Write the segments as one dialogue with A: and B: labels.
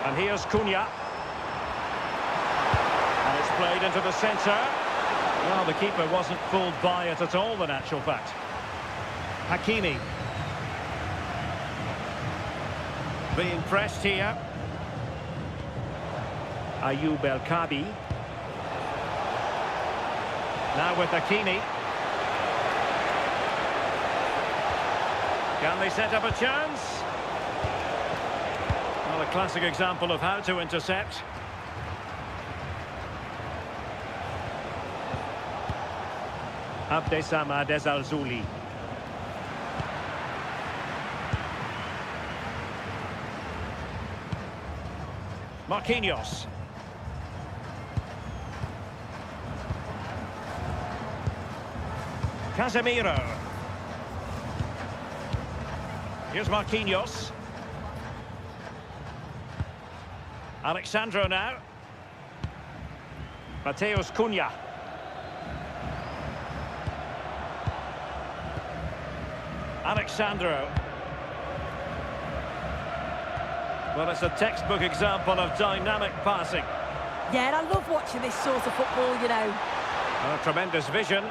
A: And here's Cunha. And it's played into the centre. Well, the keeper wasn't fooled by it at all, in actual fact. Hakimi. Being pressed here. Ayoub El Kabi. Now with Hakimi. Can they set up a chance? Well, a classic example of how to intercept. Abdessamad Al-Zouli. Marquinhos. Casemiro. Here's Marquinhos. Alexandro now. Mateus Cunha. Alexandro. Well, it's a textbook example of dynamic passing.
B: Yeah, and I love watching this sort of football, you know.
A: Tremendous vision.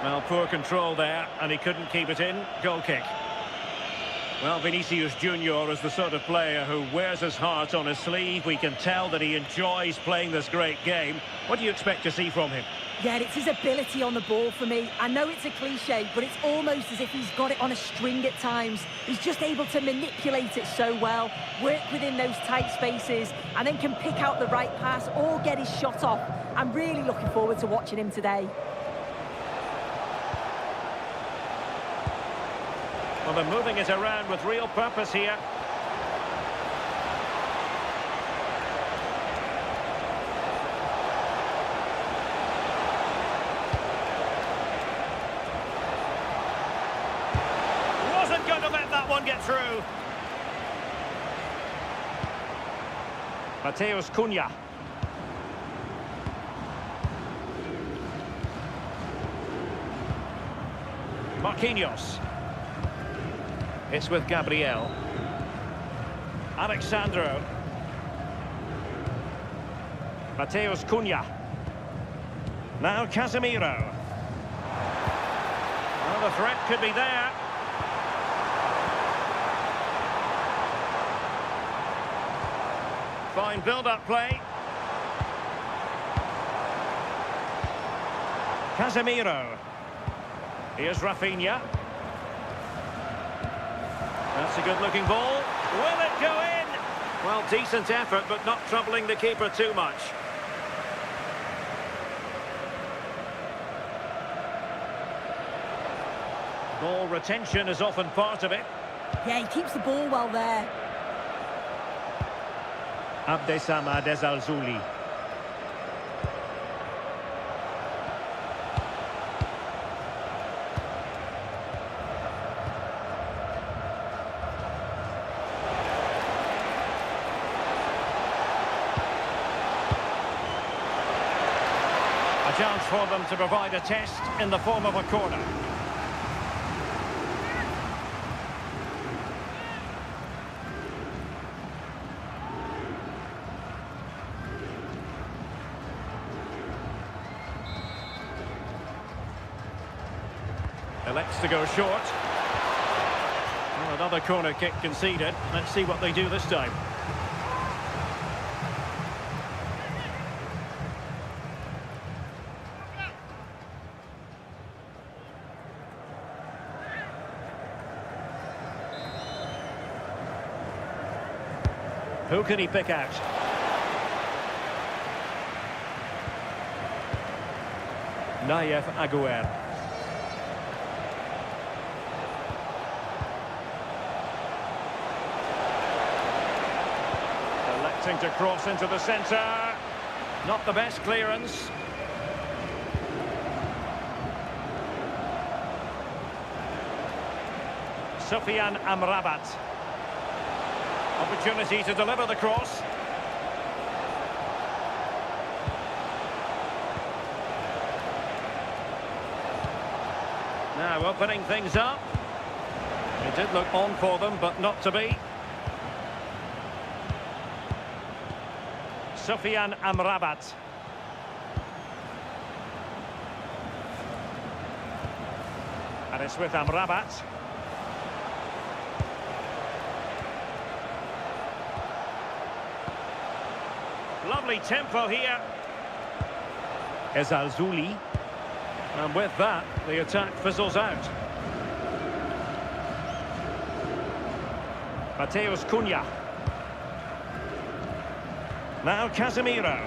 A: Well, poor control there, and he couldn't keep it in. Goal kick. Well, Vinicius Junior is the sort of player who wears his heart on his sleeve. We can tell that he enjoys playing this great game. What do you expect to see from him?
B: Yeah, it's his ability on the ball for me. I know it's a cliche, but it's almost as if he's got it on a string at times. He's just able to manipulate it so well, work within those tight spaces, and then can pick out the right pass or get his shot off. I'm really looking forward to watching him today.
A: Well, they're moving it around with real purpose here. Wasn't going to let that one get through. Mateus Cunha. Marquinhos. It's with Gabriel. Alexandro. Mateus Cunha. Now Casemiro. Well, the threat could be there. Fine build-up play. Casemiro. Here's Rafinha. That's a good-looking ball. Will it go in? Well, decent effort, but not troubling the keeper too much. Ball retention is often part of it.
B: Yeah, he keeps the ball well there.
A: Abdessamad Al-Zouli. A chance for them to provide a test in the form of a corner. Elects to go short. Well, another corner kick conceded. Let's see what they do this time. Who can he pick out? Nayef Aguer. Electing to cross into the centre. Not the best clearance. Sofiane Amrabat. Opportunity to deliver the cross. Now opening things up. It did look on for them, but not to be. Sofian Amrabat. And it's with Amrabat. Lovely tempo here. Ezalzouli. And with that, the attack fizzles out. Mateus Cunha. Now Casemiro.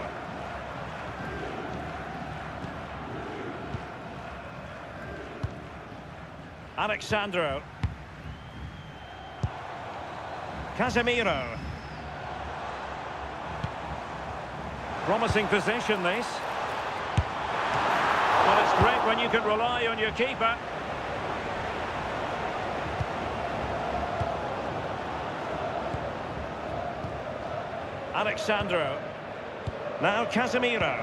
A: Alexandro. Casemiro. Promising possession, this. Well, it's great when you can rely on your keeper. Alexandro. Now Casemiro.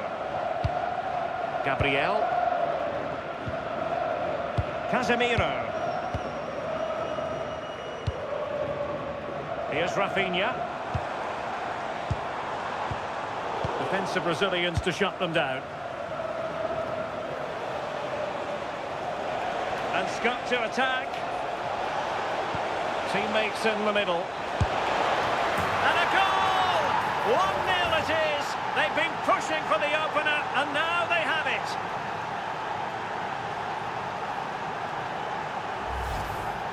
A: Gabriel. Casemiro. Here's Rafinha. Defensive Brazilians to shut them down. And Scott to attack. Teammates in the middle. And a goal! 1-0 it is. They've been pushing for the opener, and now they have it.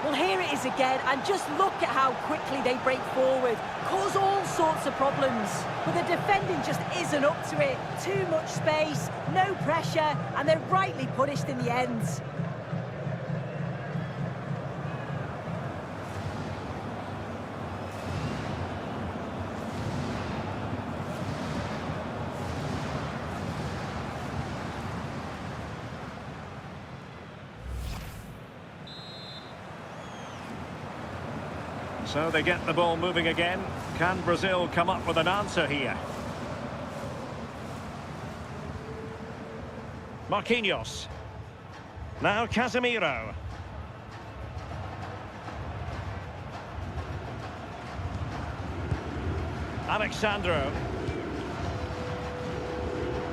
B: Well, here it is again, and just look at how quickly they break forward, cause all sorts of problems. But the defending just isn't up to it. Too much space, no pressure, and they're rightly punished in the end.
A: So they get the ball moving again. Can Brazil come up with an answer here? Marquinhos. Now Casemiro. Alexandro.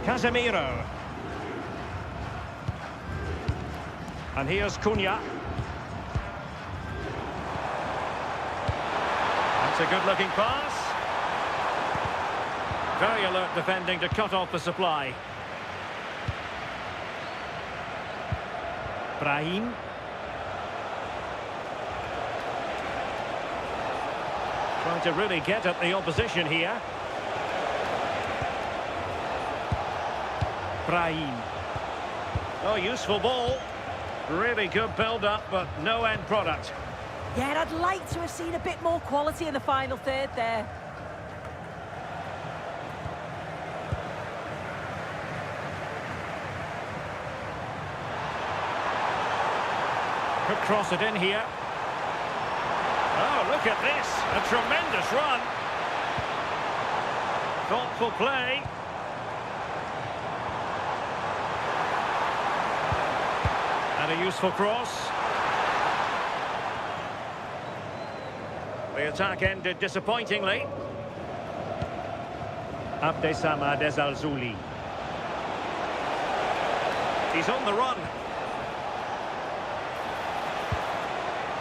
A: Casemiro. And here's Cunha. It's a good-looking pass. Very alert defending to cut off the supply. Brahim. Trying to really get at the opposition here. Brahim. Oh, useful ball. Really good build-up, but no end product.
B: Yeah, and I'd like to have seen a bit more quality in the final third there.
A: Could cross it in here. Oh, look at this. A tremendous run. Thoughtful play. And a useful cross. The attack ended disappointingly. Abdesamad Ezalzouli. He's on the run.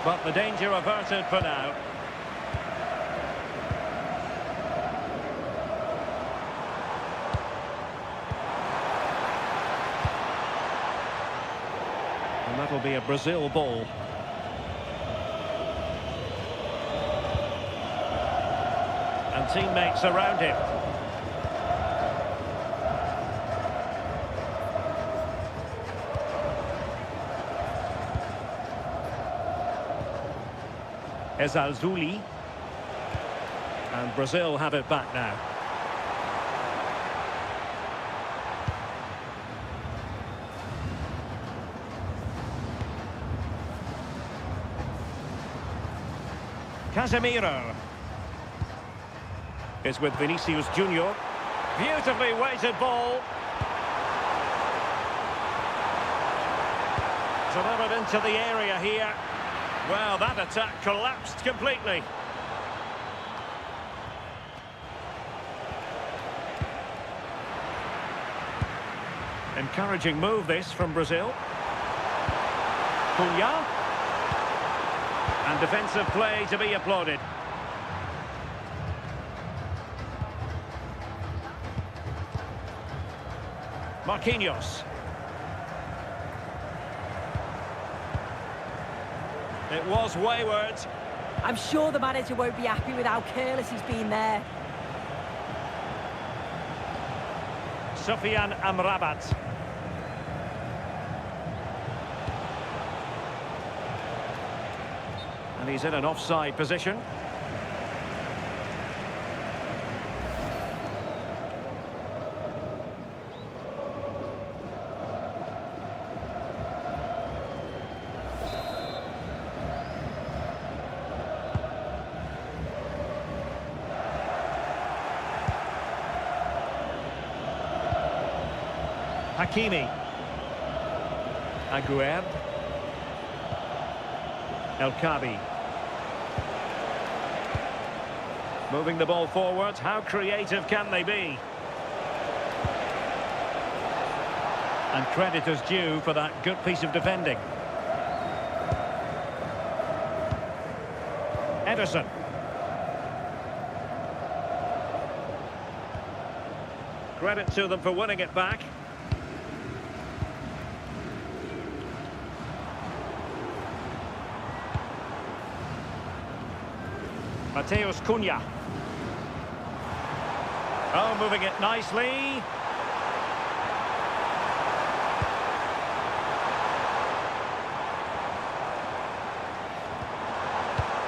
A: But the danger averted for now. And that'll be a Brazil ball. And teammates around him. Ezalzouli. And Brazil have it back now. Casemiro is with Vinicius Junior. Beautifully weighted ball. Delivered into the area here. Well, that attack collapsed completely. Encouraging move this from Brazil. Cunha. And defensive play to be applauded. Marquinhos. It was wayward.
B: I'm sure the manager won't be happy with how careless he's been there.
A: Sofyan Amrabat. And he's in an offside position. Hakimi. Aguerd. El Kabi. Moving the ball forward. How creative can they be? And credit is due for that good piece of defending. Ederson. Credit to them for winning it back. Mateus Cunha. Oh, moving it nicely.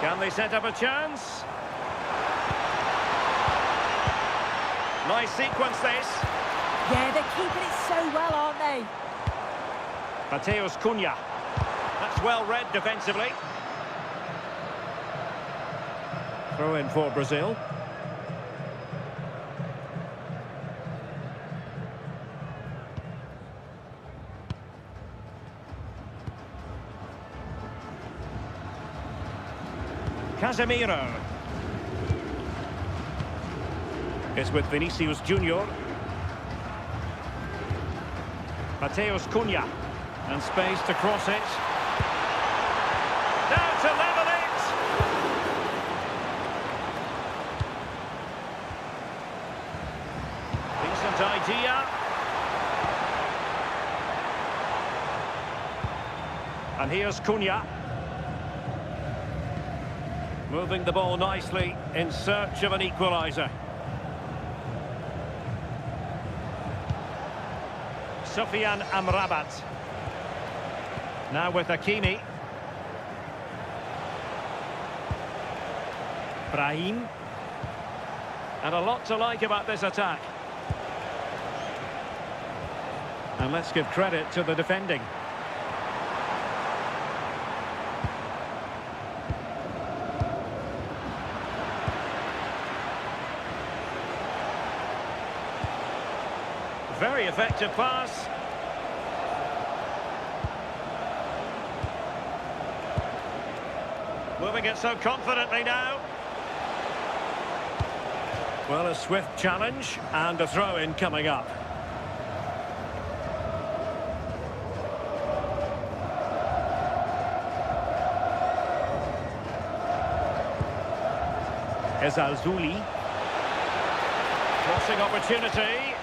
A: Can they set up a chance? Nice sequence this.
B: Yeah, they're keeping it so well, aren't they?
A: Mateus Cunha. That's well read defensively. Throw in for Brazil. Casemiro. It's with Vinicius Junior. Mateus Cunha. And space to cross it. Now to level it. Decent idea. And here's Cunha. Moving the ball nicely in search of an equaliser. Sofyan Amrabat. Now with Hakimi. Brahim. And a lot to like about this attack. And let's give credit to the defending. Very effective pass. Moving it so confidently now. Well, a swift challenge and a throw-in coming up. Ezalzouli. Crossing opportunity.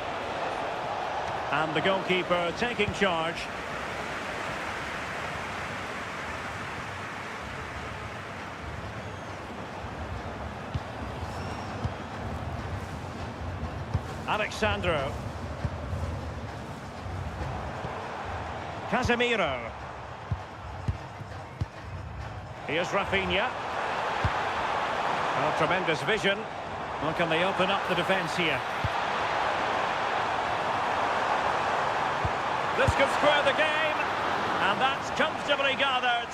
A: And the goalkeeper taking charge. Alexandro. Casemiro. Here's Rafinha. Oh, tremendous vision. Well, can they open up the defence here? This could square the game, and that's comfortably gathered.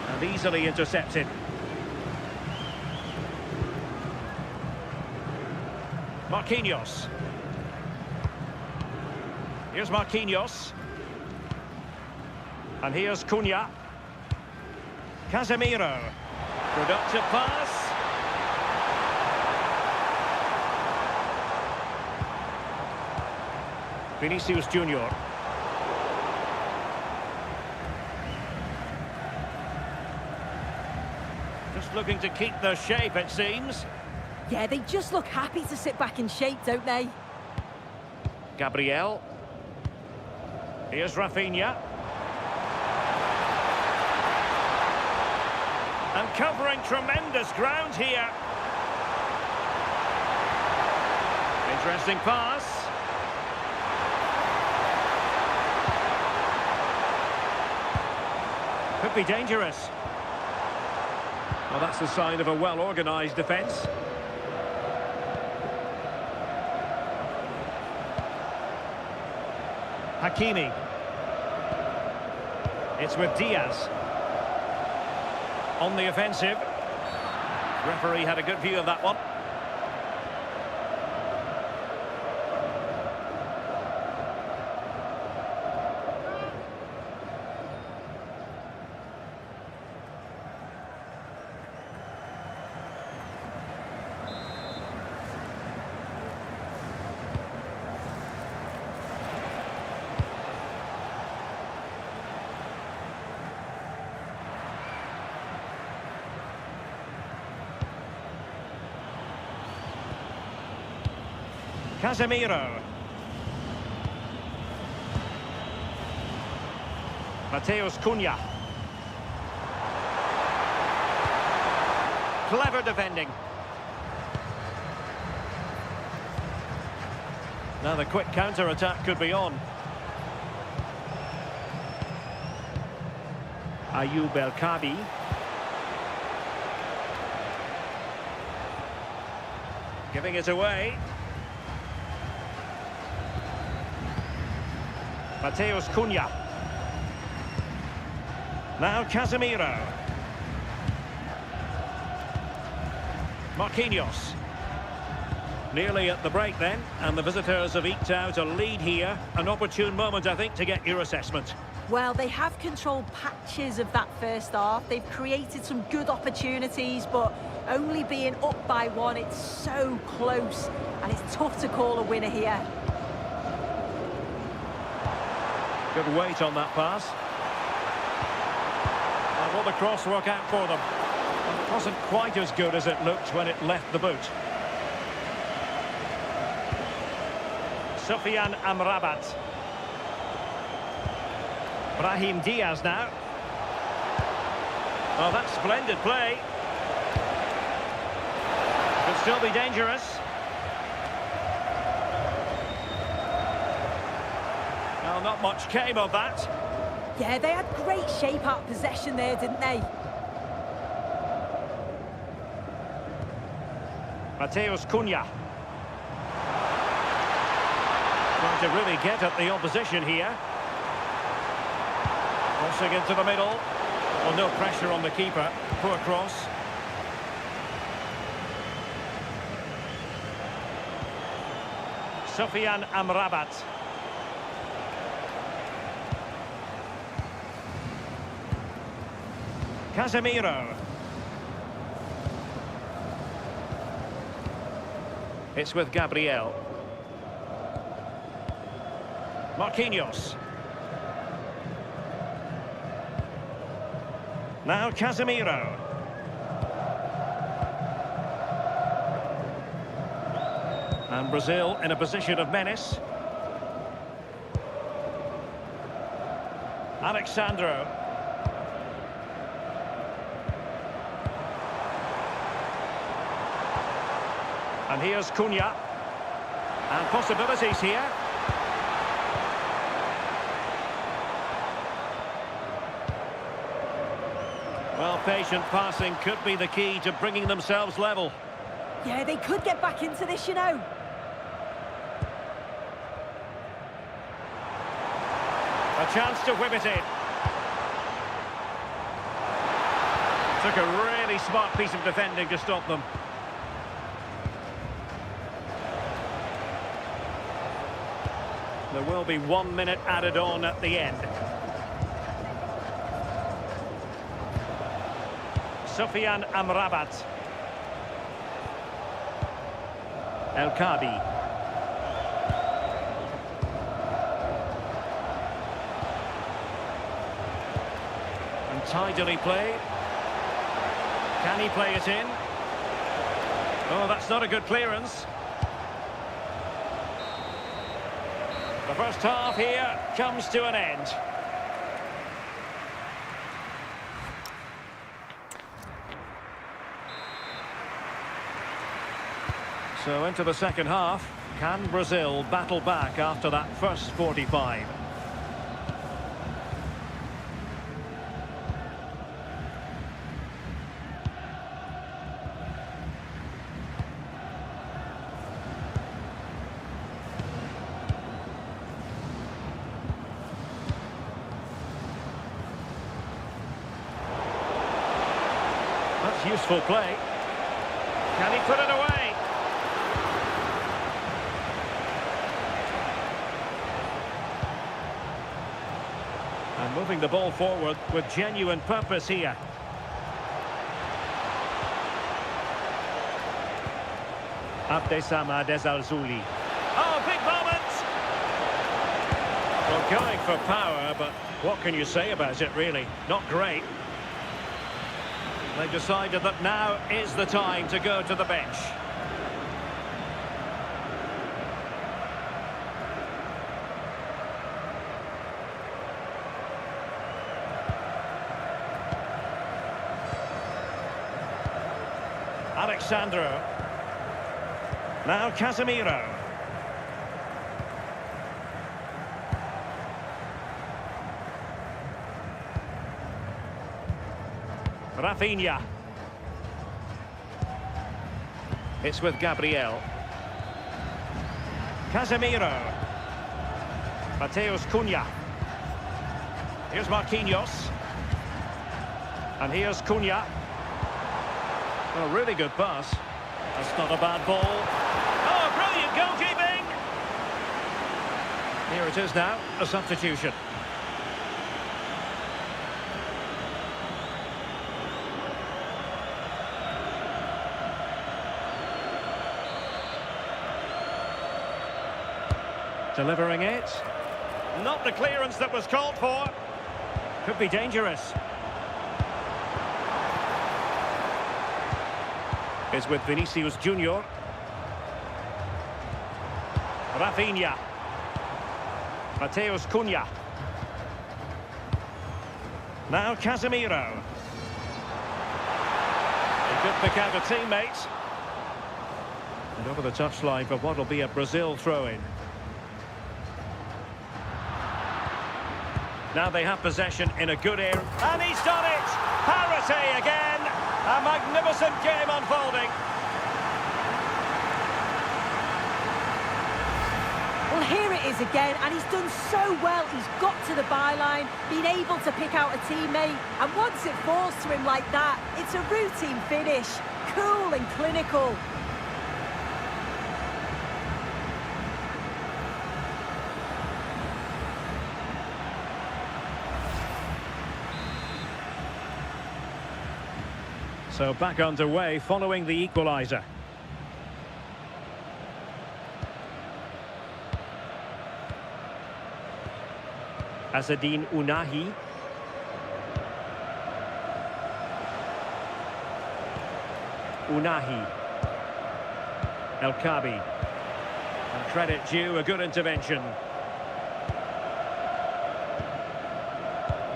A: And easily intercepted. Marquinhos. Here's Marquinhos. And here's Cunha. Casemiro. Productive pass. Vinicius Junior. Just looking to keep their shape, it seems.
B: Yeah, they just look happy to sit back in shape, don't they?
A: Gabriel. Here's Rafinha. And covering tremendous ground here. Interesting pass. Could be dangerous. Well, that's the sign of a well-organised defence. Hakimi. It's with Diaz. On the offensive. Referee had a good view of that one. Casemiro. Mateus Cunha. Clever defending. Now the quick counter-attack could be on. Ayoub El Kabi. Giving it away. Mateus Cunha. Now Casemiro. Marquinhos. Nearly at the break then, and the visitors have eked out a lead here. An opportune moment, I think, to get your assessment.
B: Well, they have controlled patches of that first half. They've created some good opportunities, but only being up by one, it's so close, and it's tough to call a winner here.
A: Good weight on that pass. And will the cross work out for them? It wasn't quite as good as it looked when it left the boot. Sofiane Amrabat. Brahim Diaz now. Oh, that's splendid play. Could still be dangerous. Well, not much came of that.
B: Yeah, they had great shape out possession there, didn't they?
A: Mateus Cunha. Trying to really get at the opposition here. Crossing into the middle. Well, no pressure on the keeper. Poor cross. Sofiane Amrabat. Casemiro. It's with Gabriel. Marquinhos. Now Casemiro. And Brazil in a position of menace. Alexandro. And here's Cunha. And possibilities here. Well, patient passing could be the key to bringing themselves level.
B: Yeah, they could get back into this, you know.
A: A chance to whip it in. Took a really smart piece of defending to stop them. There will be 1 minute added on at the end. Sofiane Amrabat. El Kabi. Tidily played. Can he play it in? Oh, that's not a good clearance. The first half here comes to an end. So into the second half. Can Brazil battle back after that first 45? That's useful play. Can he put it away? And moving the ball forward with genuine purpose here. Abdesama Desalzuli. Oh, big moment! Well, going for power, but what can you say about it, really? Not great. They've decided that now is the time to go to the bench. Alexandro. Now Casemiro. Rafinha. It's with Gabriel. Casemiro. Mateus Cunha. Here's Marquinhos. And here's Cunha. Oh, really good pass. That's not a bad ball. Oh, brilliant goalkeeping! Here it is now, a substitution. Delivering it. Not the clearance that was called for. Could be dangerous. Is with Vinicius Junior. Rafinha. Mateus Cunha. Now Casemiro. He could pick out a teammate. And over the touchline for what will be a Brazil throw-in. Now they have possession in a good area. And he's done it! Parity again! A magnificent game unfolding.
B: Well, here it is again, and he's done so well. He's got to the byline, been able to pick out a teammate, and once it falls to him like that, it's a routine finish. Cool and clinical.
A: So back underway following the equaliser. Azzedine Ounahi. Ounahi. El Kabi. And credit due, a good intervention.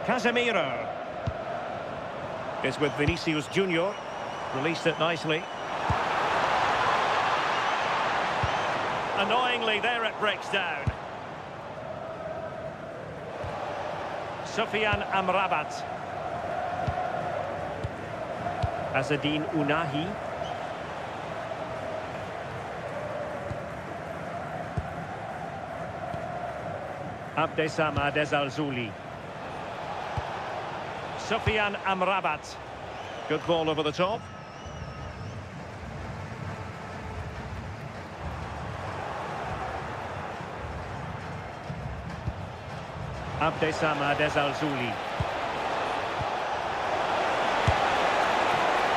A: Casemiro. Is with Vinicius Junior. Released it nicely. Annoyingly, there it breaks down. Sofiane Amrabat. Azzedine Ounahi. Abdesama Desalzuli. Sofiane Amrabat. Good ball over the top. Abdesama Desalzuli.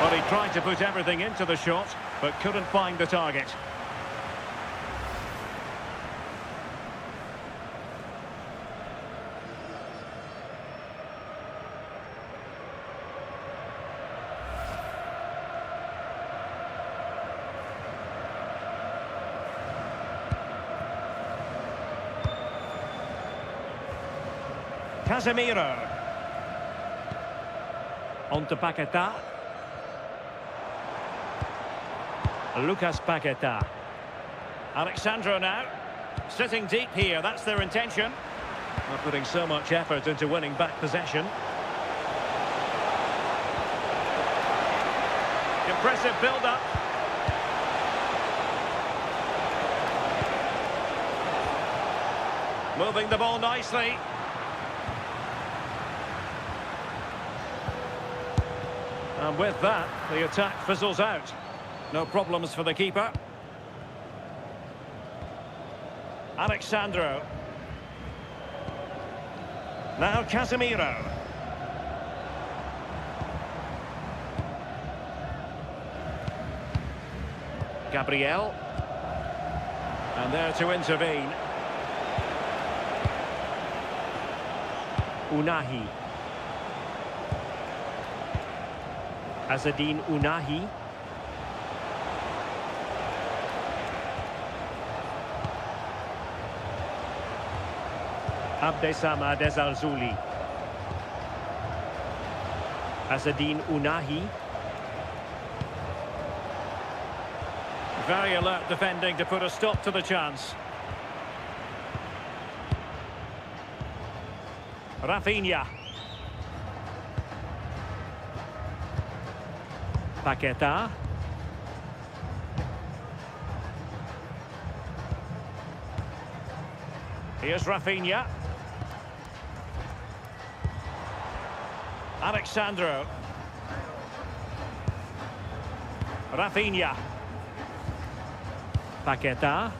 A: Well, he tried to put everything into the shot, but couldn't find the target. Casemiro. On to Paqueta. Lucas Paqueta. Alexandro now. Sitting deep here, that's their intention. Not putting so much effort into winning back possession. Impressive build-up. Moving the ball nicely. And with that, the attack fizzles out. No problems for the keeper. Alexandro. Now Casemiro. Gabriel. And there to intervene. Unahi. Azadine Unahi. Abdessamad Ezzalzouli. Azadine Unahi. Very alert defending to put a stop to the chance. Rafinha. Paqueta. Here's Rafinha. Alexandro. Rafinha. Paqueta.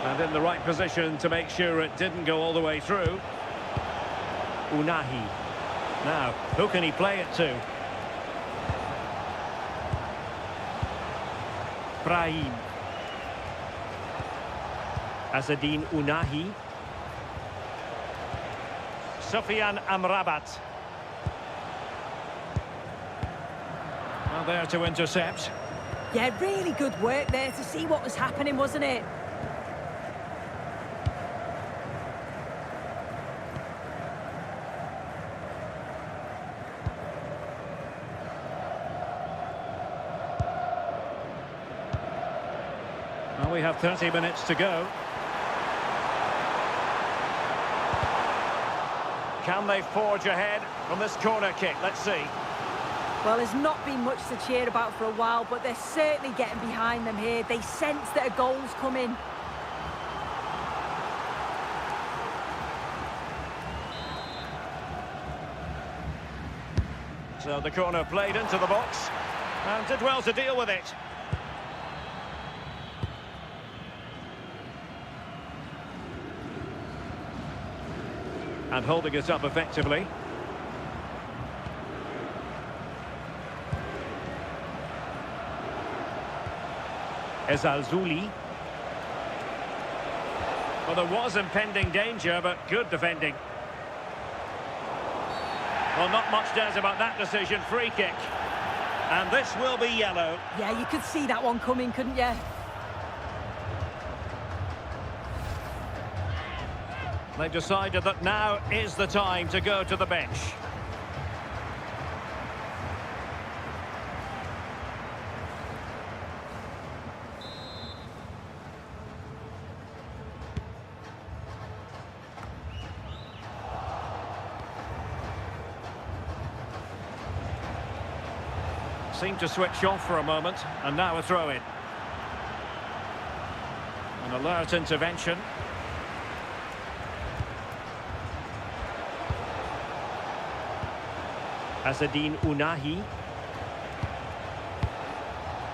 A: And in the right position to make sure it didn't go all the way through. Unahi. Now, who can he play it to? Brahim. Azadine Unahi. Sofiane Amrabat. Well, there to intercept.
B: Yeah, really good work there to see what was happening, wasn't it?
A: Well, we have 30 minutes to go. Can they forge ahead from this corner kick? Let's see.
B: Well, there's not been much to cheer about for a while, but they're certainly getting behind them here. They sense that a goal's coming.
A: So the corner played into the box and did well to deal with it. And holding it up effectively. Ezzalzouli. Well, there was impending danger, but good defending. Well, not much doubt about that decision. Free kick. And this will be yellow.
B: Yeah, you could see that one coming, couldn't you?
A: They've decided that now is the time to go to the bench. Seemed to switch off for a moment, and now a throw-in. An alert intervention. Azadine Unahi.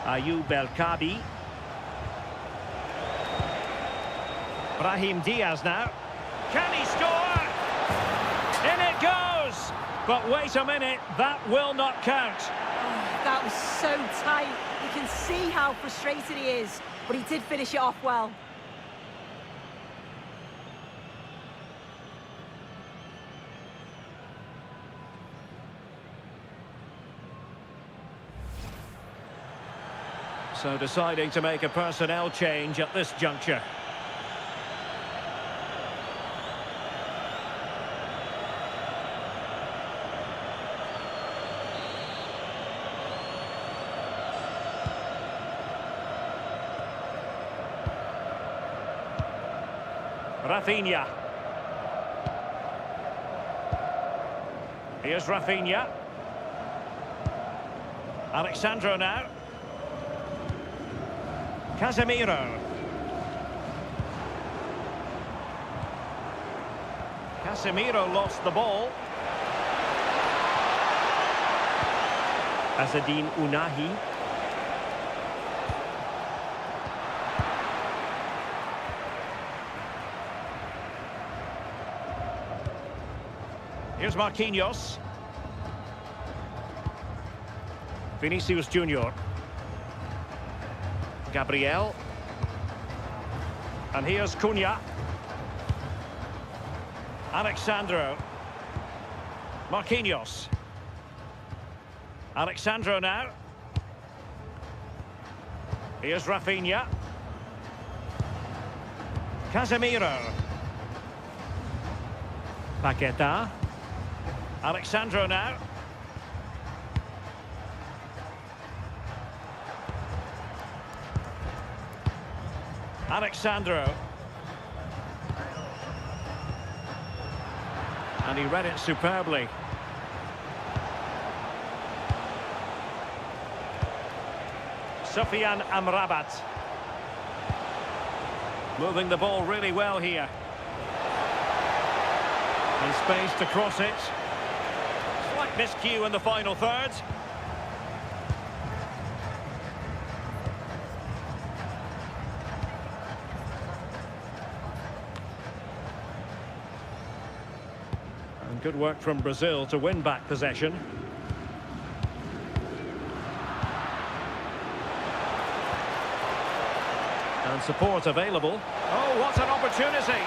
A: Ayoub El-Kabi. Brahim Diaz now. Can he score? In it goes! But wait a minute, that will not count.
B: That was so tight. You can see how frustrated he is, but he did finish it off well.
A: So deciding to make a personnel change at this juncture. Rafinha. Here's Rafinha. Alexandro now. Casemiro. Casemiro lost the ball. Azzedine Ounahi. Here's Marquinhos. Vinicius Junior. Gabriel. And here's Cunha. Alexandro. Marquinhos. Alexandro now. Here's Rafinha. Casemiro. Paqueta. Alexandro now. Alexandro. And he read it superbly. Sofiane Amrabat. Moving the ball really well here. And space to cross it. Slight miscue in the final third. And good work from Brazil to win back possession. And support available. Oh, what an opportunity!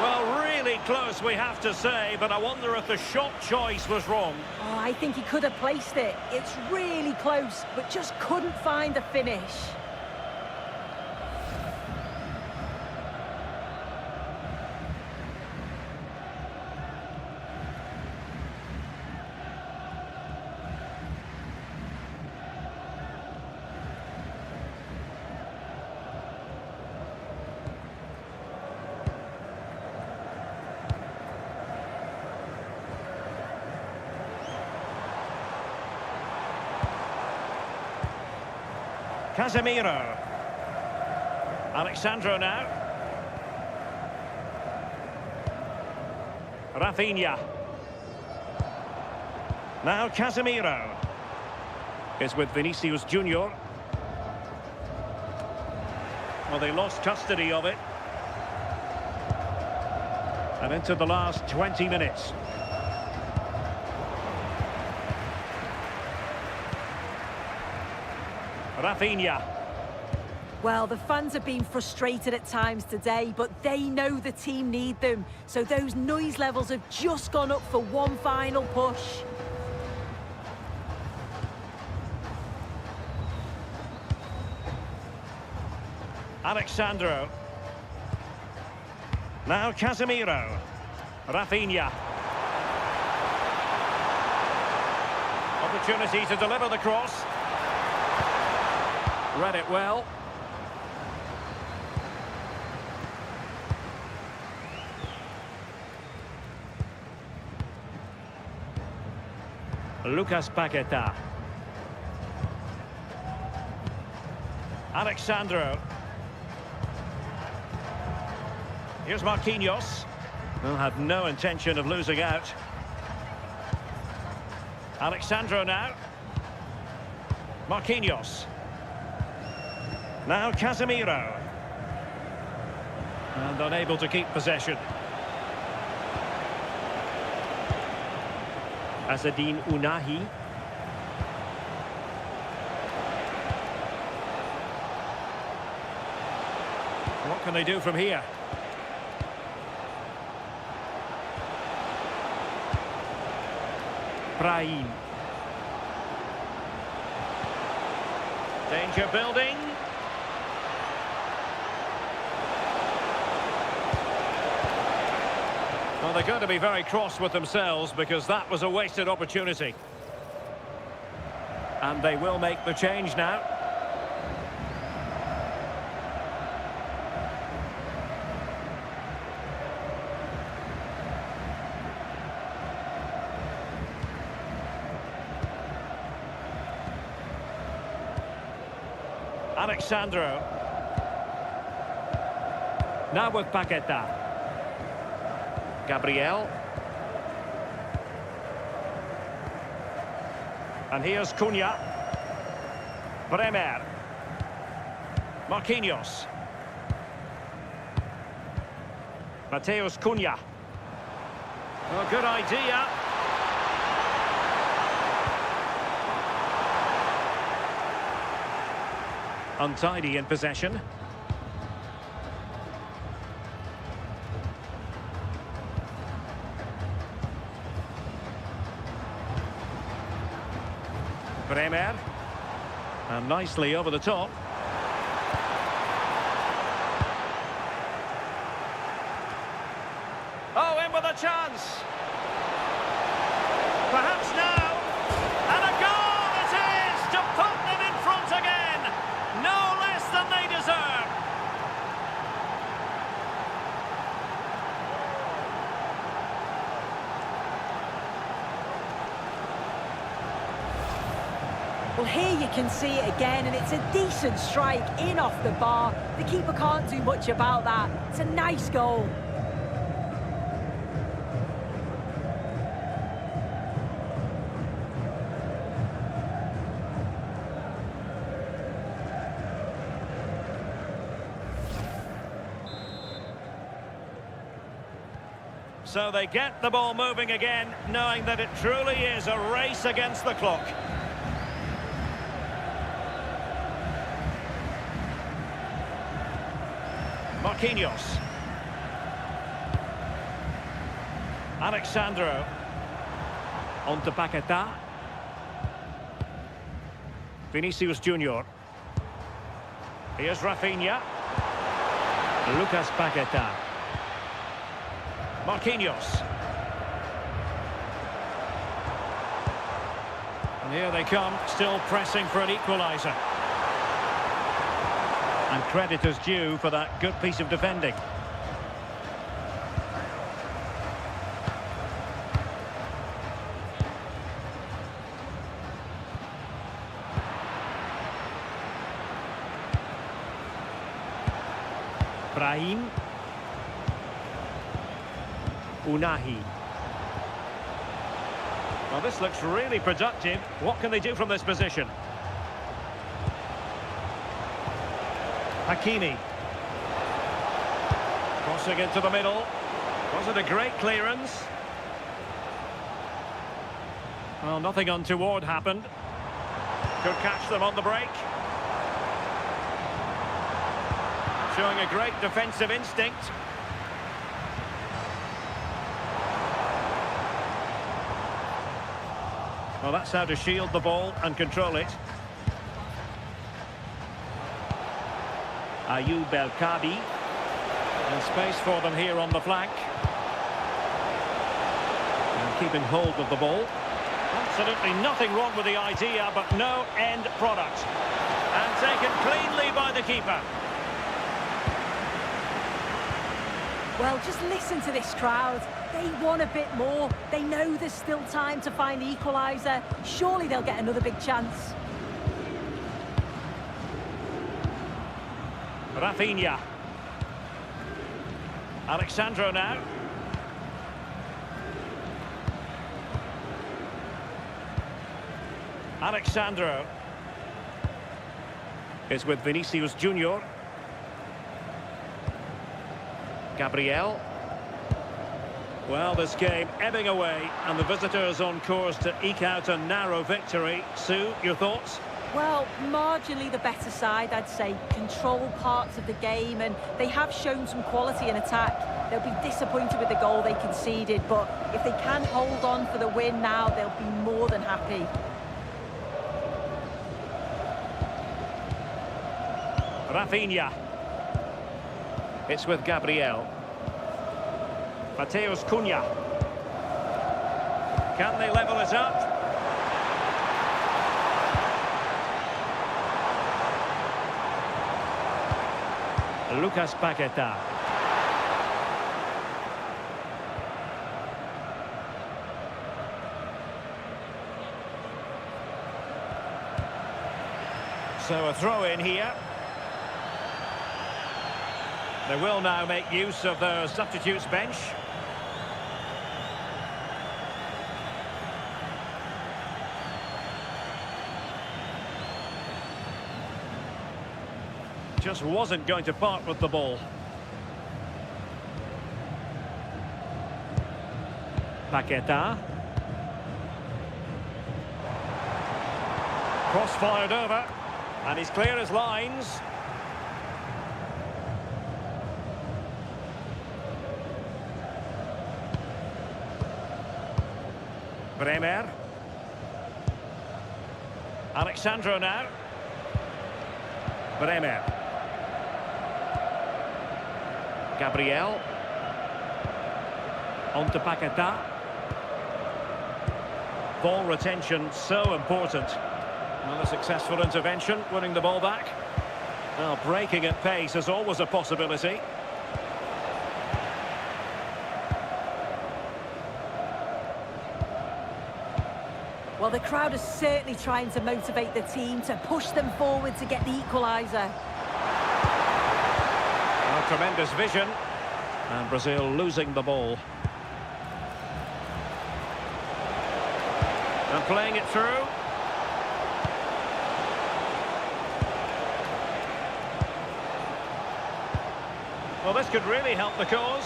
A: Well, really close, we have to say, but I wonder if the shot choice was wrong.
B: Oh, I think he could have placed it. It's really close, but just couldn't find the finish.
A: Casemiro. Alexandro now. Rafinha. Now Casemiro. Is with Vinicius Junior. Well, they lost custody of it. And into the last 20 minutes. Rafinha.
B: Well, the fans have been frustrated at times today, but they know the team need them. So those noise levels have just gone up for one final push.
A: Alexandro. Now Casemiro. Rafinha. Opportunity to deliver the cross. Read it well. Lucas Paqueta. Alexandro. Here's Marquinhos. Will have no intention of losing out. Alexandro now. Marquinhos. Now Casemiro. And unable to keep possession. Azzedine Ounahi. What can they do from here? Brahim. Danger building. Well, they're going to be very cross with themselves because that was a wasted opportunity. And they will make the change now. Alexandro. Now with Paqueta. Gabriel. And here's Cunha. Bremer. Marquinhos. Mateus Cunha. Oh, good idea. Untidy in possession. Bremer. And nicely over the top. Oh, in with a chance. Perhaps now. And a goal it is to put them in front again. No less than they deserve.
B: Well, here you can see it again, and it's a decent strike in off the bar. The keeper can't do much about that. It's a nice goal.
A: So they get the ball moving again, knowing that it truly is a race against the clock. Marquinhos. Alexandro. On to Paqueta. Vinicius Junior. Here's Rafinha. Lucas Paqueta. Marquinhos. And here they come, still pressing for an equaliser. And credit is due for that good piece of defending. Brahim. Unahi. Well, this looks really productive. What can they do from this position? Hakimi. Crossing into the middle. Was it a great clearance? Well, nothing untoward happened. Could catch them on the break. Showing a great defensive instinct. Well, that's how to shield the ball and control it. Ayoub El-Kadi. And space for them here on the flank. And keeping hold of the ball. Absolutely nothing wrong with the idea, but no end product. And taken cleanly by the keeper.
B: Well, just listen to this crowd. They want a bit more. They know there's still time to find the equaliser. Surely they'll get another big chance.
A: Rafinha. Alexandro now. Alexandro is with Vinicius Junior. Gabriel. Well, this game ebbing away, and the visitors on course to eke out a narrow victory. Sue, your thoughts?
B: Well, marginally the better side, I'd say. Control parts of the game, and they have shown some quality in attack. They'll be disappointed with the goal they conceded, but if they can hold on for the win now, they'll be more than happy.
A: Rafinha. It's with Gabriel. Mateus Cunha. Can they level it up? Lucas Paqueta. So a throw in here. They will now make use of their substitutes bench. Just wasn't going to part with the ball. Paqueta. Cross fired over. And he's clear as lines. Bremer. Alexandro now. Bremer. Gabriel. On to Paqueta. Ball retention so important. Well, a successful intervention, winning the ball back. Well, breaking at pace is always a possibility.
B: Well, the crowd is certainly trying to motivate the team to push them forward to get the equaliser.
A: Well, tremendous vision. And Brazil losing the ball. And playing it through. Well, this could really help the cause.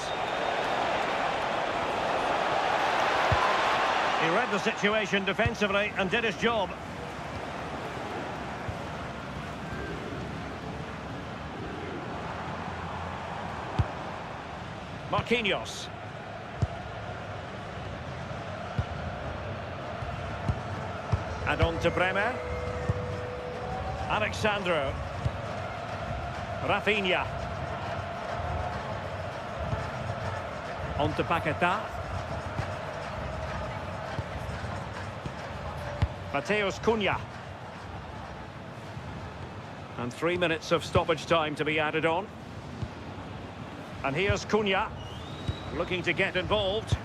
A: He read the situation defensively and did his job. Marquinhos. And on to Bremer. Alexandro. Rafinha. On to Paqueta. Mateus Cunha. And 3 minutes of stoppage time to be added on. And here's Cunha, looking to get involved.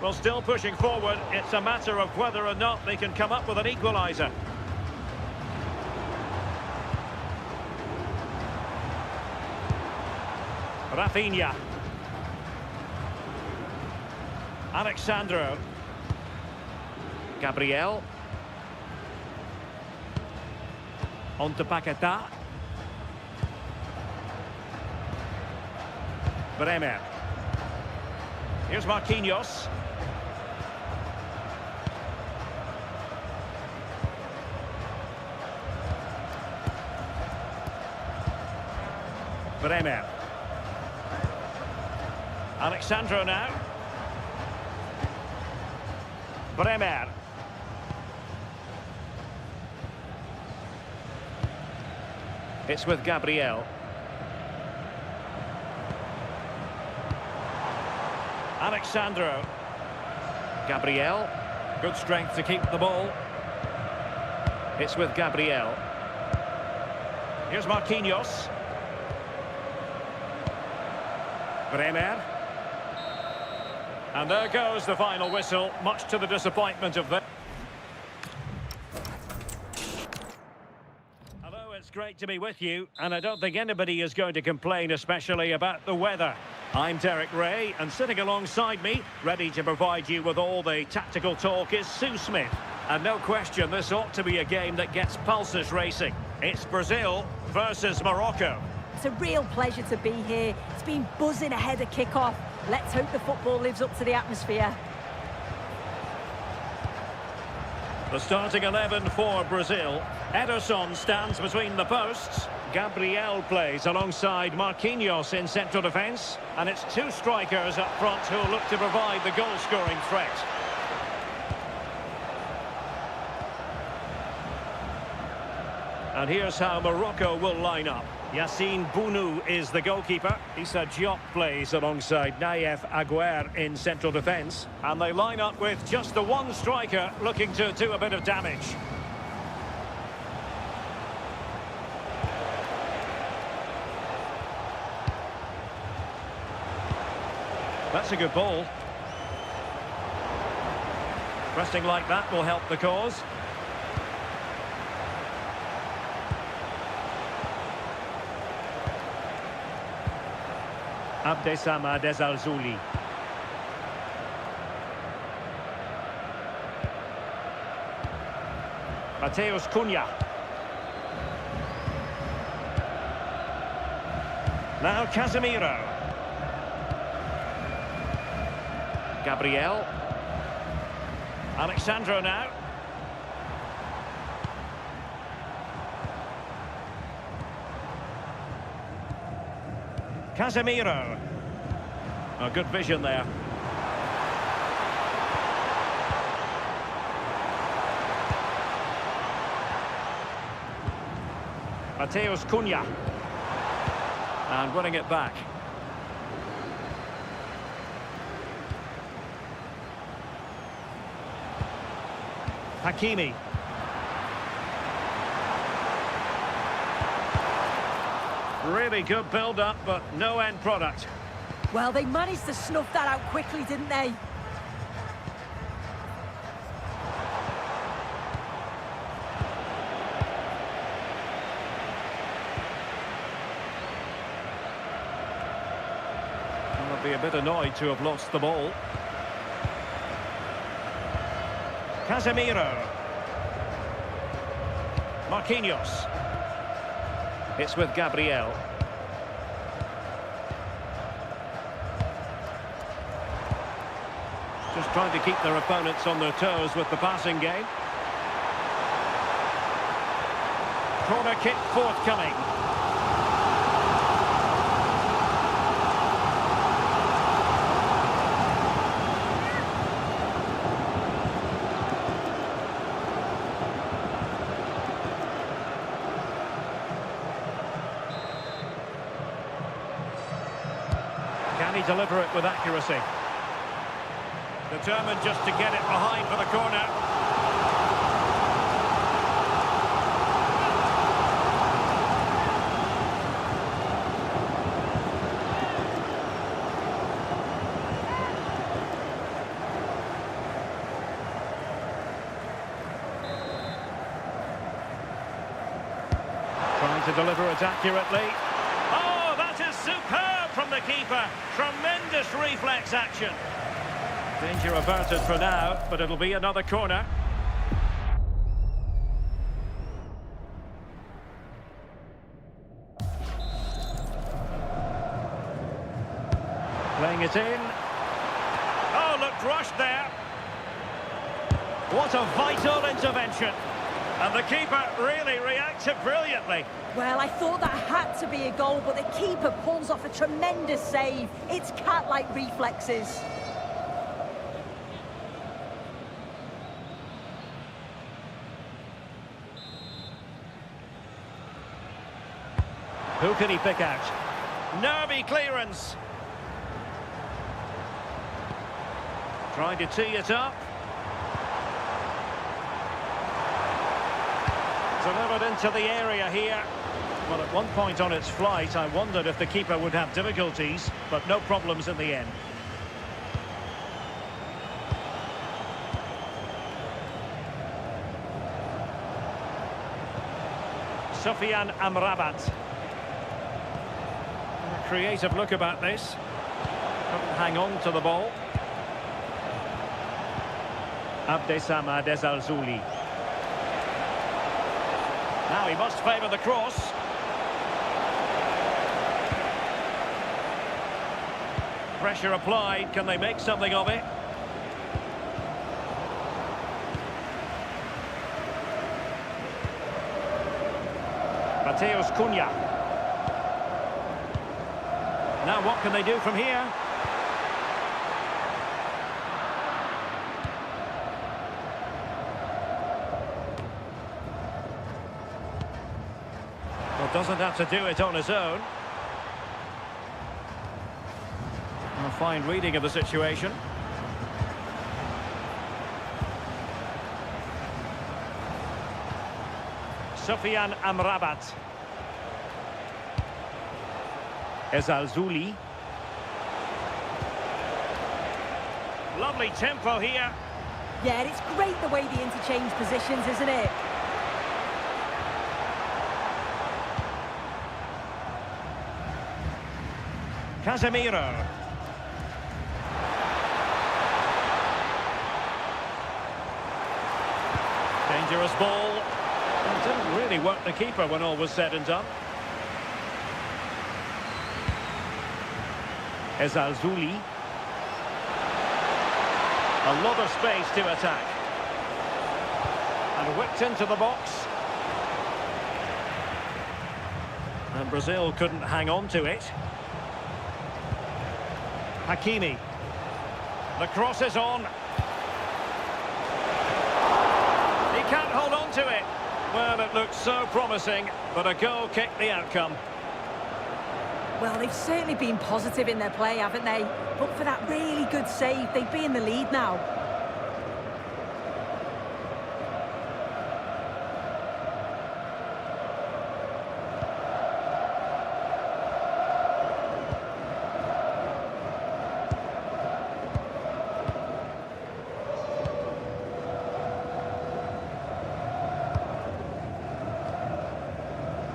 A: Well, still pushing forward. It's a matter of whether or not they can come up with an equaliser. Rafinha. Alexandro. Gabriel. On to Paqueta. Bremer. Here's Marquinhos. Bremer. Alexandro now. Bremer. It's with Gabriel. Alexandro. Gabriel. Good strength to keep the ball. It's with Gabriel. Here's Marquinhos. Bremer. And there goes the final whistle, much to the disappointment of them. Hello, it's great to be with you, and I don't think anybody is going to complain, especially about the weather. I'm Derek Ray, and sitting alongside me, ready to provide you with all the tactical talk, is Sue Smith. And no question, this ought to be a game that gets pulses racing. It's Brazil versus Morocco.
B: It's a real pleasure to be here. It's been buzzing ahead of kick-off. Let's hope the football lives up to the atmosphere.
A: The starting 11 for Brazil. Ederson stands between the posts. Gabriel plays alongside Marquinhos in central defence. And it's two strikers up front who look to provide the goal-scoring threat. And here's how Morocco will line up. Yassine Bounou is the goalkeeper. Issa Diop plays alongside Naïef Aguer in central defence. And they line up with just the one striker looking to do a bit of damage. That's a good ball. Pressing like that will help the cause. Abdessamad Al-Zouli. Mateus Cunha. Now Casemiro. Gabriel. Alexandro now. Casemiro. Oh, good vision there. Mateus Cunha. And winning it back. Hakimi. Really good build-up, but no end product.
B: Well, they managed to snuff that out quickly, didn't they?
A: I'll be a bit annoyed to have lost the ball. Casemiro. Marquinhos. It's with Gabriel. Just trying to keep their opponents on their toes with the passing game. Corner kick forthcoming. Can he deliver it with accuracy? Determined just to get it behind for the corner. Trying to deliver it accurately. Oh, that is superb from the keeper. Tremendous reflex action. Danger averted for now, but it'll be another corner. Playing it in. Oh, looked rushed there. What a vital intervention. And the keeper really reacted brilliantly.
B: Well, I thought that had to be a goal, but the keeper pulls off a tremendous save. It's cat-like reflexes.
A: Who can he pick out? Nervy clearance. Trying to tee it up. Delivered into the area here. Well, at one point on its flight, I wondered if the keeper would have difficulties, but no problems in the end. Sofiane Amrabat. Creative look about this. Couldn't hang on to the ball. Abdessamad Al-Zouli. Now he must favour the cross. Pressure applied. Can they make something of it? Mateus Cunha. Now what can they do from here? Well, doesn't have to do it on his own. A fine reading of the situation. Sofiane Amrabat. Ezalzouli. Lovely tempo here.
B: Yeah, it's great the way they interchange positions, isn't it?
A: Casemiro. Dangerous ball. It didn't really work the keeper when all was said and done. Ezalzouli. A lot of space to attack. And whipped into the box. And Brazil couldn't hang on to it. Hakimi. The cross is on. He can't hold on to it. Well, it looked so promising, but a goal kicked the outcome.
B: Well, they've certainly been positive in their play, haven't they? But for that really good save, they'd be in the lead now.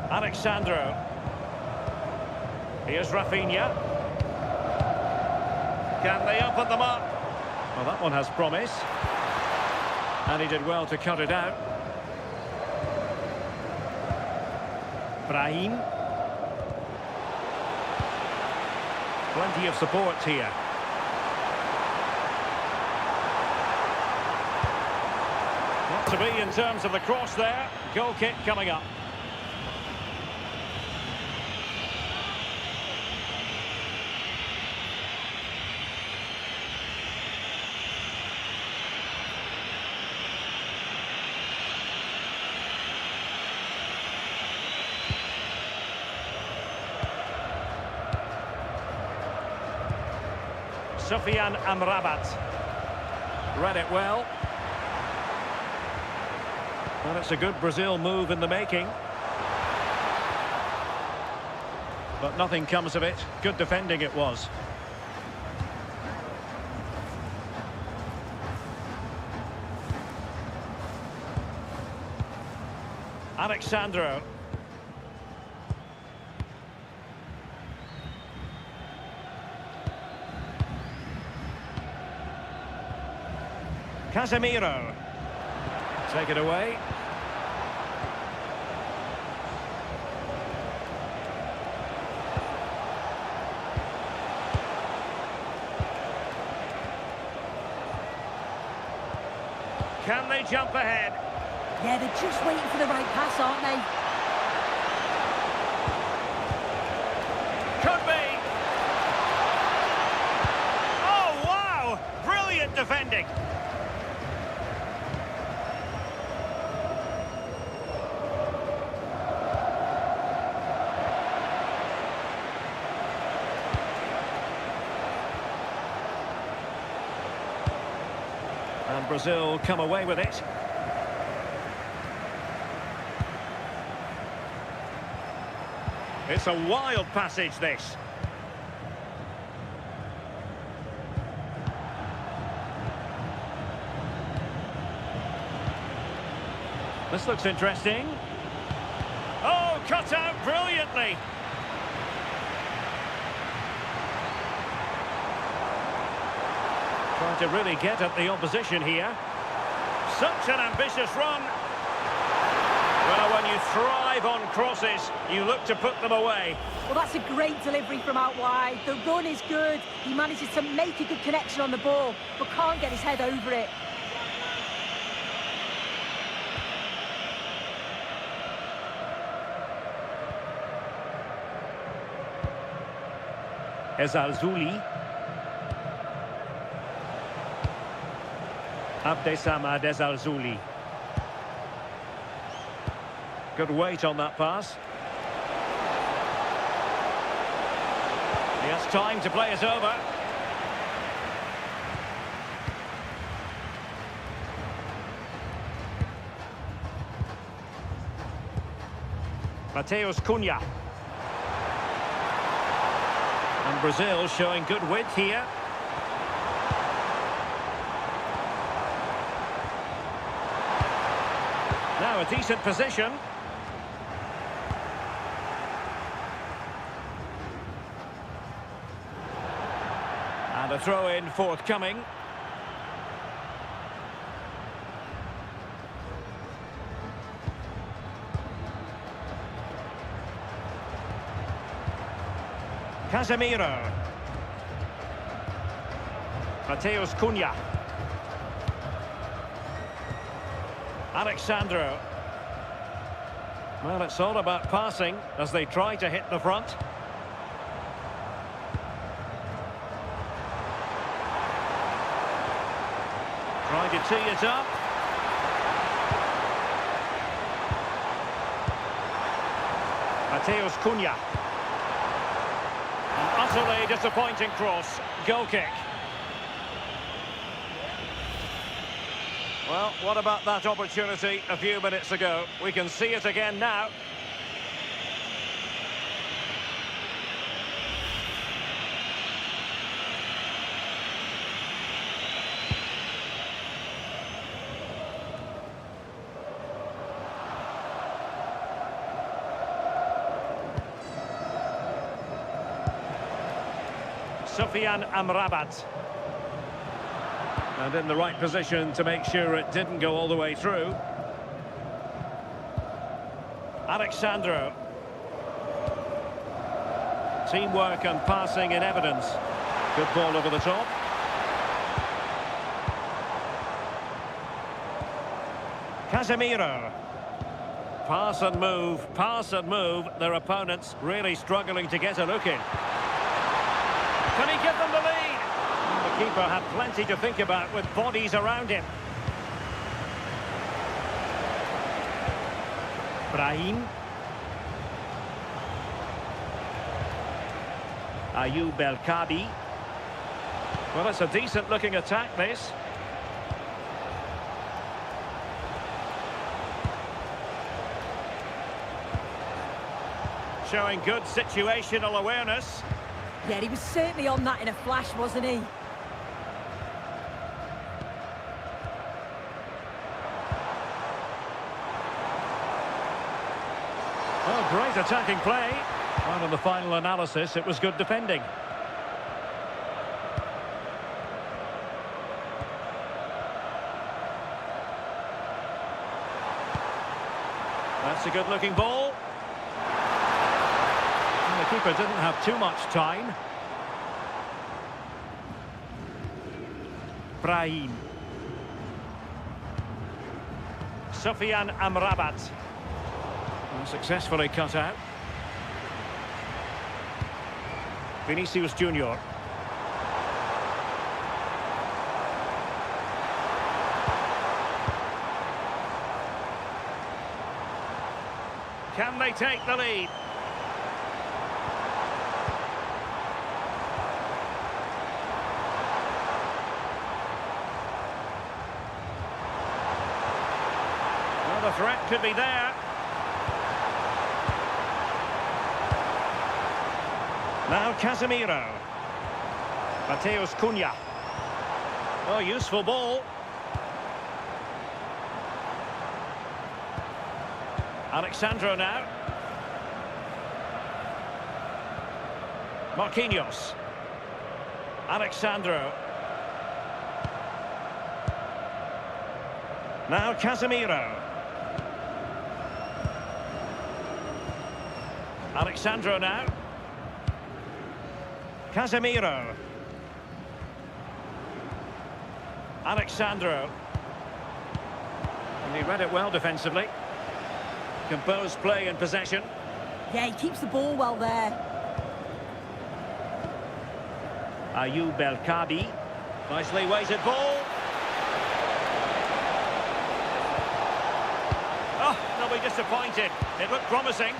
A: Alexandro. Here's Rafinha. Can they open them up? Well, that one has promise. And he did well to cut it out. Brahim. Plenty of support here. Not to be in terms of the cross there. Goal kick coming up. Sofiane Amrabat. Read it well. Well, it's a good Brazil move in the making. But nothing comes of it. Good defending it was. Alexandro. Casemiro. Take it away. Can they jump ahead?
B: Yeah, they're just waiting for the right pass, aren't they?
A: Could be. Oh, wow! Brilliant defending. And Brazil come away with it. It's a wild passage, this. This looks interesting. Oh, cut out brilliantly. Trying to really get at the opposition here. Such an ambitious run. Well, when you thrive on crosses, you look to put them away.
B: Well, that's a great delivery from out wide. The run is good. He manages to make a good connection on the ball, but can't get his head over it.
A: Ezalzouli. Abdesamad Ezalzouli. Good weight on that pass. That's time to play it over. Mateus Cunha. And Brazil showing good width here. Now a decent position. And a throw-in forthcoming. Casemiro. Mateus Cunha. Alexandro. Well, it's all about passing as they try to hit the front. Trying to tee it up. Mateus Cunha. An utterly disappointing cross. Goal kick. Well, what about that opportunity a few minutes ago? We can see it again now. Sofyan Amrabat. And in the right position to make sure it didn't go all the way through. Alexandro. Teamwork and passing in evidence. Good ball over the top. Casemiro. Pass and move. Their opponents really struggling to get a look in. Can he give them the lead? The keeper had plenty to think about with bodies around him. Brahim. Ayoub El Kadi. Well, it's a decent looking attack, this. Showing good situational awareness.
B: Yeah, he was certainly on that in a flash, wasn't he?
A: Well, great attacking play. Well, in the final analysis, it was good defending. That's a good-looking ball. And the keeper didn't have too much time. Brahim. Sofyan Amrabat. Successfully cut out. Vinicius Junior. Can they take the lead? Well, the threat could be there. Now Casemiro. Mateus Cunha. Oh, useful ball. Alexandro now. Marquinhos. Alexandro. Now Casemiro. Alexandro now. Casemiro. Alexandro. And he read it well defensively. Composed play in possession.
B: Yeah, he keeps the ball well there.
A: Ayoub El Kadi. Nicely weighted ball. Oh, they'll be disappointed. It looked promising.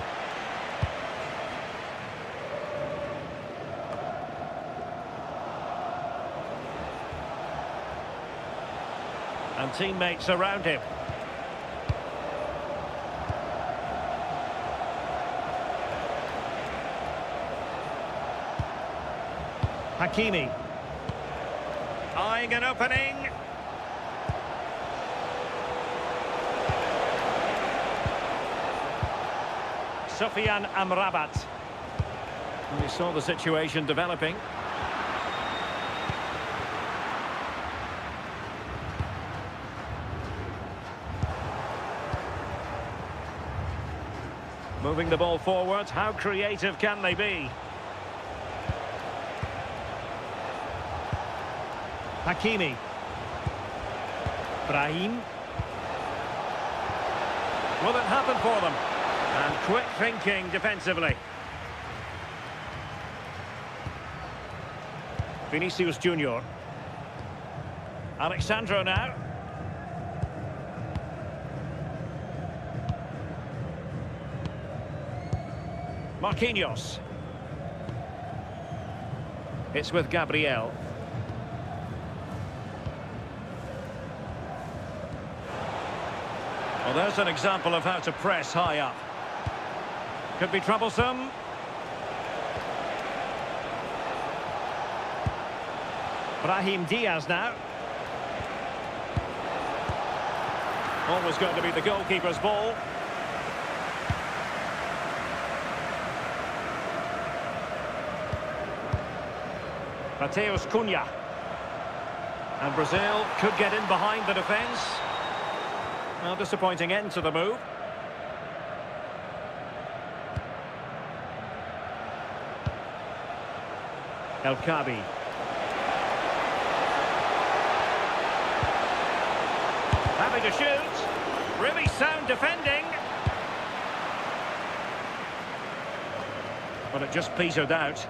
A: And teammates around him. Hakimi. Eyeing an opening. Sofyan Amrabat. And we saw the situation developing. Moving the ball forward, how creative can they be? Hakimi. Brahim. Will it happen for them? And quick thinking defensively. Vinicius Junior. Alexandro now. Marquinhos. It's with Gabriel. Well, there's an example of how to press high up. Could be troublesome. Brahim Diaz now. Always going to be the goalkeeper's ball. Mateus Cunha. And Brazil could get in behind the defence. Well, disappointing end to the move. El Kabi. Happy to shoot. Really sound defending. But it just petered out.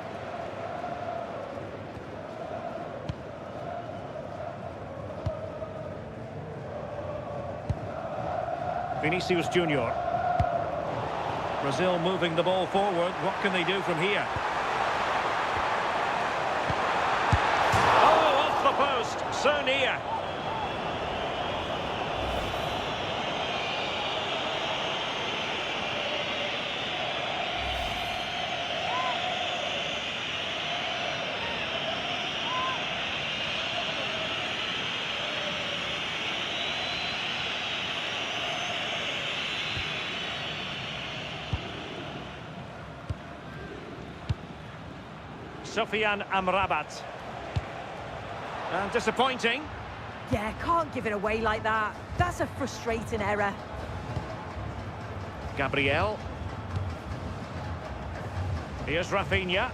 A: Vinicius Junior. Brazil moving the ball forward. What can they do from here? Oh, off the post. So near. Sofyan Amrabat. And disappointing.
B: Yeah, can't give it away like that. That's a frustrating error.
A: Gabriel. Here's Rafinha.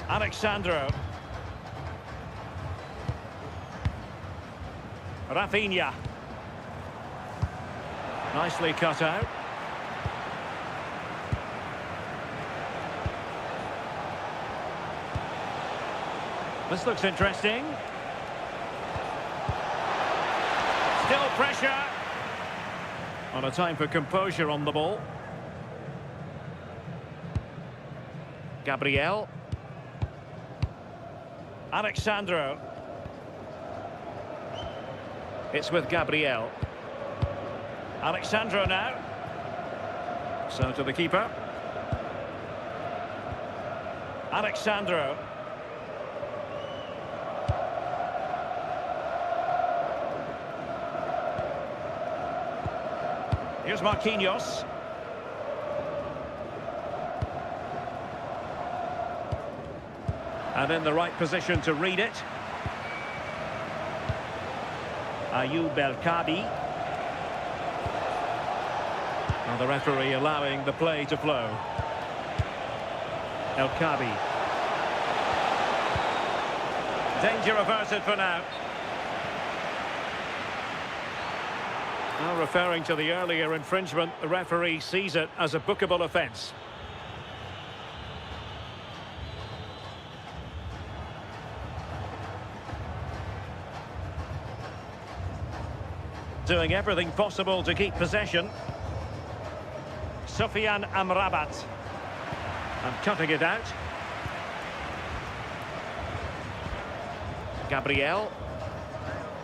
A: Alexandro. Rafinha. Nicely cut out. This looks interesting. Still pressure. On a time for composure on the ball. Gabriel. Alexandro. It's with Gabriel. Alexandro now. So to the keeper. Alexandro. Here's Marquinhos. And in the right position to read it. Ayoub El Kabi. And the referee allowing the play to flow. El Kabi. Danger averted for now. Now referring to the earlier infringement, the referee sees it as a bookable offence. Doing everything possible to keep possession. Sofyan Amrabat. And cutting it out. Gabriel.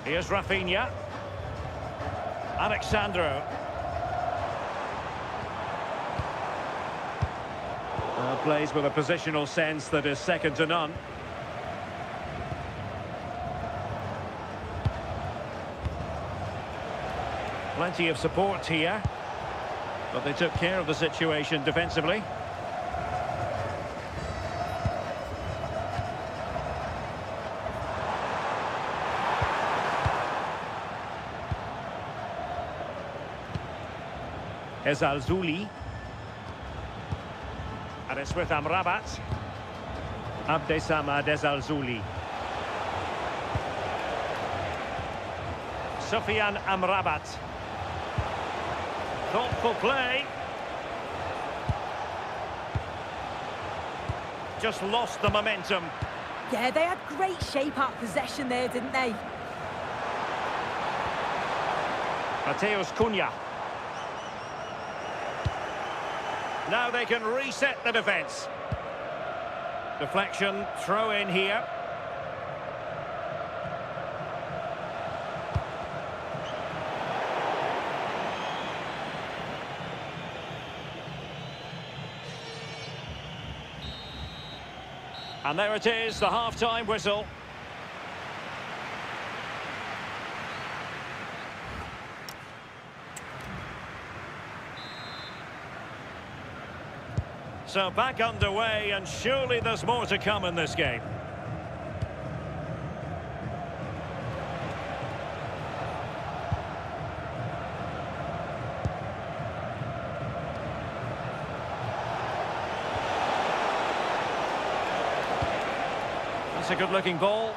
A: Here's Rafinha. Alexandro. Plays with a positional sense that is second to none. Plenty of support here, but they took care of the situation defensively. Ezalzouli. And it's with Amrabat. Abdesamad Ezalzouli. Sufyan Amrabat. Thoughtful play. Just lost the momentum.
B: Yeah, they had great shape out possession there, didn't they?
A: Mateus Cunha. Now they can reset the defence. Deflection, throw in here. And there it is, the half-time whistle. So back underway, and surely there's more to come in this game. That's a good-looking ball.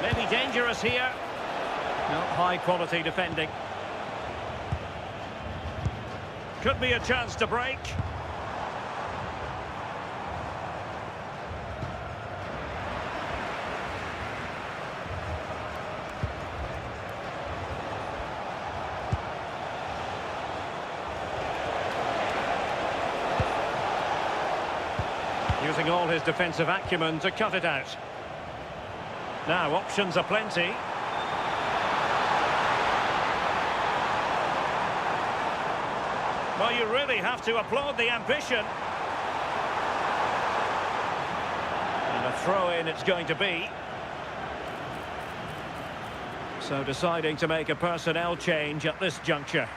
A: Maybe dangerous here. No, high-quality defending. Could be a chance to break. Using all his defensive acumen to cut it out. Now, options are plenty. Well, you really have to applaud the ambition. And a throw-in it's going to be. So deciding to make a personnel change at this juncture.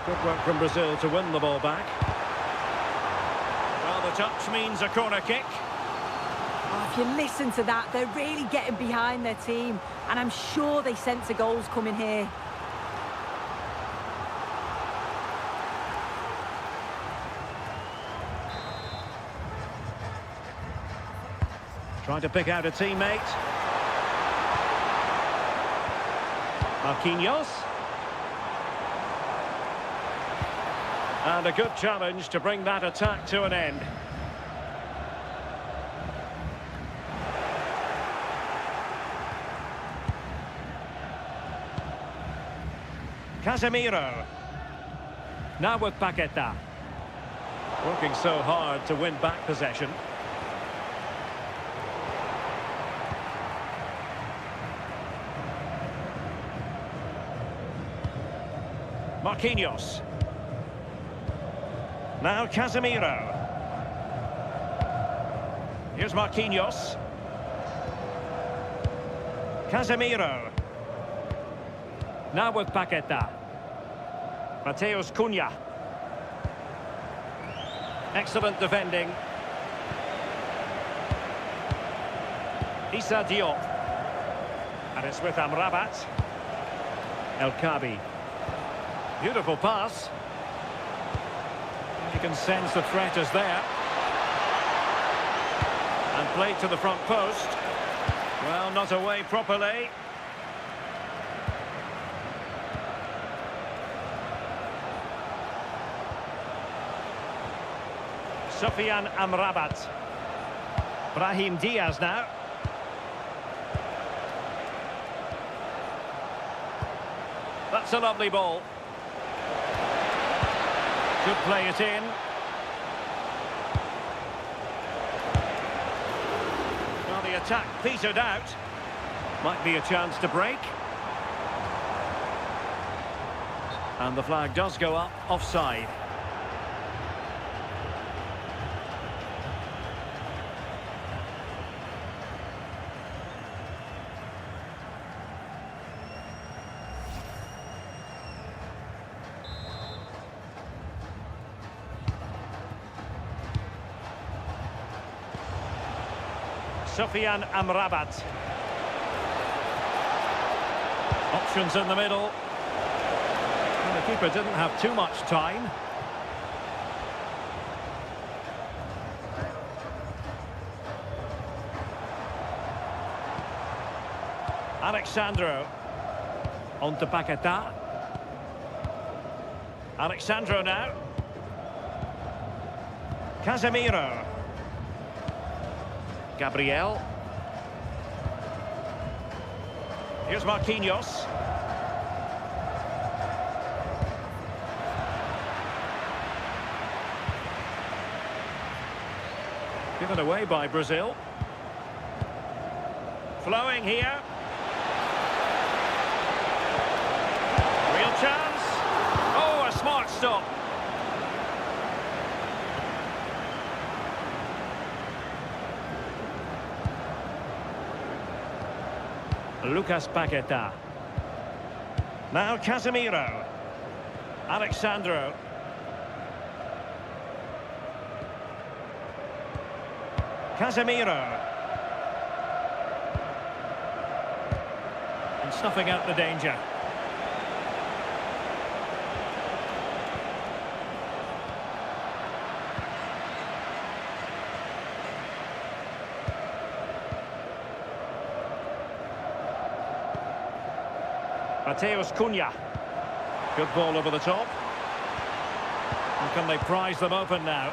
A: Good work from Brazil to win the ball back. Well, the touch means a corner kick.
B: Oh, if you listen to that, they're really getting behind their team, and I'm sure they sense a goal's coming here.
A: Trying to pick out a teammate. Marquinhos. And a good challenge to bring that attack to an end. Casemiro. Now with Paqueta. Working so hard to win back possession. Marquinhos. Now Casemiro. Here's Marquinhos. Casemiro. Now with Paqueta. Mateus Cunha. Excellent defending. Issa Diop. And it's with Amrabat. El Kabi. Beautiful pass. You can sense the threat is there. And played to the front post. Well, not away properly. Sufyan Amrabat. Brahim Diaz now. That's a lovely ball. Could play it in. Well, the attack petered out. Might be a chance to break. And the flag does go up, offside. Sufyan Amrabat. Options in the middle. And the keeper didn't have too much time. Alexandro. On to Paquetá. Alexandro now. Casemiro. Gabriel. Here's Marquinhos. Given away by Brazil. Flowing here. Real chance. Oh, a smart stop. Lucas Paquetá. Now Casemiro. Alexandro. Casemiro. And snuffing out the danger. Mateus Cunha. Good ball over the top. And can they prize them open now?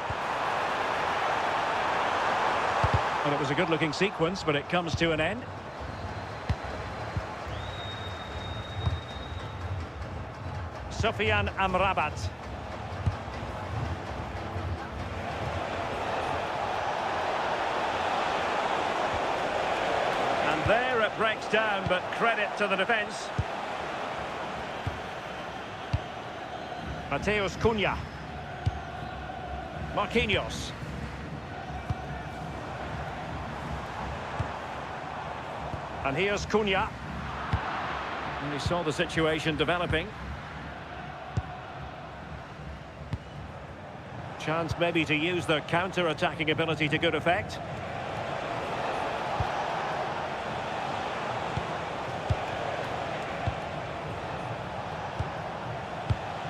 A: Well, it was a good-looking sequence, but it comes to an end. Sufyan Amrabat. And there it breaks down, but credit to the defence. Mateus Cunha. Marquinhos. And here's Cunha. And he saw the situation developing. Chance maybe to use their counter-attacking ability to good effect.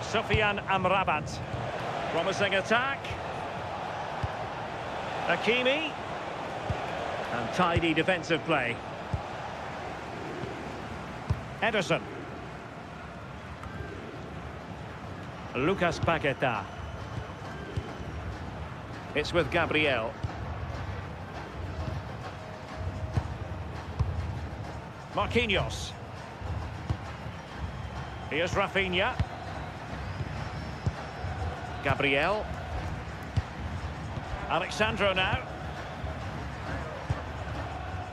A: Sufyan Amrabat. Promising attack. Hakimi. And tidy defensive play. Ederson. Lucas Paquetá. It's with Gabriel. Marquinhos. Here's Rafinha. Gabriel. Alexandro now.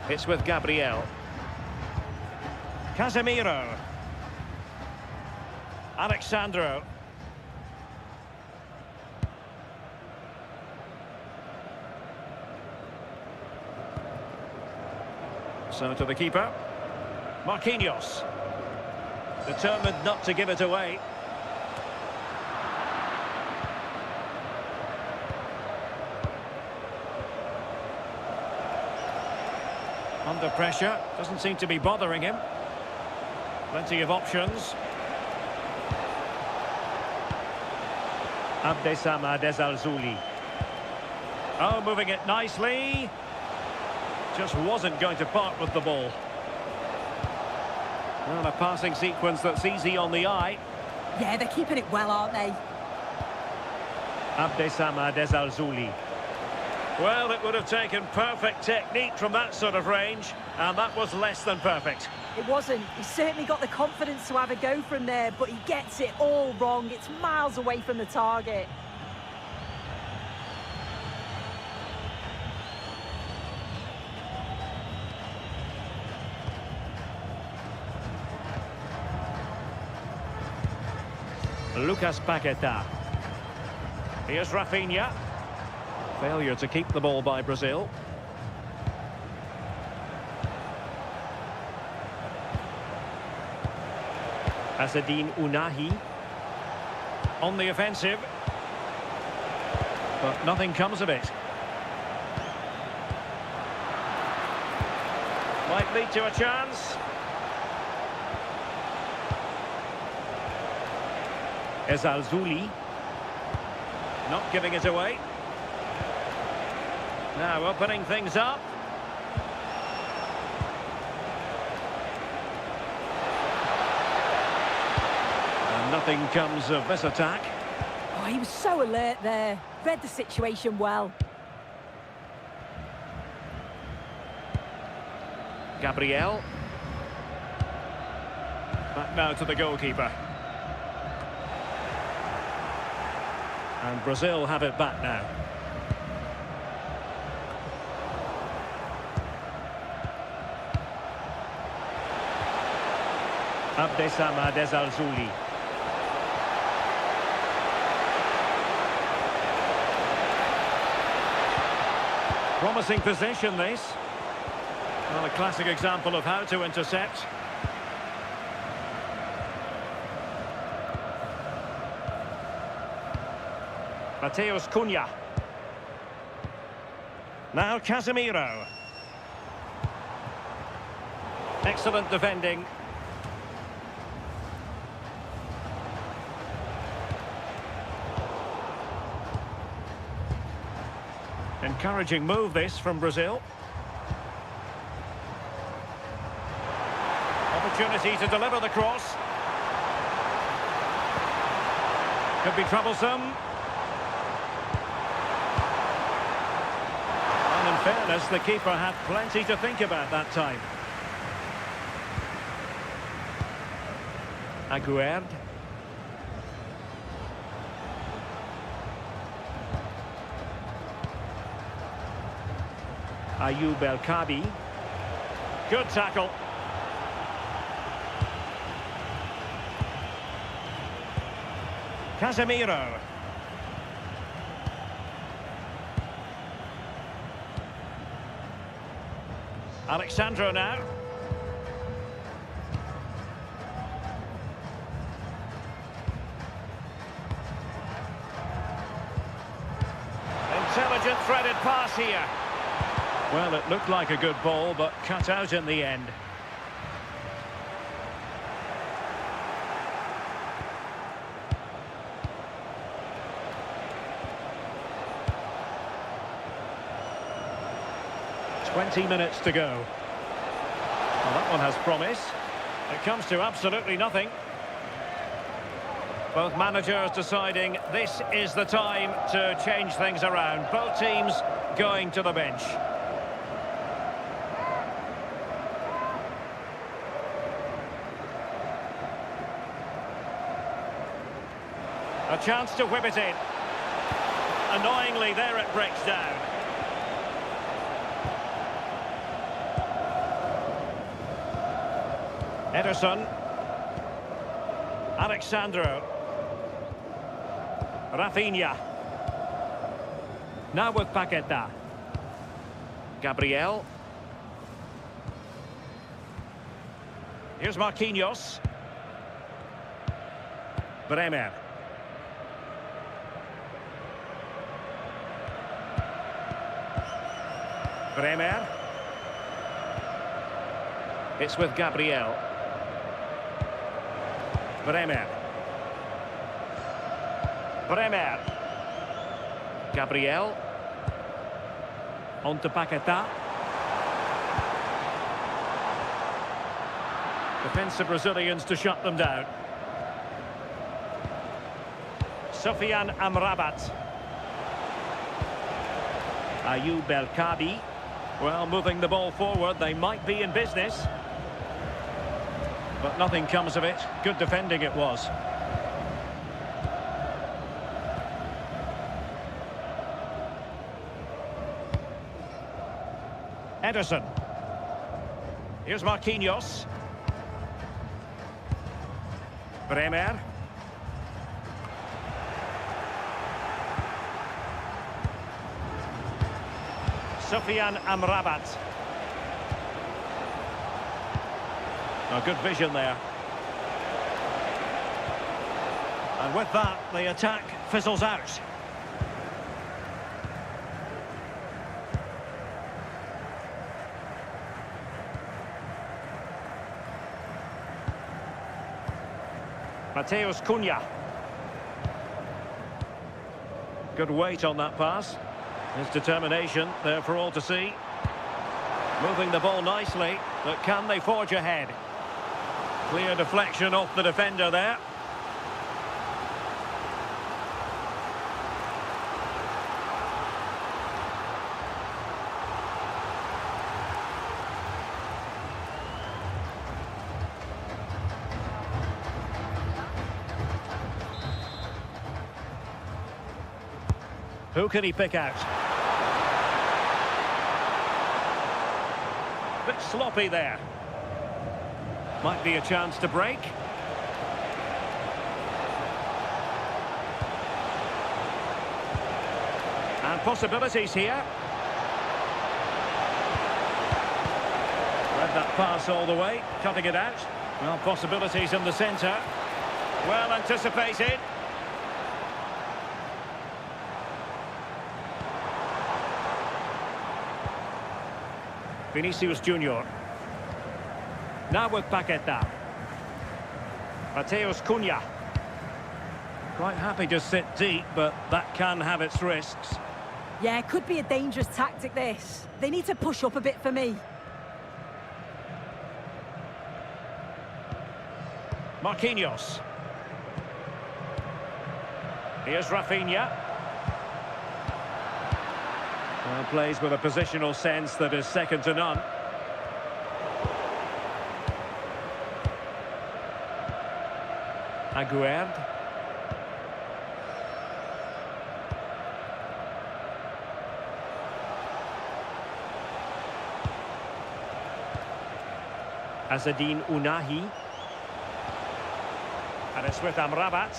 A: It's with Gabriel. Casemiro. Alexandro. So to the keeper. Marquinhos. Determined not to give it away. Under pressure, doesn't seem to be bothering him. Plenty of options. Abdessamad Ezalzouli. Oh, moving it nicely. Just wasn't going to part with the ball. Well, a passing sequence that's easy on the eye.
B: Yeah, they're keeping it well, aren't they?
A: Abdessamad Ezalzouli. Well, it would have taken perfect technique from that sort of range, and that was less than perfect.
B: It wasn't. He certainly got the confidence to have a go from there, but he gets it all wrong. It's miles away from the target.
A: Lucas Paqueta. Here's Rafinha. Failure to keep the ball by Brazil. Azzedine Ounahi. On the offensive. But nothing comes of it. Might lead to a chance. Ezalzouli. Not giving it away. Now opening things up. And nothing comes of this attack.
B: Oh, he was so alert there. Read the situation well.
A: Gabriel. Back now to the goalkeeper. And Brazil have it back now. Abdessamad Ezalzouli. Promising possession, this. Well, a classic example of how to intercept. Mateus Cunha. Now Casemiro. Excellent defending. Encouraging move this from Brazil. Opportunity to deliver the cross. Could be troublesome. And in fairness, the keeper had plenty to think about that time. Aguerd. Ayoub El Kabi. Good tackle. Casemiro. Alexandro now. Intelligent threaded pass here. Well, it looked like a good ball, but cut out in the end. "20 minutes to go." Well, that one has promise. It comes to absolutely nothing. Both managers deciding this is the time to change things around. Both teams going to the bench. A chance to whip it in. Annoyingly, there it breaks down. Ederson. Alexandro. Rafinha. Now with Paqueta. Gabriel. Here's Marquinhos. Bremer. Bremer. It's with Gabriel. Bremer. Bremer. Gabriel. On to Paqueta. Defensive Brazilians to shut them down. Sofiane Amrabat. Ayoub El Kadi. Well, moving the ball forward, they might be in business. But nothing comes of it. Good defending it was. Ederson. Here's Marquinhos. Bremer. Sufyan Amrabat. Oh, good vision there. And with that, the attack fizzles out. Mateus Cunha. Good weight on that pass. His determination there for all to see. Moving the ball nicely, but can they forge ahead? Clear deflection off the defender there. Who can he pick out? Bit sloppy there. Might be a chance to break. And possibilities here. Read that pass all the way, cutting it out. Well, possibilities in the centre. Well anticipated. Vinicius Junior. Now with Paqueta. Mateus Cunha. Quite happy to sit deep, but that can have its risks.
B: Yeah, it could be a dangerous tactic, this. They need to push up a bit for me.
A: Marquinhos. Here's Rafinha. Well, plays with a positional sense that is second to none. Aguerd. Azzedine Ounahi. And it's with Amrabat.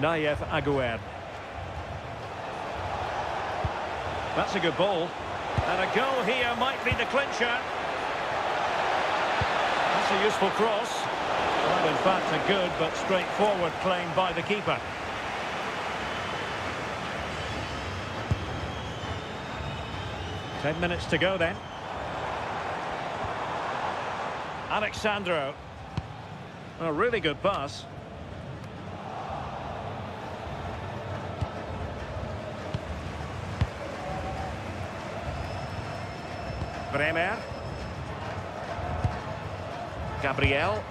A: Nayef Aguerd. That's a good ball. And a goal here might be the clincher. That's a useful cross. Well, in fact, a good but straightforward claim by the keeper. Ten minutes to go then. Alexandro. A really good pass. Bremer. Gabriel.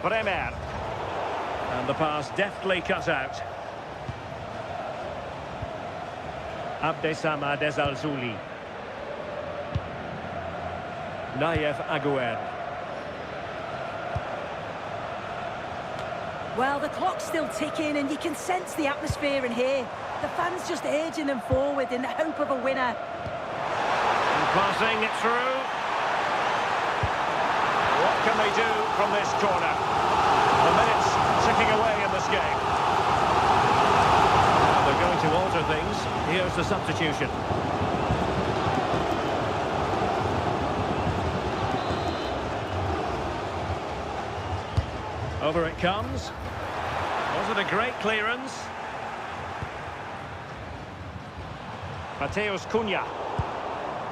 A: Bremer. And the pass deftly cut out. Abdessamad Ezzalzouli. Nayef Aguerd.
B: Well, the clock's still ticking and you can sense the atmosphere in here. The fans just urging them forward in the hope of a winner.
A: And passing it through. What can they do from this corner? The minutes ticking away in this game. Now they're going to alter things. Here's the substitution. Over it comes. Was it a great clearance? Mateus Cunha.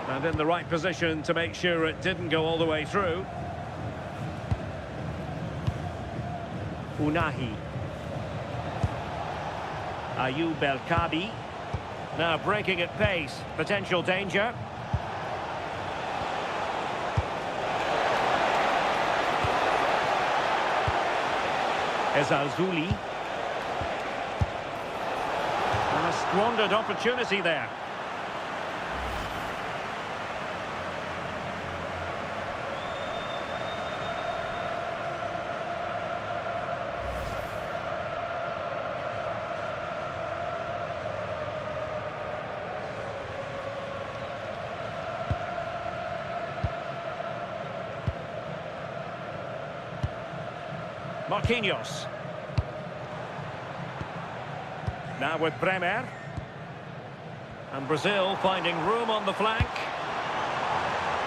A: And in the right position to make sure it didn't go all the way through. Ounahi. Ayoub El Kadi. Now breaking at pace. Potential danger. Ezzalzouli. Squandered opportunity there. Marquinhos. Now with Bremer. And Brazil finding room on the flank.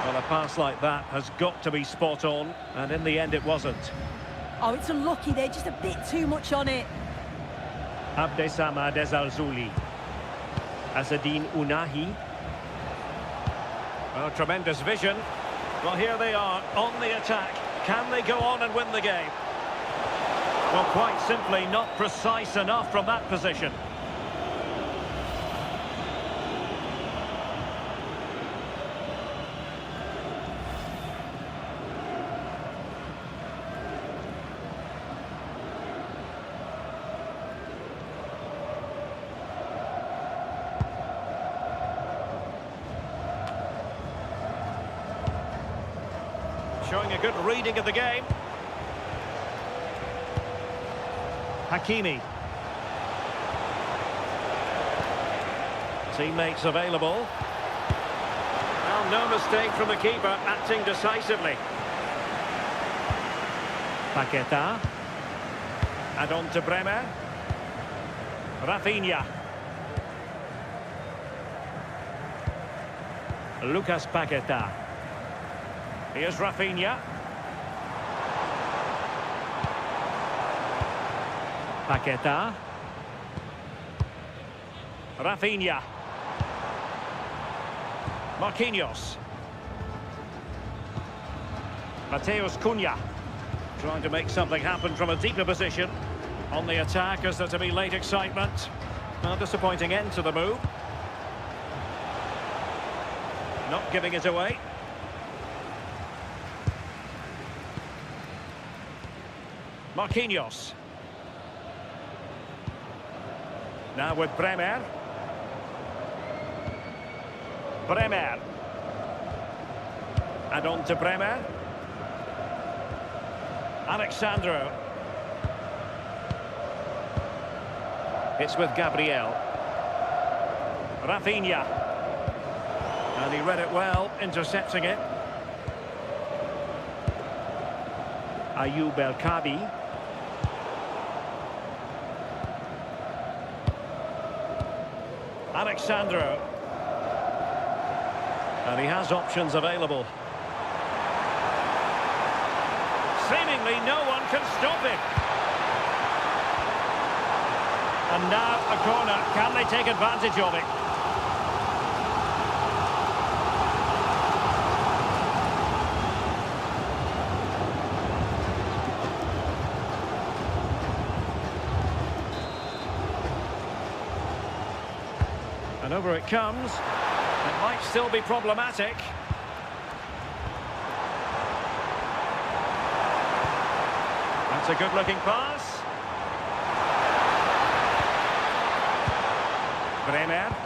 A: Well, a pass like that has got to be spot on, and in the end it wasn't.
B: Oh, it's unlucky there, just a bit too much on it.
A: Abdessamad Ezalzouli. Azzedine Ounahi. Oh, tremendous vision. Well, here they are on the attack. Can they go on and win the game? Well, quite simply not precise enough from that position. Showing a good reading of the game. Hakimi. Teammates available. Well, no mistake from the keeper, acting decisively. Paqueta. And on to Bremer. Rafinha. Lucas Paqueta. Here's Rafinha. Paqueta. Rafinha. Marquinhos. Mateus Cunha. Trying to make something happen from a deeper position. On the attack, is there to be late excitement? A disappointing end to the move. Not giving it away. Marquinhos. Now with Bremer. Bremer. And on to Bremer. Alexandro. It's with Gabriel. Rafinha. And he read it well, intercepting it. Ayoub El-Kabi. Alexandro. And he has options available. Seemingly no one can stop him. And now a corner. Can they take advantage of it? And over it comes. It might still be problematic. That's a good-looking pass. Bremer.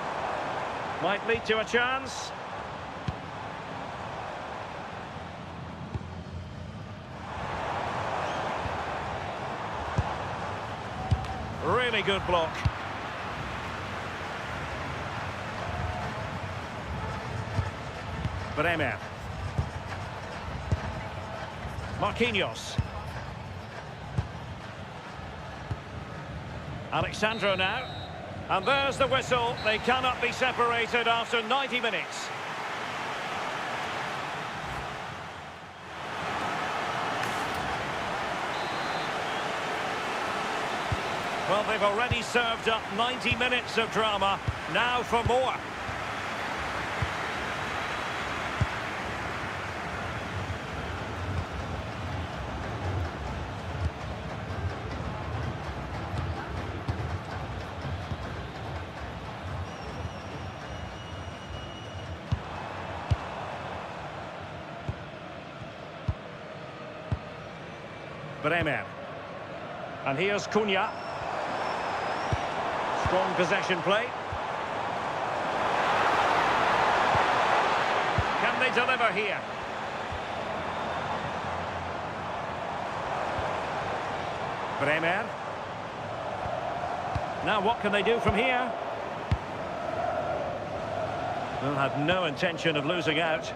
A: Might lead to a chance. Really good block. Bremer. Marquinhos. Alexandro now. And there's the whistle. They cannot be separated after 90 minutes. Well, they've already served up 90 minutes of drama. Now for more. Bremer. And here's Cunha. Strong possession play. Can they deliver here? Bremer. Now what can they do from here? Well, had no intention of losing out.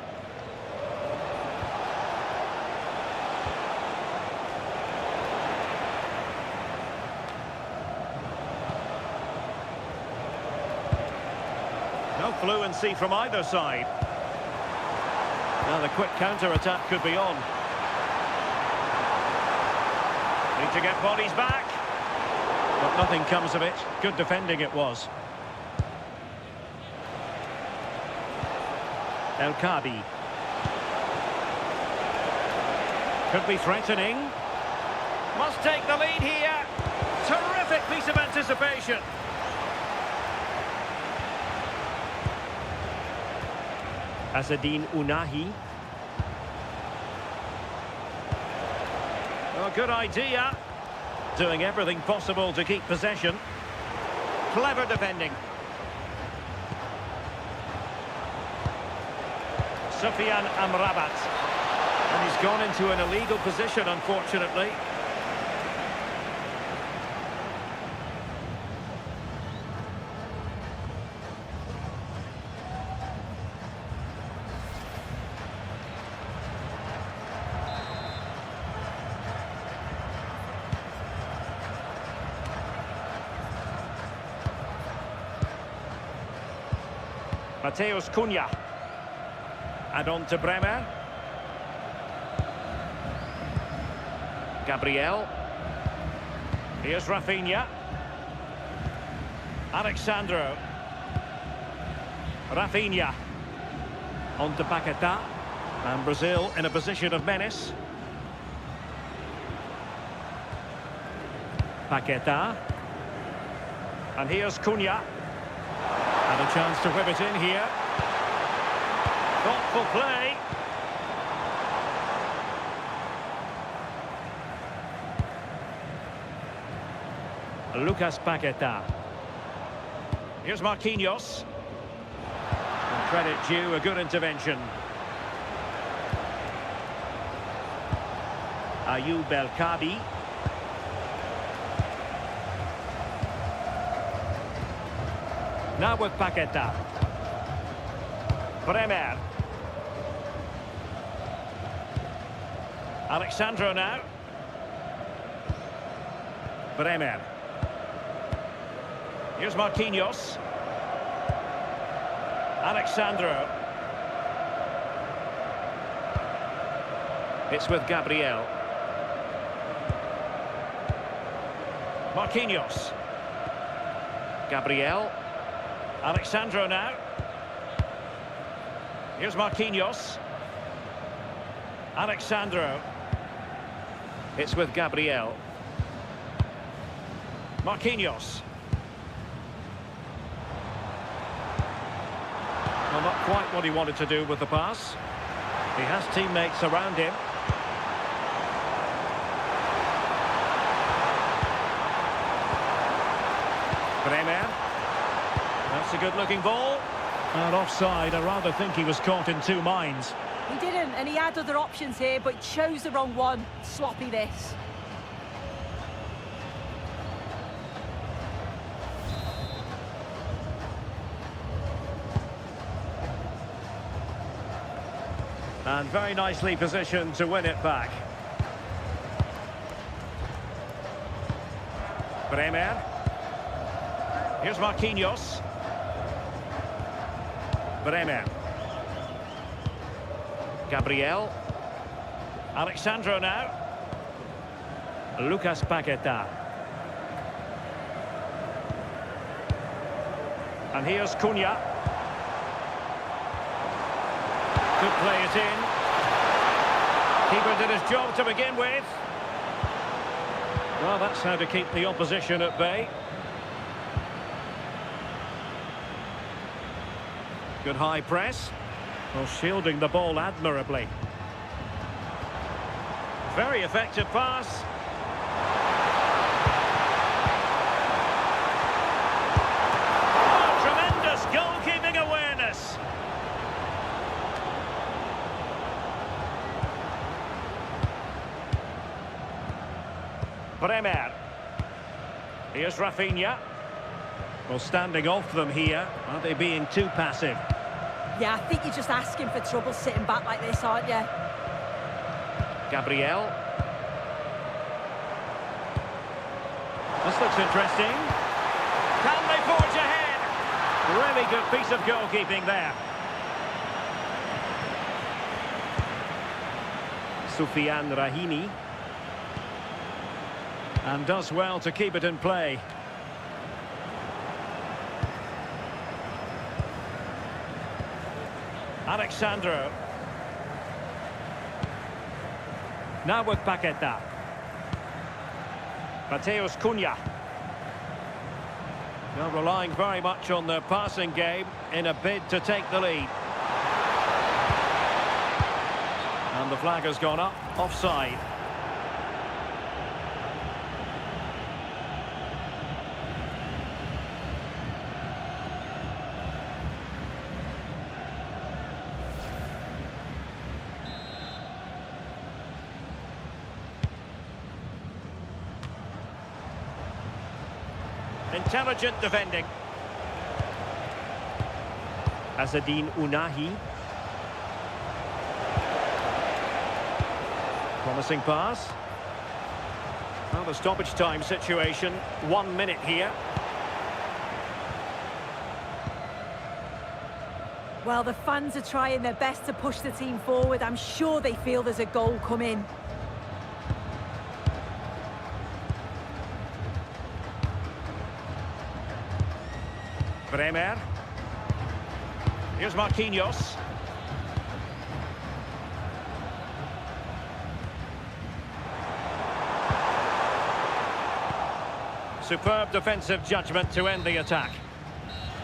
A: No fluency from either side. Now the quick counter-attack could be on. Need to get bodies back. But nothing comes of it. Good defending it was. El Kadi. Could be threatening. Must take the lead here. Terrific piece of anticipation. Azzedine Ounahi. Oh, good idea. Doing everything possible to keep possession. Clever defending. Soufiane Amrabat. And he's gone into an illegal position, unfortunately. Mateus Cunha. And on to Bremer. Gabriel. Here's Rafinha. Alexandro. Rafinha. On to Paquetá. And Brazil in a position of menace. Paquetá. And here's Cunha. And a chance to whip it in here. Thoughtful play. Lucas Paquetá. Here's Marquinhos. And credit due, a good intervention. Ayoub El Kadi. Now with Paquetá. Bremer. Alexandro now. Bremer. Here's Marquinhos. Alexandro. It's with Gabriel. Marquinhos. Gabriel. Alexandro now. Here's Marquinhos. Alexandro. It's with Gabriel. Marquinhos. Well, not quite what he wanted to do with the pass. He has teammates around him. Bremer. That's a good-looking ball. And offside, I rather think he was caught in two minds.
B: He didn't, and he had other options here, but chose the wrong one. Sloppy this.
A: And very nicely positioned to win it back. Bremer. Here's Marquinhos. Bremer. Gabriel. Alexandro now. Lucas Paquetá. And here's Cunha. Could play it in. Keeper did his job to begin with. Well, that's how to keep the opposition at bay. Good high press. Well, shielding the ball admirably. Very effective pass. Oh, tremendous goalkeeping awareness. Bremer. Here's Rafinha. Well, standing off them here. Are they being too passive?
B: Yeah, I think you're just asking for trouble sitting back like this, aren't you?
A: Gabriel. This looks interesting. Can they forge ahead? Really good piece of goalkeeping there. Soufiane Rahimi. And does well to keep it in play. Alexandro. Now with Paqueta. Mateus Cunha. Now relying very much on their passing game in a bid to take the lead. And the flag has gone up, offside. Intelligent defending. Azzedine Ounahi. Promising pass. Well, the stoppage time situation, 1 minute here.
B: Well, the fans are trying their best to push the team forward. I'm sure they feel there's a goal coming.
A: Bremer. Here's Marquinhos. Superb defensive judgment to end the attack.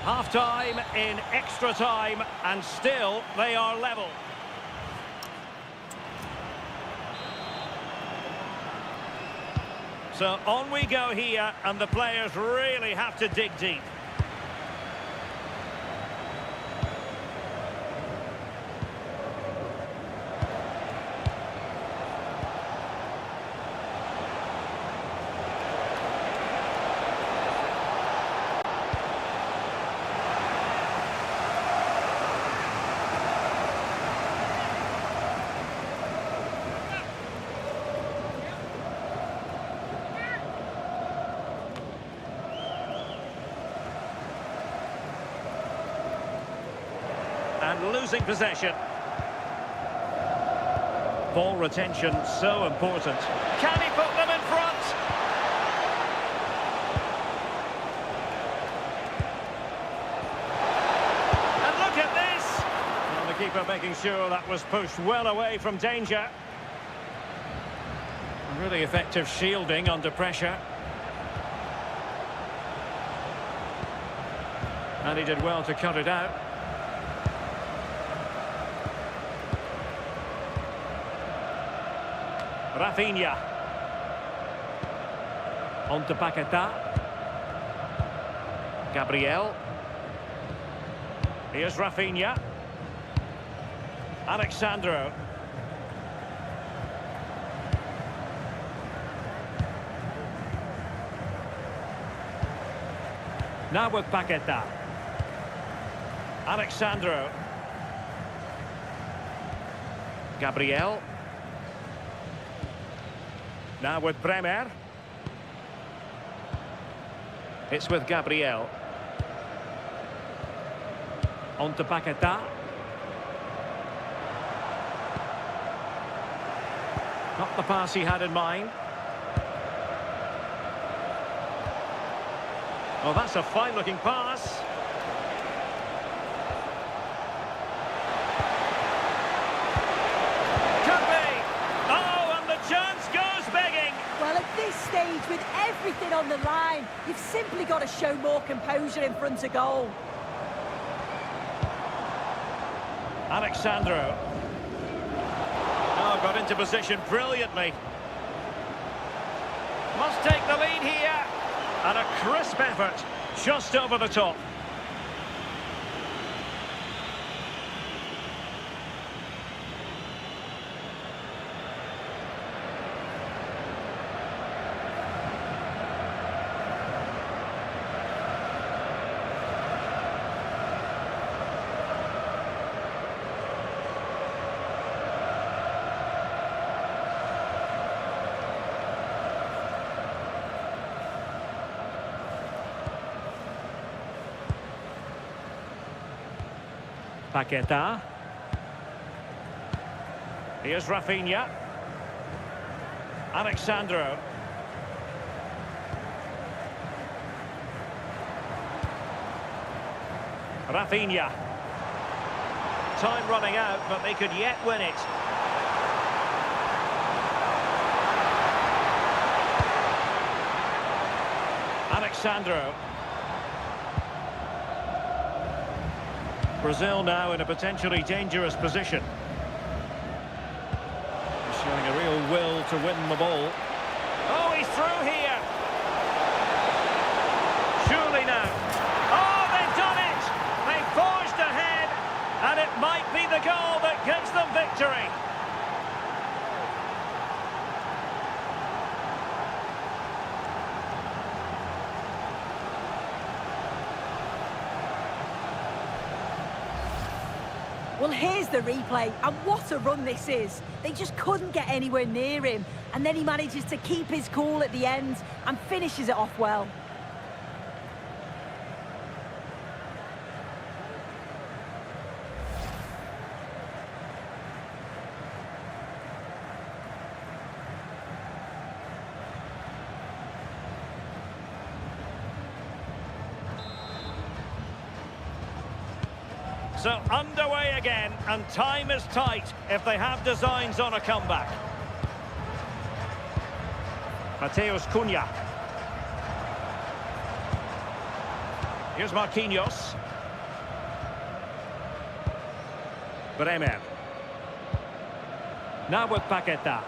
A: Half-time in extra time, and still they are level. So on we go here, and the players really have to dig deep. And losing possession. Ball retention so important. Can he put them in front? And look at this! Well, the keeper making sure that was pushed well away from danger. Really effective shielding under pressure. And he did well to cut it out. Rafinha. On to Paqueta. Gabriel. Here's Rafinha. Alexandro. Now with Paqueta. Alexandro. Gabriel. Now with Bremer. It's with Gabriel. On to Paqueta. Not the pass he had in mind. Oh, that's a fine-looking pass.
B: Stage with everything on the line, you've simply got to show more composure in front of goal.
A: Alexandro. Oh, got into position brilliantly. Must take the lead here. And a crisp effort just over the top. Paqueta. Here's Rafinha. Alexandro. Rafinha. Time running out, but they could yet win it. Alexandro. Brazil now in a potentially dangerous position. He's showing a real will to win the ball. Oh, he's through here. Surely now. Oh, they've done it! They've forged ahead, and it might be the goal that gives them victory.
B: Well, here's the replay, and what a run this is. They just couldn't get anywhere near him, and then he manages to keep his cool at the end and finishes it off well.
A: So underway again, and time is tight if they have designs on a comeback. Mateus Cunha. Here's Marquinhos. Bremer. Now with Paqueta.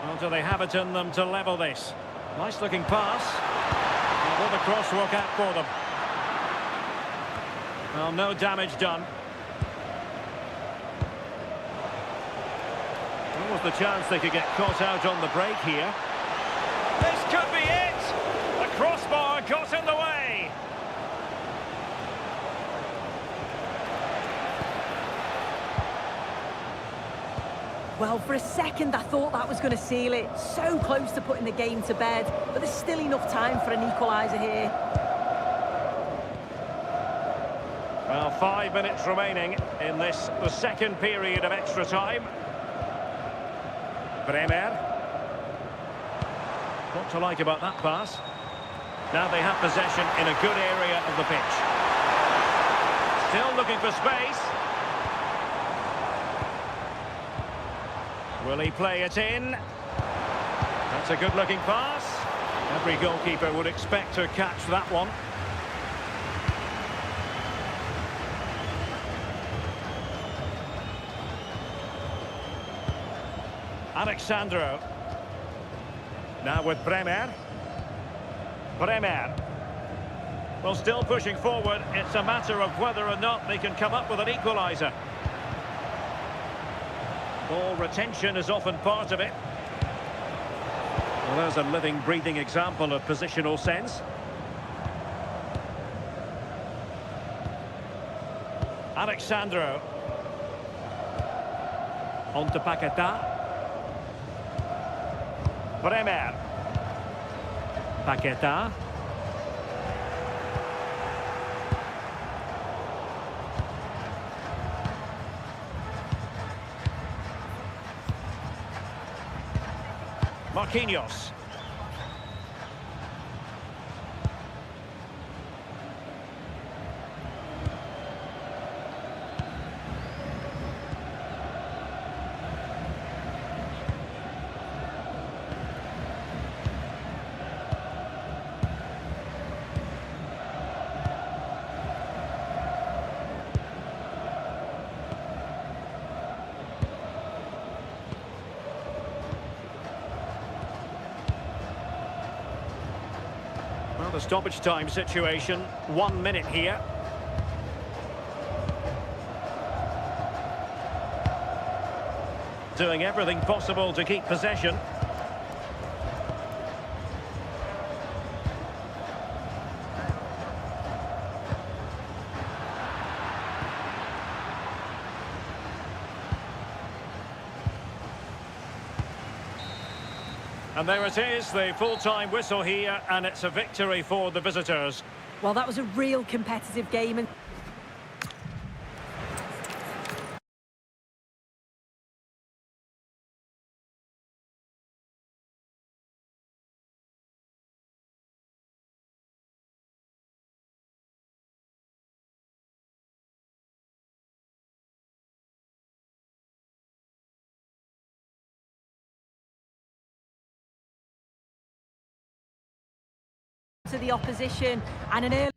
A: Well, do they have it in them to level this? Nice looking pass. Will the cross work out for them? Well, no damage done. What was the chance they could get caught out on the break here? This could be it! The crossbar got in the way!
B: Well, for a second I thought that was going to seal it. So close to putting the game to bed, but there's still enough time for an equaliser here.
A: Well, 5 minutes remaining in this, the second period of extra time. Bremer. What to like about that pass? Now they have possession in a good area of the pitch. Still looking for space. Will he play it in? That's a good-looking pass. Every goalkeeper would expect to catch that one. Alexandro. Now with Bremer. Bremer. Well, still pushing forward. It's a matter of whether or not they can come up with an equaliser. Ball retention is often part of it. Well, there's a living, breathing example of positional sense. Alexandro. On to Paqueta. Bremer. Paqueta. Marquinhos. Well, the stoppage time situation, 1 minute here. Doing everything possible to keep possession. And there it is, the full-time whistle here, and it's a victory for the visitors.
B: Well, that was a real competitive game. And to the opposition, and an early...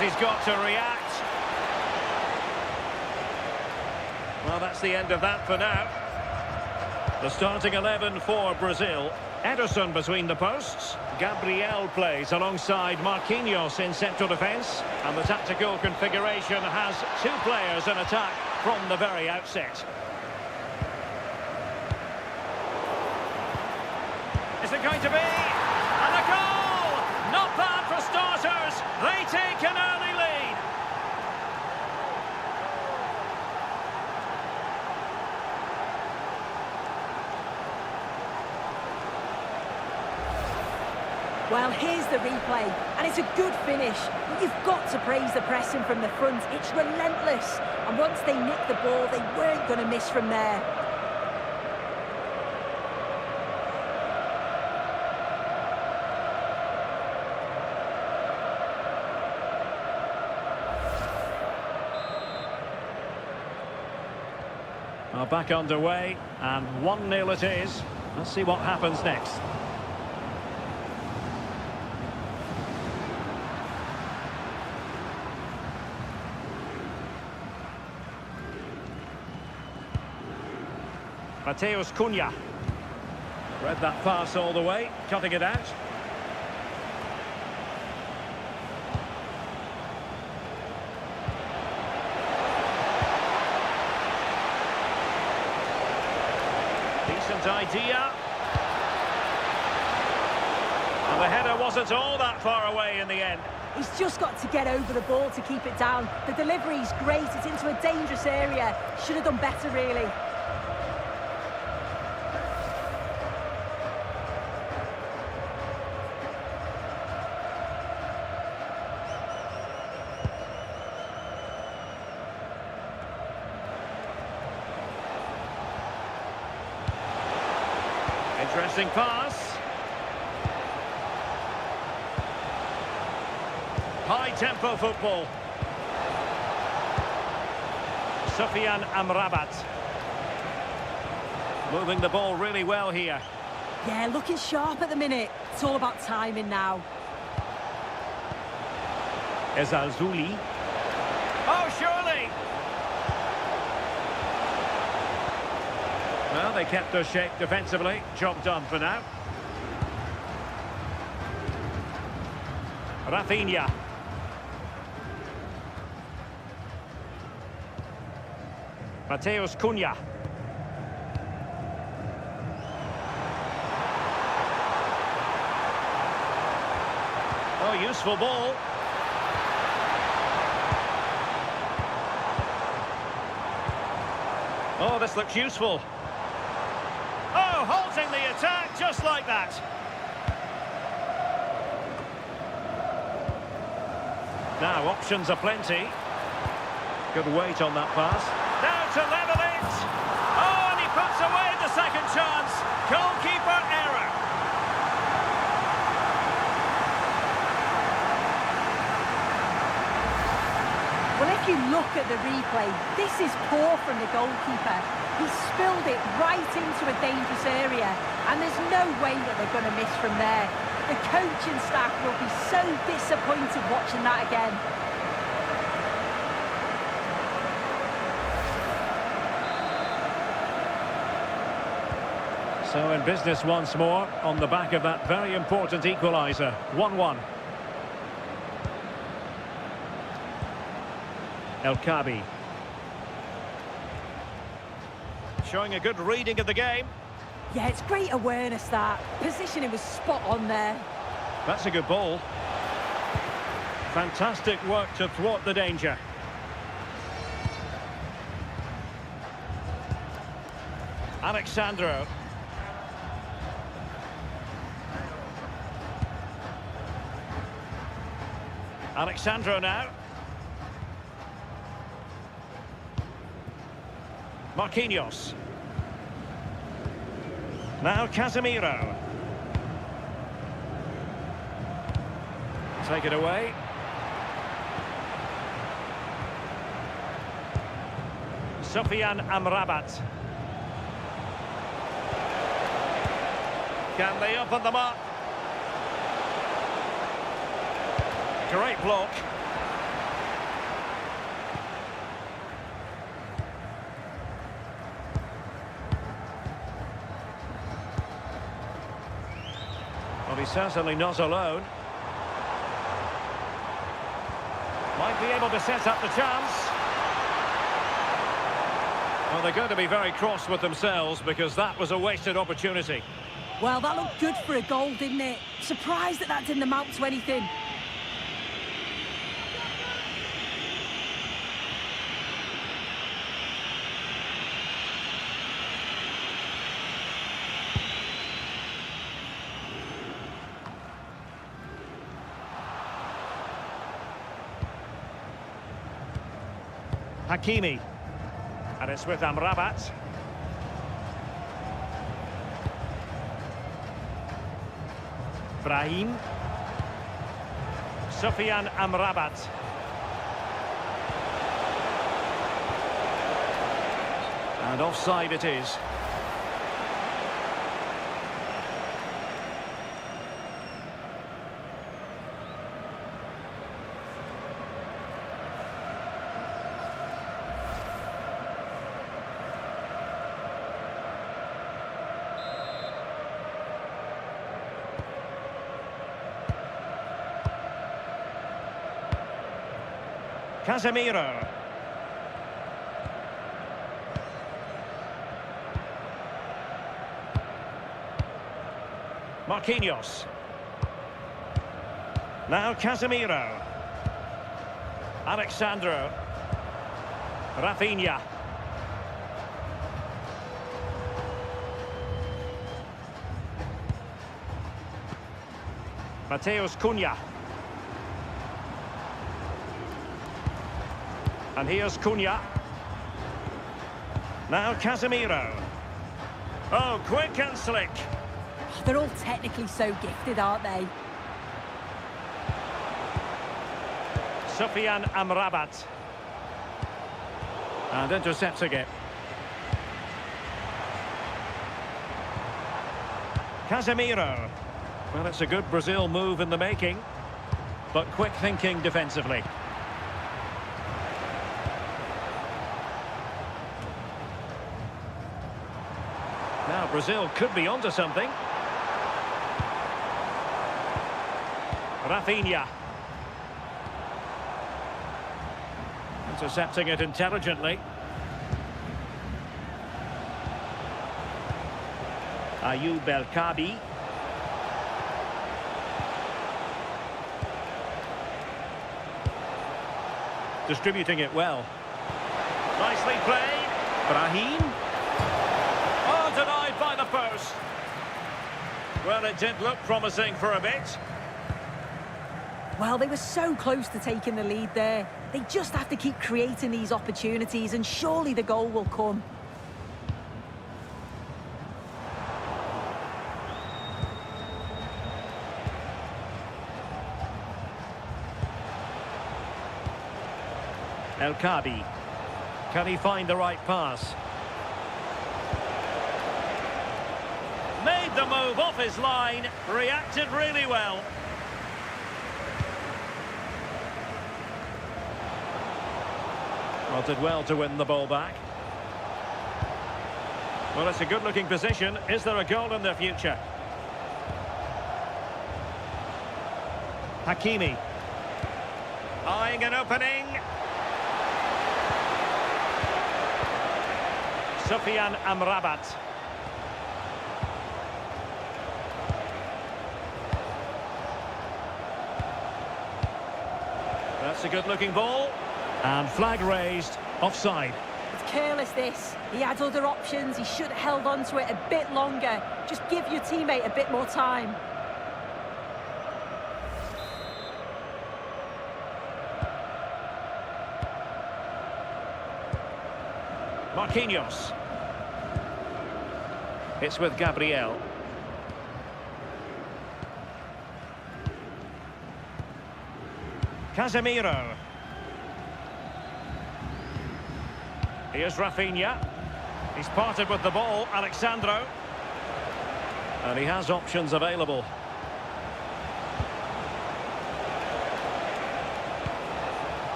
A: He's got to react. Well, that's the end of that for now. The starting 11 for Brazil. Ederson between the posts. Gabriel plays alongside Marquinhos in central defence. And the tactical configuration has two players in attack from the very outset. Is it going to be? And a goal! Not bad for starters. They take an early lead.
B: Well, here's the replay, and it's a good finish. But you've got to praise the pressing from the front. It's relentless. And once they nicked the ball, they weren't going to miss from there.
A: Well, back underway, and 1-0 it is. Let's see what happens next. Mateus Cunha. Read that pass all the way, cutting it out. Decent idea. And the header wasn't all that far away in the end.
B: He's just got to get over the ball to keep it down. The delivery's great, it's into a dangerous area. Should have done better, really.
A: Interesting pass. High-tempo football. Sufyan Amrabat. Moving the ball really well here.
B: Yeah, looking sharp at the minute. It's all about timing now.
A: Ezalzouli. Oh, surely! Well, they kept their shape defensively. Job done for now. Rafinha. Mateus Cunha. Oh, useful ball. Oh, this looks useful. Oh, halting the attack just like that. Now, options are plenty. Good weight on that pass. Now to level it. Oh, and he puts away the second chance. Goalkeeper error.
B: Well, if you look at the replay, this is poor from the goalkeeper. He spilled it right into a dangerous area, and there's no way that they're going to miss from there. The coaching staff will be so disappointed watching that again.
A: So in business once more, on the back of that very important equaliser. 1-1. El Kabi. Showing a good reading of the game.
B: Yeah, it's great awareness, that. Positioning was spot on there.
A: That's a good ball. Fantastic work to thwart the danger. Alexandro. Alexandro now. Marquinhos. Now Casemiro. Take it away. Sufyan Amrabat. Can they open them up? Great block. Well, he's certainly not alone. Might be able to set up the chance. Well, they're going to be very cross with themselves because that was a wasted opportunity.
B: Well, that looked good for a goal, didn't it? Surprised that that didn't amount to anything.
A: Hakimi. And it's with Amrabat. Brahim. Sufyan Amrabat. And offside it is. Casemiro. Marquinhos. Now Casemiro. Alexandro. Rafinha. Mateus Cunha. And here's Cunha. Now Casemiro. Oh, quick and slick.
B: They're all technically so gifted, aren't they?
A: Sufyan Amrabat. And intercepting it. Casemiro. Well, it's a good Brazil move in the making, but quick thinking defensively. Now Brazil could be onto something. Rafinha. Intercepting it intelligently. Ayoub El-Kabi. Distributing it well. Nicely played. Brahim. Oh, denied by the post. Well, it did look promising for a bit.
B: Well, they were so close to taking the lead there. They just have to keep creating these opportunities and surely the goal will come.
A: El-Kabi. Can he find the right pass? Made the move off his line. Reacted really well. Well, did well to win the ball back. Well, it's a good-looking position. Is there a goal in their future? Hakimi. Eyeing an opening. Sufyan Amrabat. That's a good-looking ball. And flag raised, offside.
B: It's careless, this. He had other options. He should have held on to it a bit longer. Just give your teammate a bit more time.
A: Marquinhos. It's with Gabriel. Casemiro. Here's Rafinha. He's parted with the ball, Alexandro. And he has options available.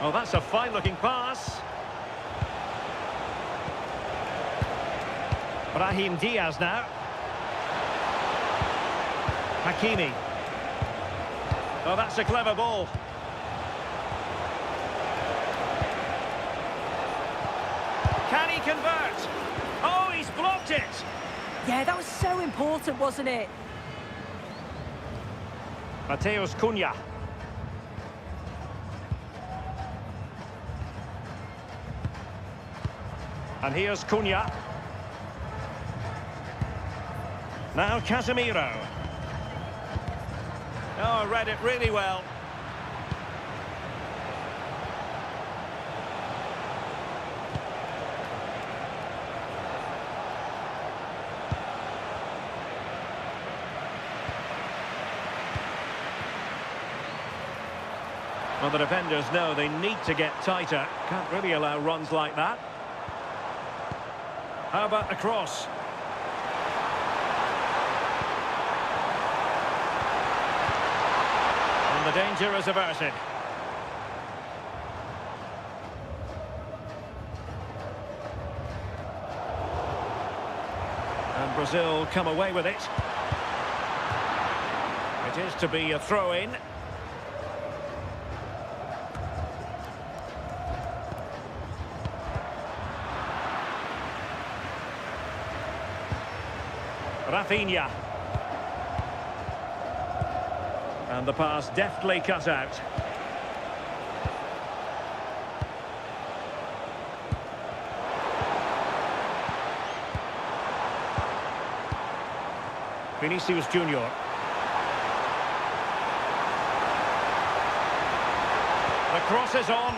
A: Oh, that's a fine-looking pass. Brahim Diaz now. Hakimi. Oh, that's a clever ball. Can he convert? Oh, he's blocked it.
B: Yeah, that was so important, wasn't it?
A: Mateus Cunha. And here's Cunha. Now Casemiro. Oh, read it really well. Well, the defenders know they need to get tighter. Can't really allow runs like that. How about a cross? And the danger is averted. And Brazil come away with it. It is to be a throw-in. Rafinha. And the pass deftly cut out. Vinicius Junior. The cross is on.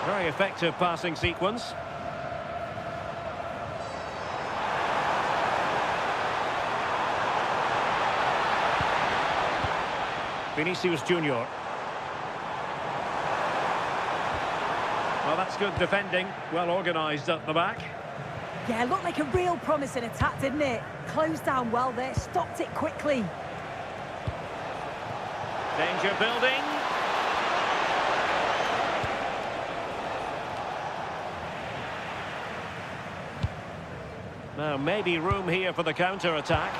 A: Very effective passing sequence. Vinicius Junior. Well, that's good defending. Well organised at the back.
B: Yeah, looked like a real promising attack, didn't it? Closed down well there, stopped it quickly.
A: Danger building. Now, maybe room here for the counter-attack.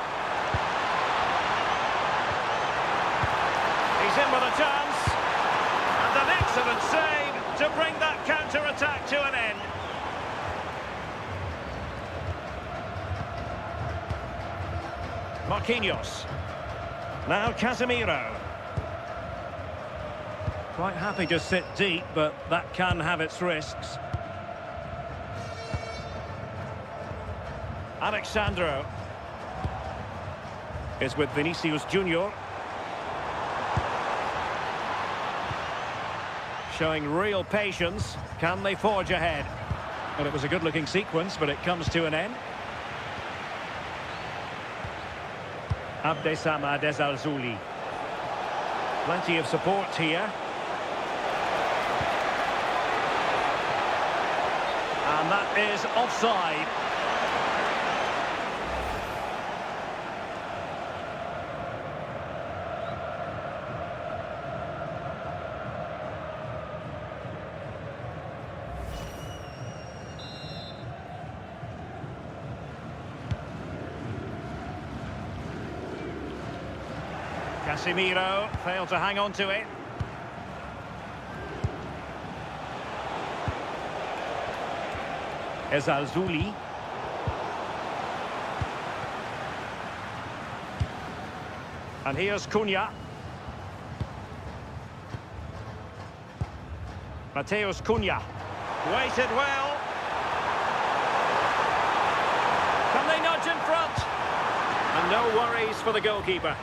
A: He's in with a chance. And an excellent save to bring that counter-attack to an end. Marquinhos. Now Casemiro. Quite happy to sit deep, but that can have its risks. Alexandro is with Vinicius Junior. Showing real patience. Can they forge ahead? Well, it was a good-looking sequence, but it comes to an end. Abdessamad Al-Zouli. Plenty of support here. And that is offside. Casemiro failed to hang on to it. Al-Zouli. And here's Cunha. Mateus Cunha. Waited well. Can they nudge in front? And no worries for the goalkeeper.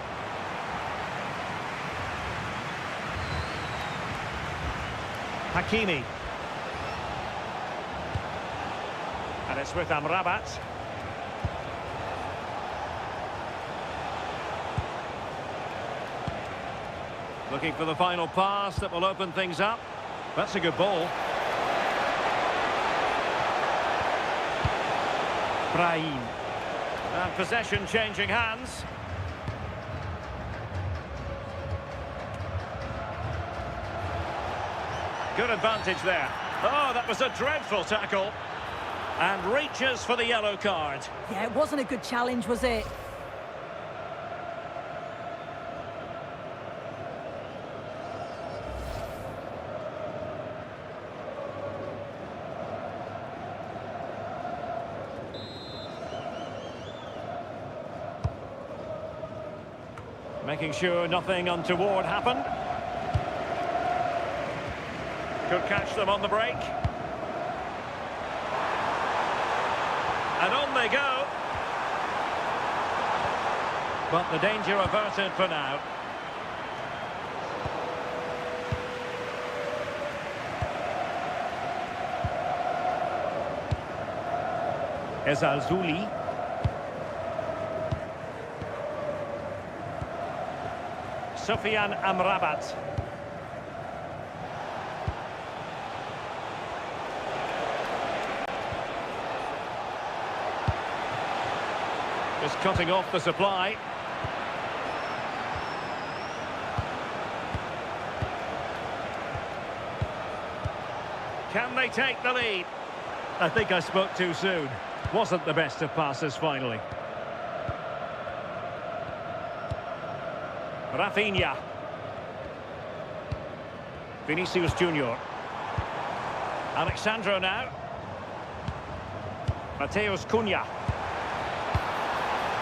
A: Hakimi. And it's with Amrabat. Looking for the final pass that will open things up. That's a good ball. Brahim. And possession changing hands. Good advantage there. Oh, that was a dreadful tackle. And reaches for the yellow card.
B: Yeah, it wasn't a good challenge, was it?
A: Making sure nothing untoward happened. Could catch them on the break. And on they go. But the danger averted for now. Ezalzouli. Sufyan Amrabat. Is cutting off the supply. Can they take the lead? I think I spoke too soon. Wasn't the best of passes finally. Rafinha. Vinicius Junior. Alexandro now. Mateus Cunha.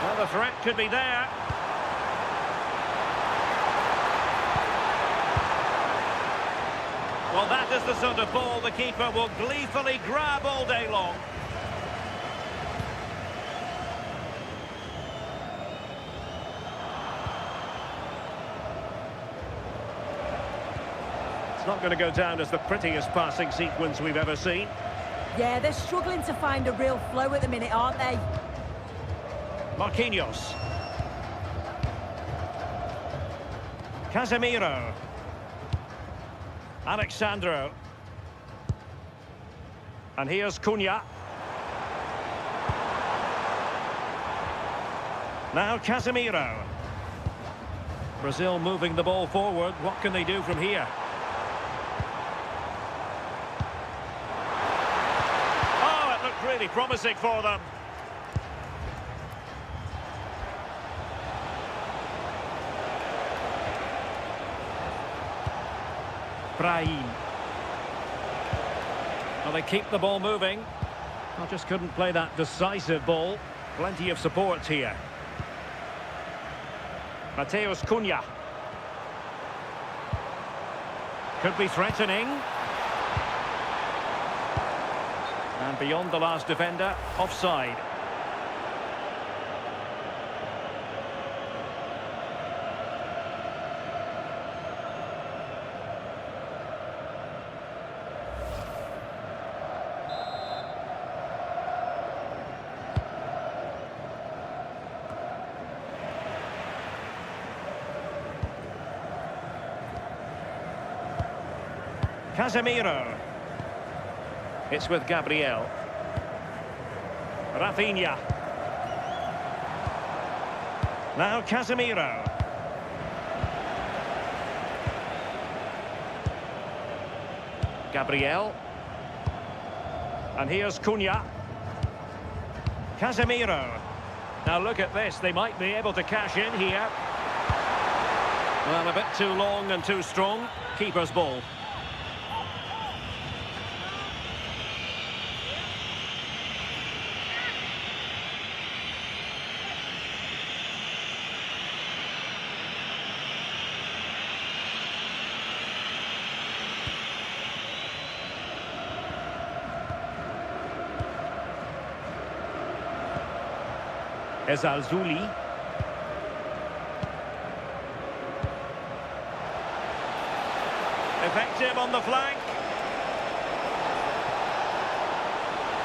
A: Well, the threat could be there. Well, that is the sort of ball the keeper will gleefully grab all day long. It's not going to go down as the prettiest passing sequence we've ever seen.
B: Yeah, they're struggling to find a real flow at the minute, aren't they?
A: Marquinhos. Casemiro. Alexandro. And here's Cunha. Now Casemiro. Brazil moving the ball forward. What can they do from here? Oh, it looked really promising for them. Brahim. Well, they keep the ball moving. I just couldn't play that decisive ball. Plenty of support here. Mateus Cunha. Could be threatening. And beyond the last defender, offside. Casemiro. It's with Gabriel. Rafinha. Now Casemiro. Gabriel. And here's Cunha. Casemiro. Now look at this, they might be able to cash in here. Well, a bit too long and too strong. Keeper's ball. Ezalzouli. Effective on the flank.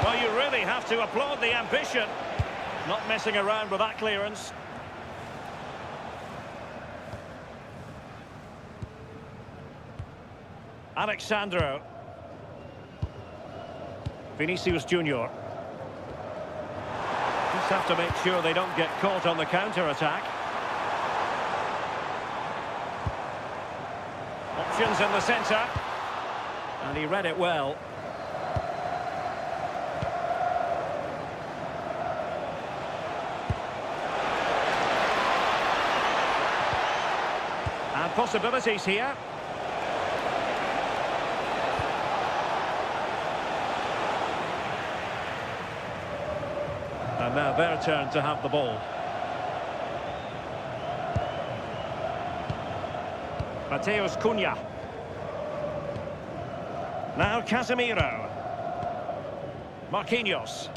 A: Well, you really have to applaud the ambition. Not messing around with that clearance. Alexandro. Vinicius Junior. Just have to make sure they don't get caught on the counter-attack. Options in the centre. And he read it well. And possibilities here. And now their turn to have the ball. Mateus Cunha. Now Casemiro. Marquinhos.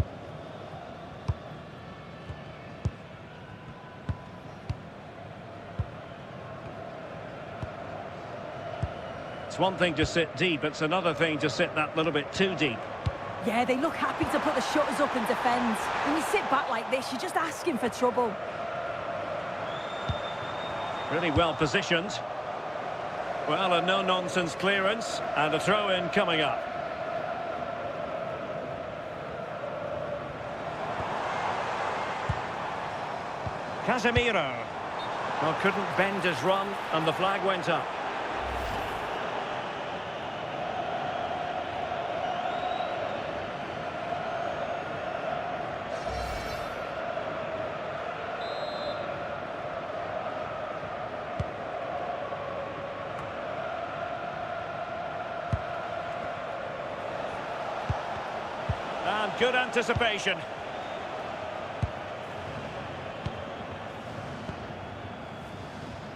A: It's one thing to sit deep, it's another thing to sit that little bit too deep.
B: Yeah, they look happy to put the shutters up and defend. When you sit back like this, you're just asking for trouble.
A: Really well positioned. Well, a no-nonsense clearance and a throw-in coming up. Casemiro. Well, couldn't bend his run and the flag went up. And good anticipation.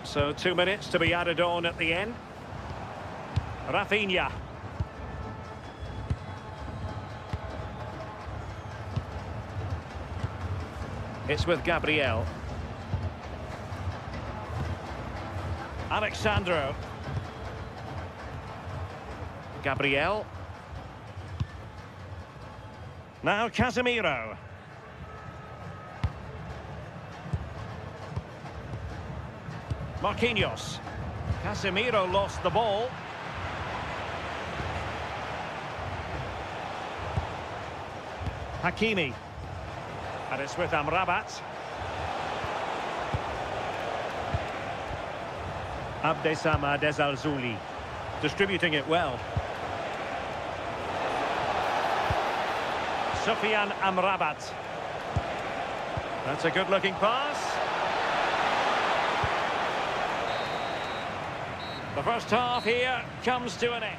A: So 2 minutes to be added on at the end. Rafinha. It's with Gabriel. Alexandro. Gabriel. Now Casemiro. Marquinhos. Casemiro lost the ball. Hakimi. And it's with Amrabat. Abdessamad Ezalzouli. Distributing it well. Sofian Amrabat. That's a good-looking pass. The first half here comes to an end.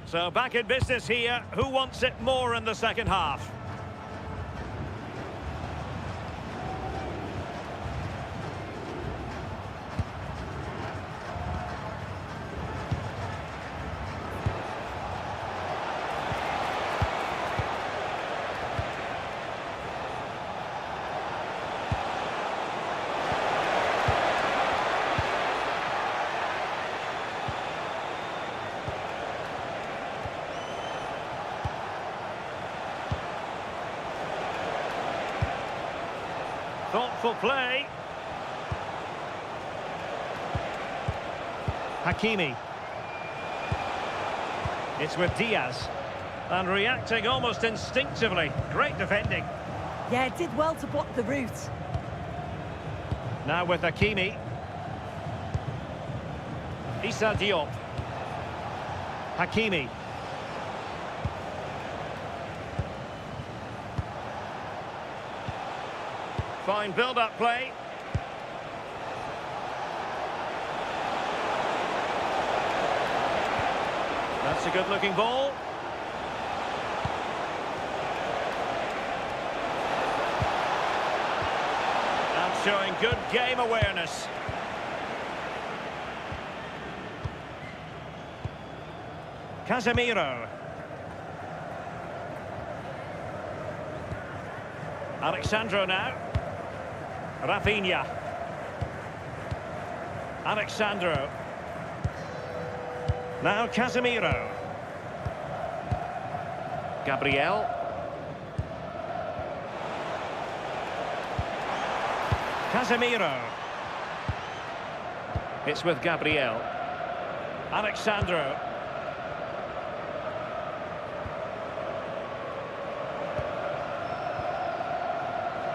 A: So back in business here. Who wants it more in the second half? Thoughtful play. Hakimi. It's with Diaz. And reacting almost instinctively. Great defending.
B: Yeah, did well to block the route.
A: Now with Hakimi. Issa Diop. Hakimi. Fine build-up play. That's a good-looking ball. And showing good game awareness. Casemiro. Alexandro now. Rafinha. Alexandro. Now Casemiro. Gabriel. Casemiro. It's with Gabriel. Alexandro.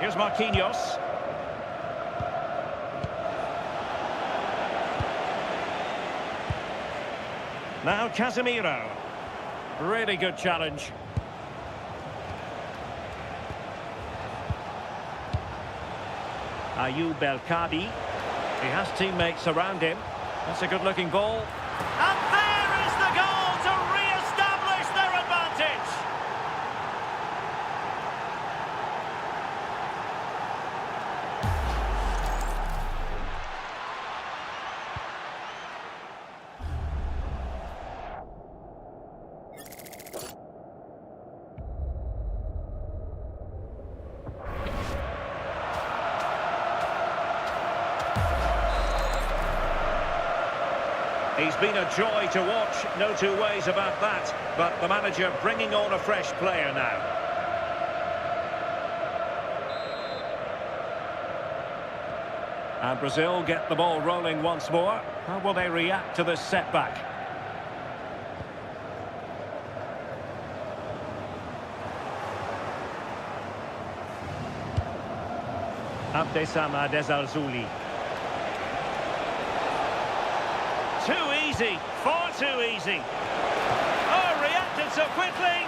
A: Here's Marquinhos. Now Casemiro. Really good challenge. Ayoub El-Kabi. He has teammates around him. That's a good-looking ball. And there is the goal to re-establish their advantage. He's been a joy to watch, no two ways about that. But the manager bringing on a fresh player now. And Brazil get the ball rolling once more. How will they react to this setback? Abdesam Adezalzouli. Too easy, far too easy. Oh, reacted so quickly.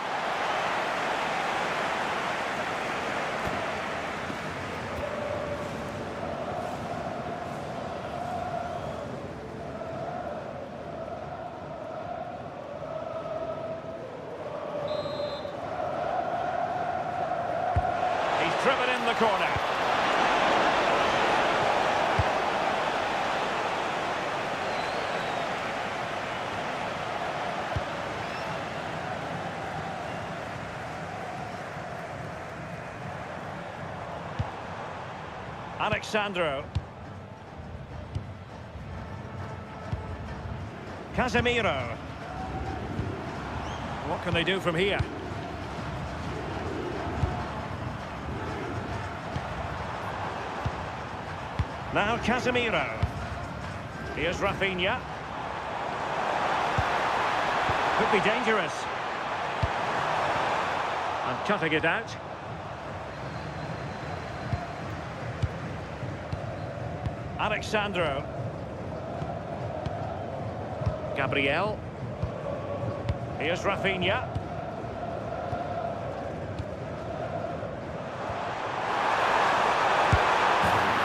A: He's driven in the corner. Alexandro. Casemiro. What can they do from here? Now Casemiro. Here's Rafinha. Could be dangerous. And cutting it out. Alexandro. Gabriel. Here's Rafinha.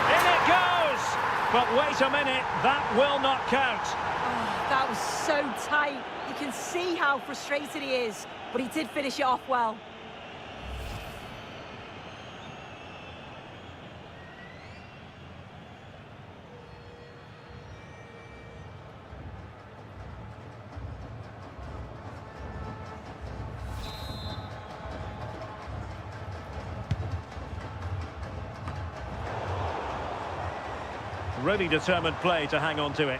A: In it goes! But wait a minute, that will not count.
B: Oh, that was so tight. You can see how frustrated he is, but he did finish it off well.
A: Really determined play to hang on to it.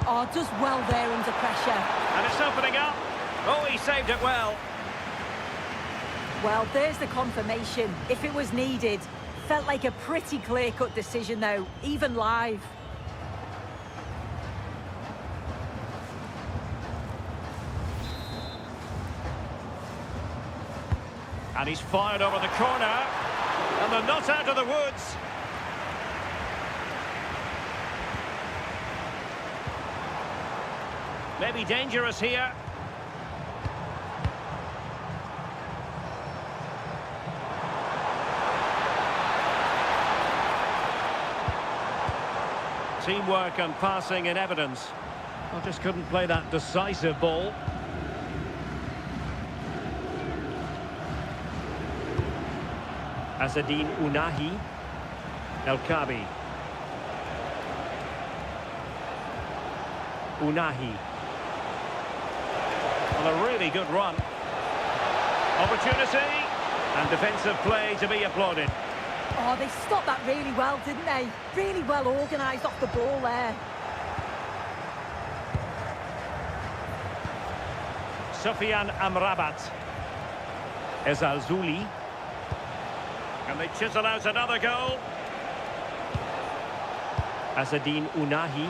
B: Oh, does well there under pressure.
A: And it's opening up. Oh, he saved it well.
B: Well, there's the confirmation. If it was needed. Felt like a pretty clear-cut decision, though, even live.
A: And he's fired over the corner. And they're not out of the woods. Maybe dangerous here. Teamwork and passing in evidence. I just couldn't play that decisive ball. Asadine Unahi. El-Kabi. Unahi. Well, a really good run. Opportunity. And defensive play to be applauded.
B: Oh, they stopped that really well, didn't they? Really well organised off the ball there.
A: Sofiane Amrabat. Ezalzouli. Can they chisel out another goal? Azzedine Ounahi.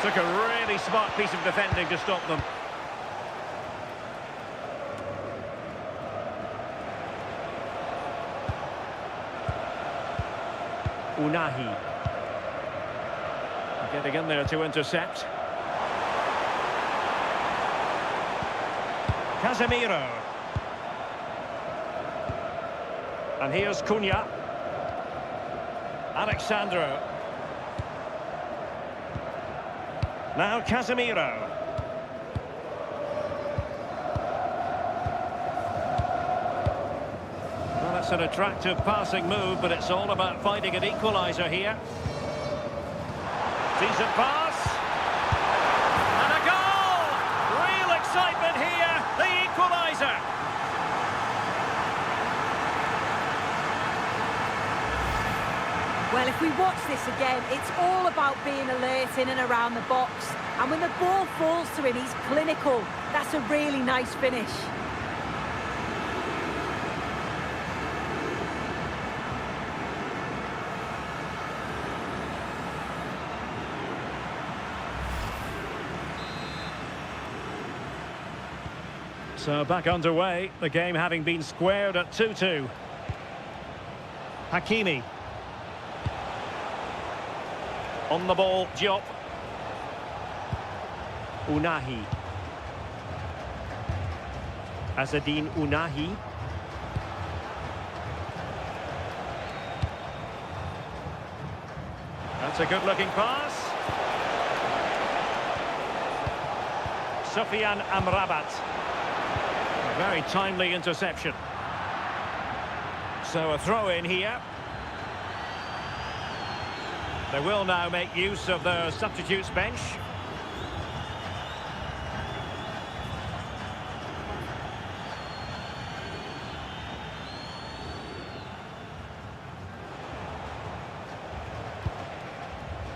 A: Took a really smart piece of defending to stop them. Ounahi. Getting in there to intercept. Casemiro. And here's Cunha. Alexandro. Now Casemiro. Well, that's an attractive passing move, but it's all about finding an equaliser here. Decent pass. And a goal! Real excitement here. The equaliser.
B: Well, if we watch this again, it's all about being alert in and around the box. And when the ball falls to him, he's clinical. That's a really nice finish.
A: So back underway, the game having been squared at 2-2. Hakimi. On the ball, Diop. Ounahi. Azzedine Ounahi. That's a good-looking pass. Sofiane Amrabat. A very timely interception. So a throw-in here. They will now make use of their substitutes bench.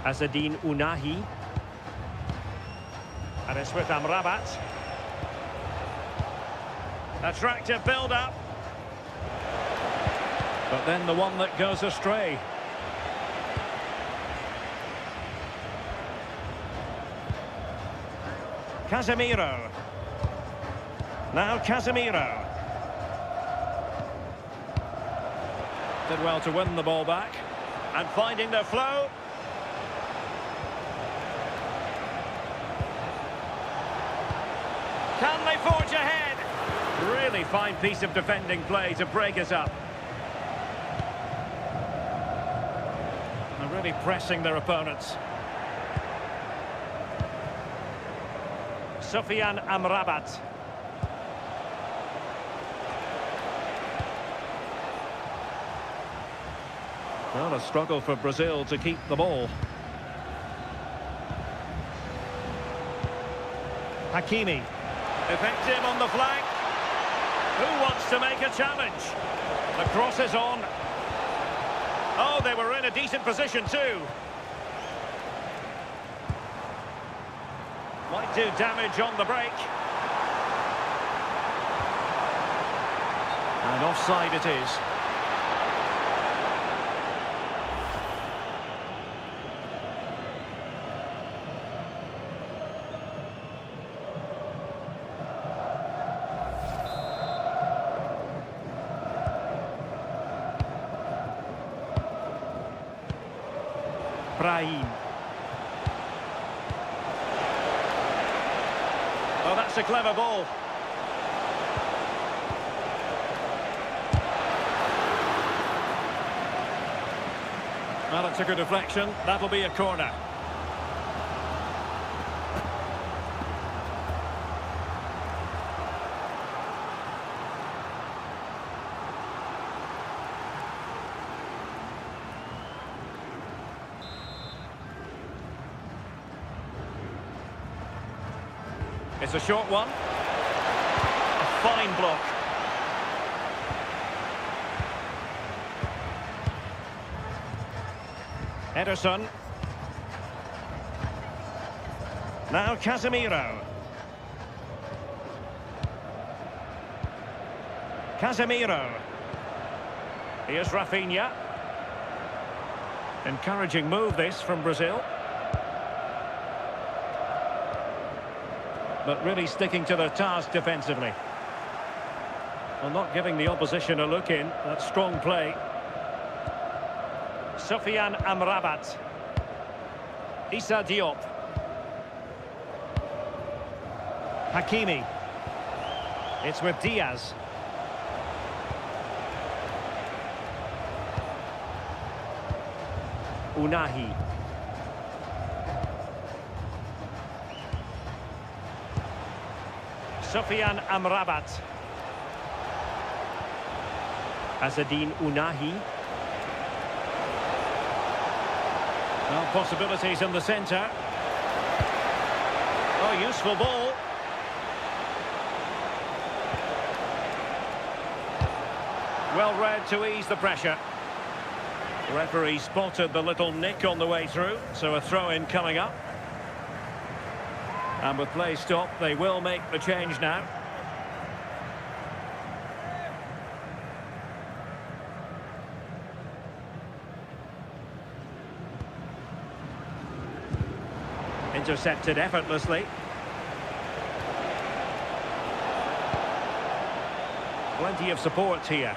A: Azzedine Ounahi. And it's with Amrabat. Attractive build-up. But then the one that goes astray. Casemiro. Now Casemiro. Did well to win the ball back. And finding their flow. Can they forge ahead? Really fine piece of defending play to break us up. They're really pressing their opponents. Sofiane Amrabat. Well, a struggle for Brazil to keep the ball. Hakimi. Effective on the flank. Who wants to make a challenge? The cross is on. Oh, they were in a decent position too. Might do damage on the break. And offside it is. Brahim. Oh, that's a clever ball. Well, it's a good deflection. That'll be a corner. It's a short one. fine block. Ederson. Now Casemiro. Casemiro. Here's Rafinha. Encouraging move this from Brazil. But really sticking to their task defensively. Well, not giving the opposition a look in. That's strong play. Sofiane Amrabat. Issa Diop. Hakimi. It's with Diaz. Unahi. Sofiane Amrabat. Azzedine Unahi. Well, possibilities in the centre. Oh, useful ball. Well read to ease the pressure. The referee spotted the little nick on the way through, so a throw-in coming up. And with play stopped, they will make the change now. Intercepted effortlessly. Plenty of support here.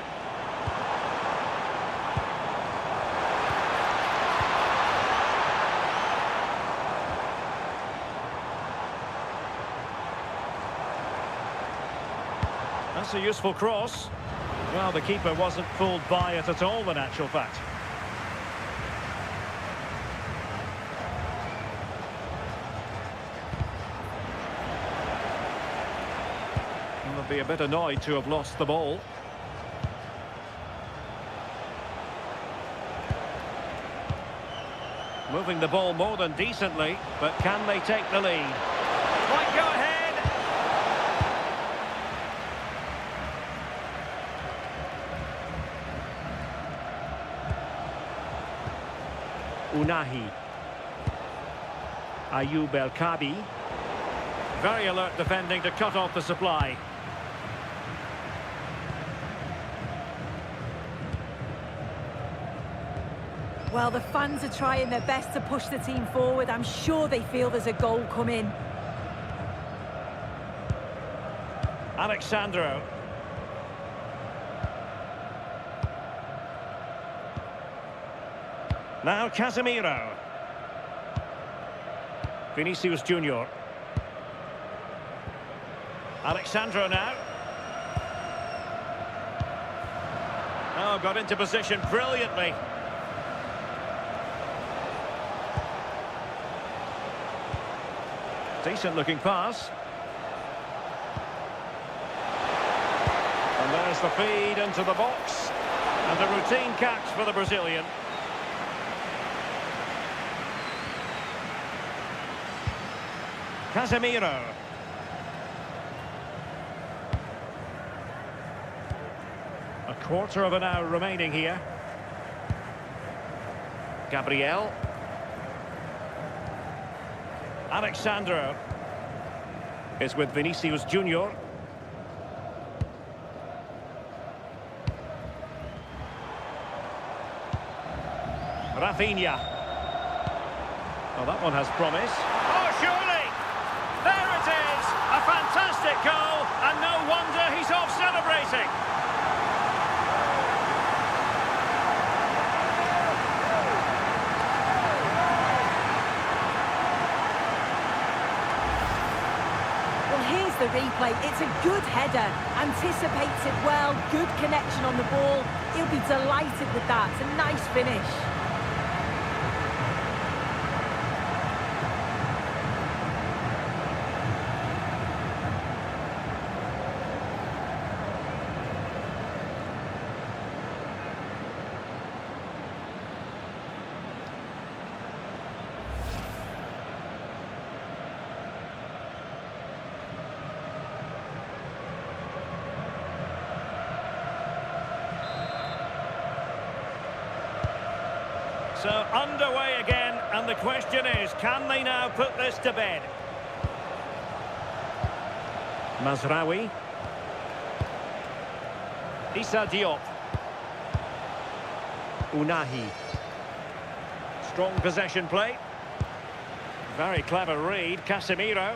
A: That's a useful cross. Well, the keeper wasn't fooled by it at all, in actual fact. They'll be a bit annoyed to have lost the ball. Moving the ball more than decently, but can they take the lead? Might go ahead. Unahi. Ayoub El Kabi. Very alert defending to cut off the supply.
B: Well, the fans are trying their best to push the team forward. I'm sure they feel there's a goal coming.
A: Alexandro. Now Casemiro. Vinicius Junior. Alexandro now. Oh, got into position brilliantly. Decent looking pass. And there's the feed into the box. And a routine catch for the Brazilian. Casemiro. A quarter of an hour remaining here. Gabriel. Alexandro is with Vinicius Junior. Rafinha. Well, that one has promise. Oh, surely! There it is! A fantastic goal, and no wonder he's off celebrating.
B: Well, here's the replay. It's a good header. Anticipates it well. Good connection on the ball. He'll be delighted with that. It's a nice finish.
A: So underway again, and the question is, can they now put this to bed? Mazraoui. Issa Diop. Unahi. Strong possession play. Very clever read, Casemiro.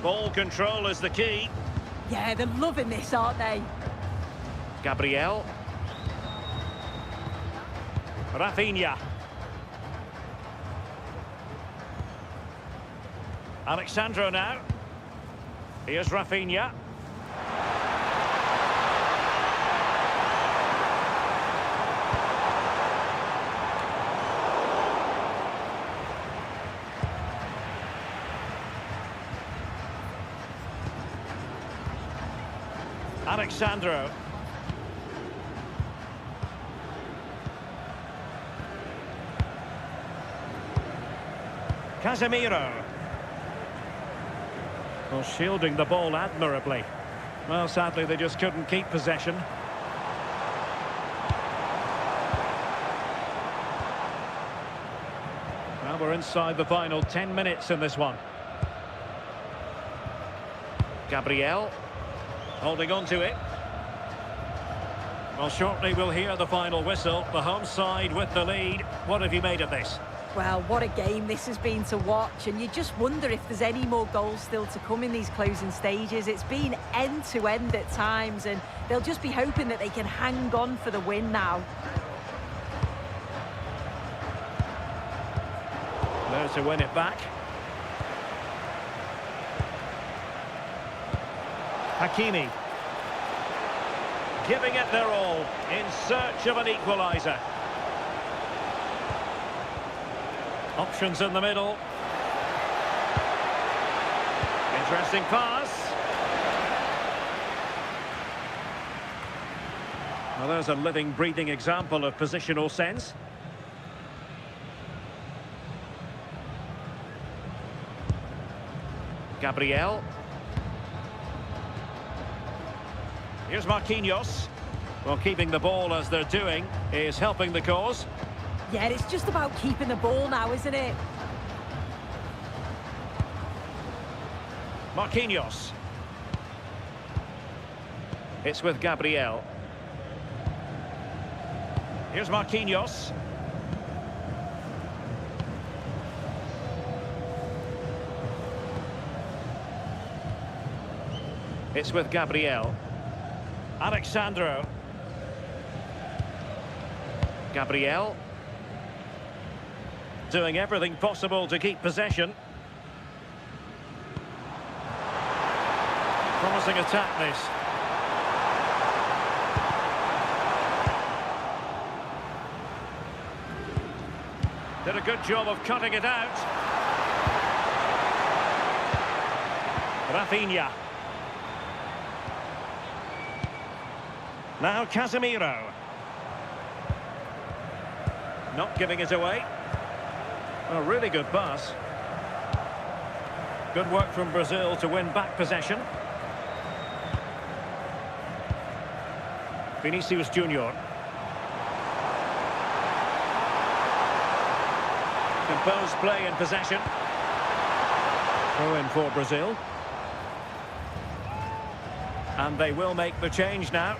A: Ball control is the key.
B: Yeah, they're loving this, aren't they?
A: Gabriel. Rafinha. Alexandro now. Here's Rafinha. Alexandro. Casemiro. Well, shielding the ball admirably. Well, sadly, they just couldn't keep possession. Well, we're inside the final 10 minutes in this one. Gabriel. Holding on to it. Well, shortly we'll hear the final whistle. The home side with the lead. What have you made of this?
B: Well, what a game this has been to watch, and you just wonder if there's any more goals still to come in these closing stages. It's been end-to-end at times, and they'll just be hoping that they can hang on for the win now.
A: There to win it back. Hakimi. Giving it their all in search of an equaliser. Options in the middle. Interesting pass. Well, there's a living, breathing example of positional sense. Gabriel. Here's Marquinhos. Well, keeping the ball as they're doing is helping the cause.
B: Yeah, it's just about keeping the ball now, isn't it?
A: Marquinhos. It's with Gabriel. Here's Marquinhos. It's with Gabriel. Alexandro. Gabriel. Doing everything possible to keep possession. Promising attack, this. Did a good job of cutting it out. Rafinha. Now Casemiro. Not giving it away. A really good pass. Good work from Brazil to win back possession. Vinicius Junior. Composed play in possession. Throw in for Brazil. And they will make the change now.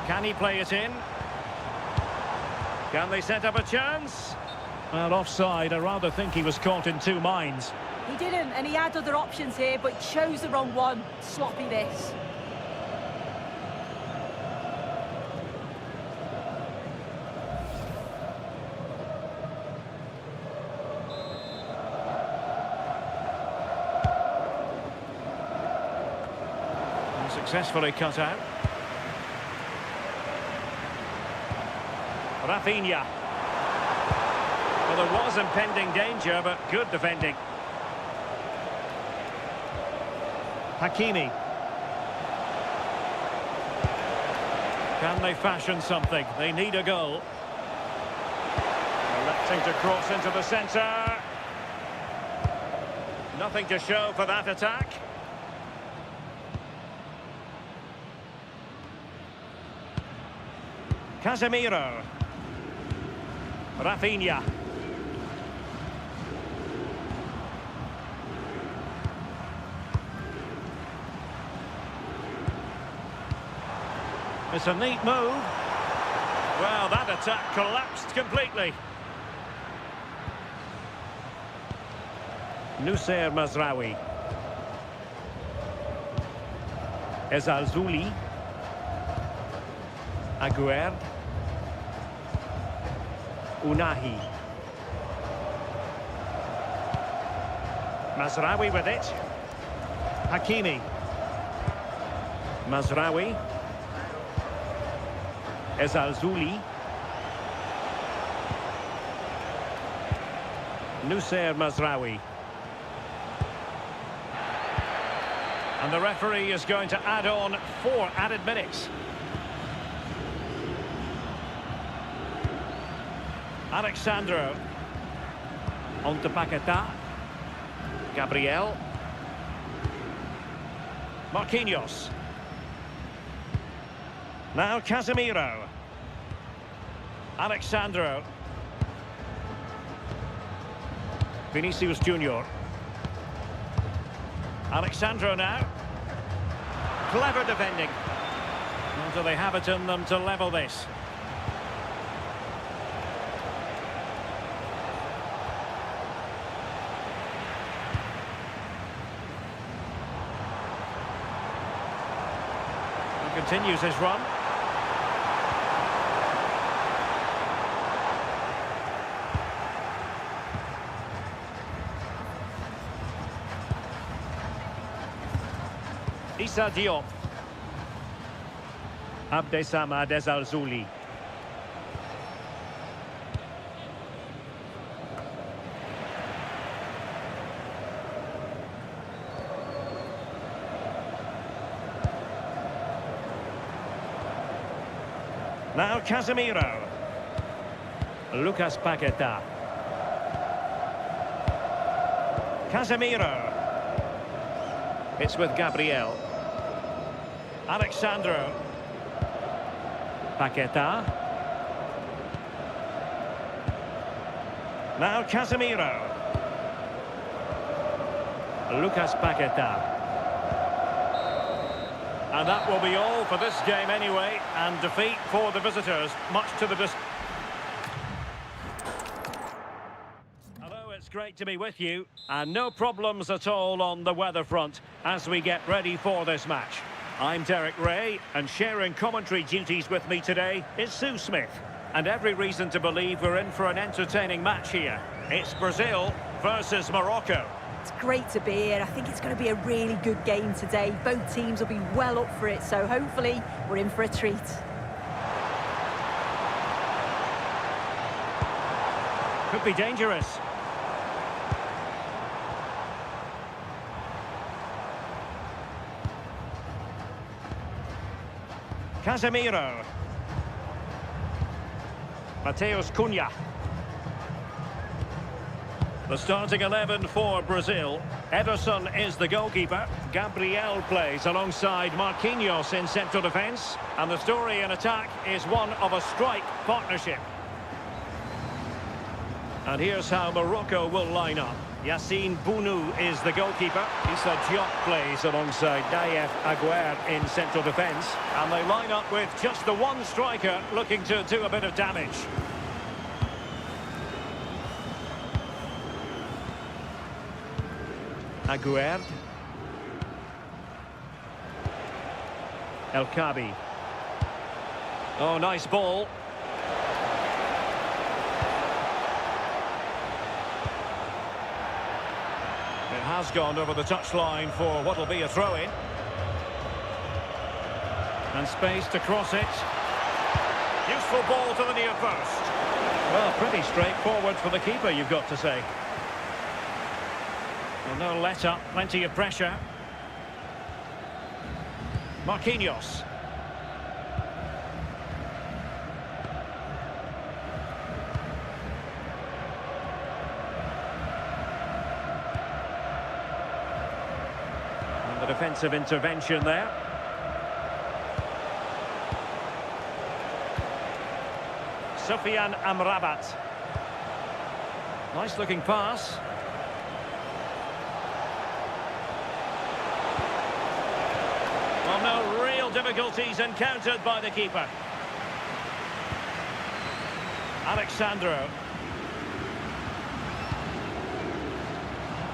A: Can he play it in? Can they set up a chance? Well, offside. I rather think he was caught in two minds.
B: He didn't, and he had other options here, but chose the wrong one. Sloppy this.
A: And successfully cut out. Rafinha. Well, there was impending danger, but good defending. Hakimi. Can they fashion something? They need a goal. Electing to cross into the centre. Nothing to show for that attack. Casemiro. Rafinha. It's a neat move. Well, that attack collapsed completely. Nussair Mazraoui. Ezalzouli. Aguerd. Unahi. Mazraoui with it. Hakimi. Mazraoui. Ezalzouli. Nussair Mazraoui. And the referee is going to add on 4 added minutes. Alexandro. On to Paquetá. Gabriel. Marquinhos. Now Casemiro. Alexandro. Vinicius Junior. Alexandro now. Clever defending. Or do they have it in them to level this? He continues his run. Issa Diop. Abdessamad Ezalzouli. Now Casemiro. Lucas Paquetá. Casemiro. It's with Gabriel. Alexandro. Paquetá. Now Casemiro. Lucas Paquetá. And that will be all for this game anyway. And defeat for the visitors, much to the Hello, it's great to be with you. And no problems at all on the weather front as we get ready for this match. I'm Derek Ray, and sharing commentary duties with me today is Sue Smith. And every reason to believe we're in for an entertaining match here. It's Brazil versus Morocco.
B: It's great to be here. I think it's going to be a really good game today. Both teams will be well up for it, so hopefully we're in for a treat.
A: Could be dangerous. Casemiro. Mateus Cunha. The starting 11 for Brazil. Ederson is the goalkeeper. Gabriel plays alongside Marquinhos in central defence. And the story in attack is one of a strike partnership. And here's how Morocco will line up. Yassine Bounou is the goalkeeper. Issa Diop plays alongside Nayef Aguerd in central defence. And they line up with just the one striker looking to do a bit of damage. Aguerd. El Kabi. Oh, nice ball. It has gone over the touchline for what will be a throw-in. And space to cross it. Useful ball to the near post. Well, pretty straightforward for the keeper, you've got to say. Well, no let-up, plenty of pressure. Marquinhos. The defensive intervention there. Sufyan Amrabat. Nice looking pass. Well, no real difficulties encountered by the keeper. Alexandro.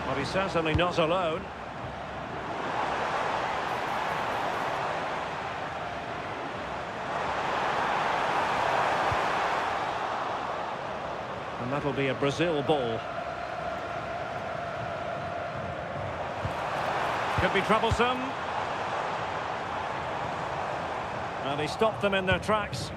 A: Well, he's certainly not alone. And that'll be a Brazil ball. Could be troublesome. And he stopped them in their tracks.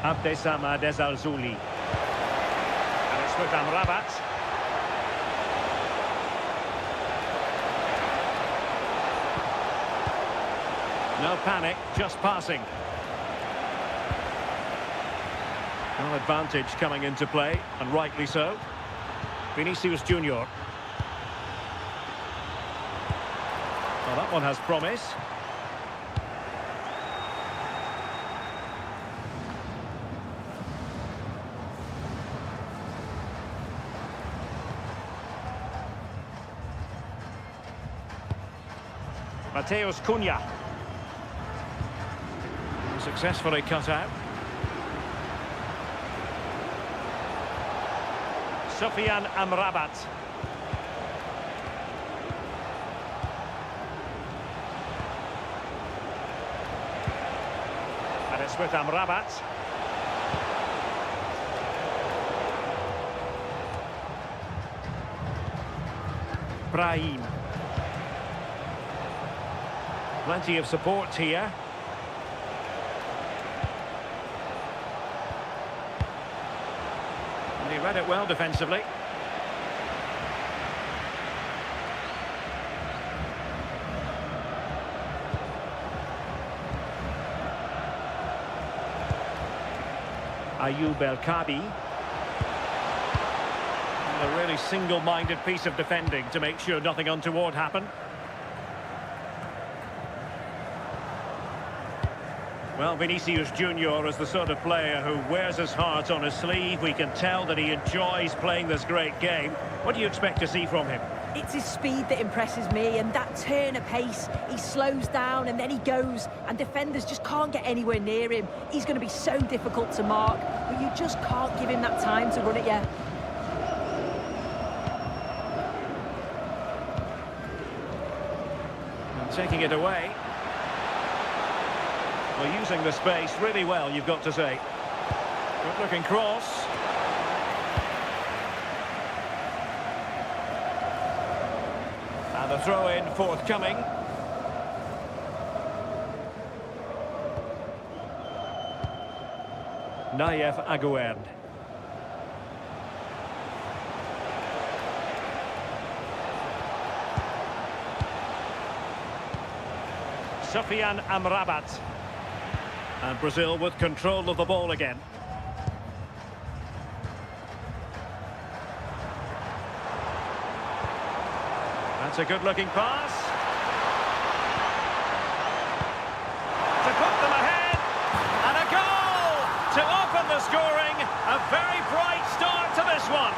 A: Abdessamad Ezalzouli. And it's with Amrabat. No panic, just passing. No advantage coming into play, and rightly so. Vinicius Junior. Well, that one has promise. Mateus Cunha. Successfully cut out. Sufyan Amrabat. And it's with Amrabat. Brahim. Plenty of support here. And he read it well defensively. Ayoub El-Kabi. A really single-minded piece of defending to make sure nothing untoward happened. Well, Vinicius Junior is the sort of player who wears his heart on his sleeve. We can tell that he enjoys playing this great game. What do you expect to see from him?
B: It's his speed that impresses me, and that turn of pace. He slows down and then he goes, and defenders just can't get anywhere near him. He's going to be so difficult to mark, but you just can't give him that time to run it yet.
A: And taking it away. Well, using the space really well, you've got to say. Good looking cross. And the throw-in forthcoming. Nayef Aguerd. Sufyan Amrabat. And Brazil with control of the ball again. That's a good-looking pass. To put them ahead. And a goal to open the scoring. A very bright start to this one.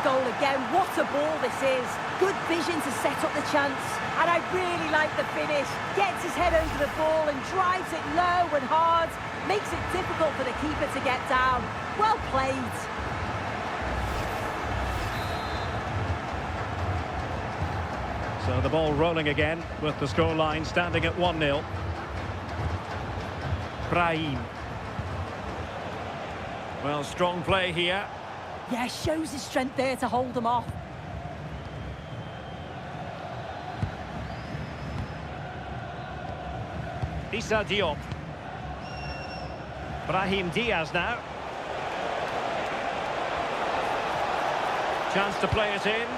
B: Goal again. What a ball this is. Good vision to set up the chance, and I really like the finish. Gets his head over the ball and drives it low and hard. Makes it difficult for the keeper to get down. Well played.
A: So the ball rolling again with the scoreline standing at 1-0. Brahim. Well, strong play here.
B: Yeah, shows his strength there to hold them off.
A: Issa Diop. Brahim Diaz now. Chance to play it in.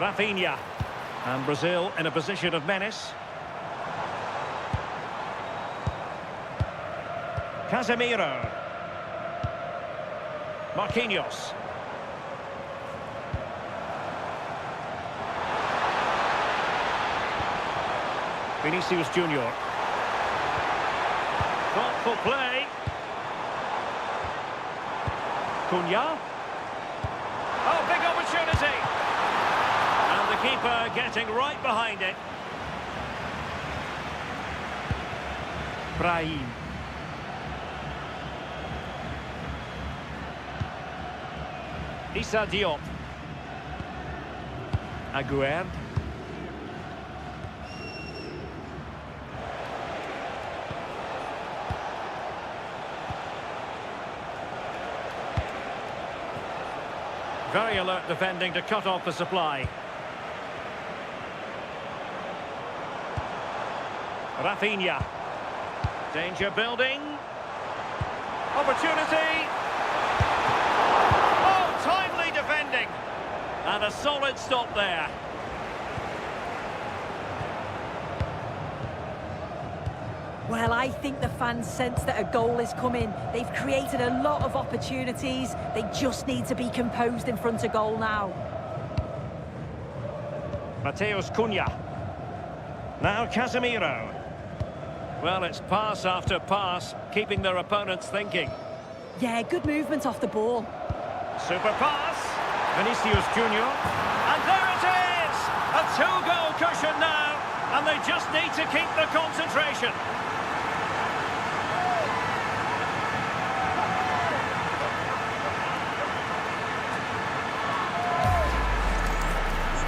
A: Rafinha. And Brazil in a position of menace. Casemiro. Marquinhos. Vinicius Junior. Thoughtful play. Cunha. Oh, big opportunity. And the keeper getting right behind it. Brahim. Issa Diop. Aguerd. Very alert defending to cut off the supply. Rafinha. Danger building. Opportunity. Oh, timely defending. And a solid stop there.
B: Well, I think the fans sense that a goal is coming. They've created a lot of opportunities. They just need to be composed in front of goal now.
A: Mateus Cunha. Now Casemiro. Well, it's pass after pass, keeping their opponents thinking.
B: Yeah, good movement off the ball.
A: Super pass. Vinicius Junior. And there it is! A two-goal cushion now. And they just need to keep the concentration.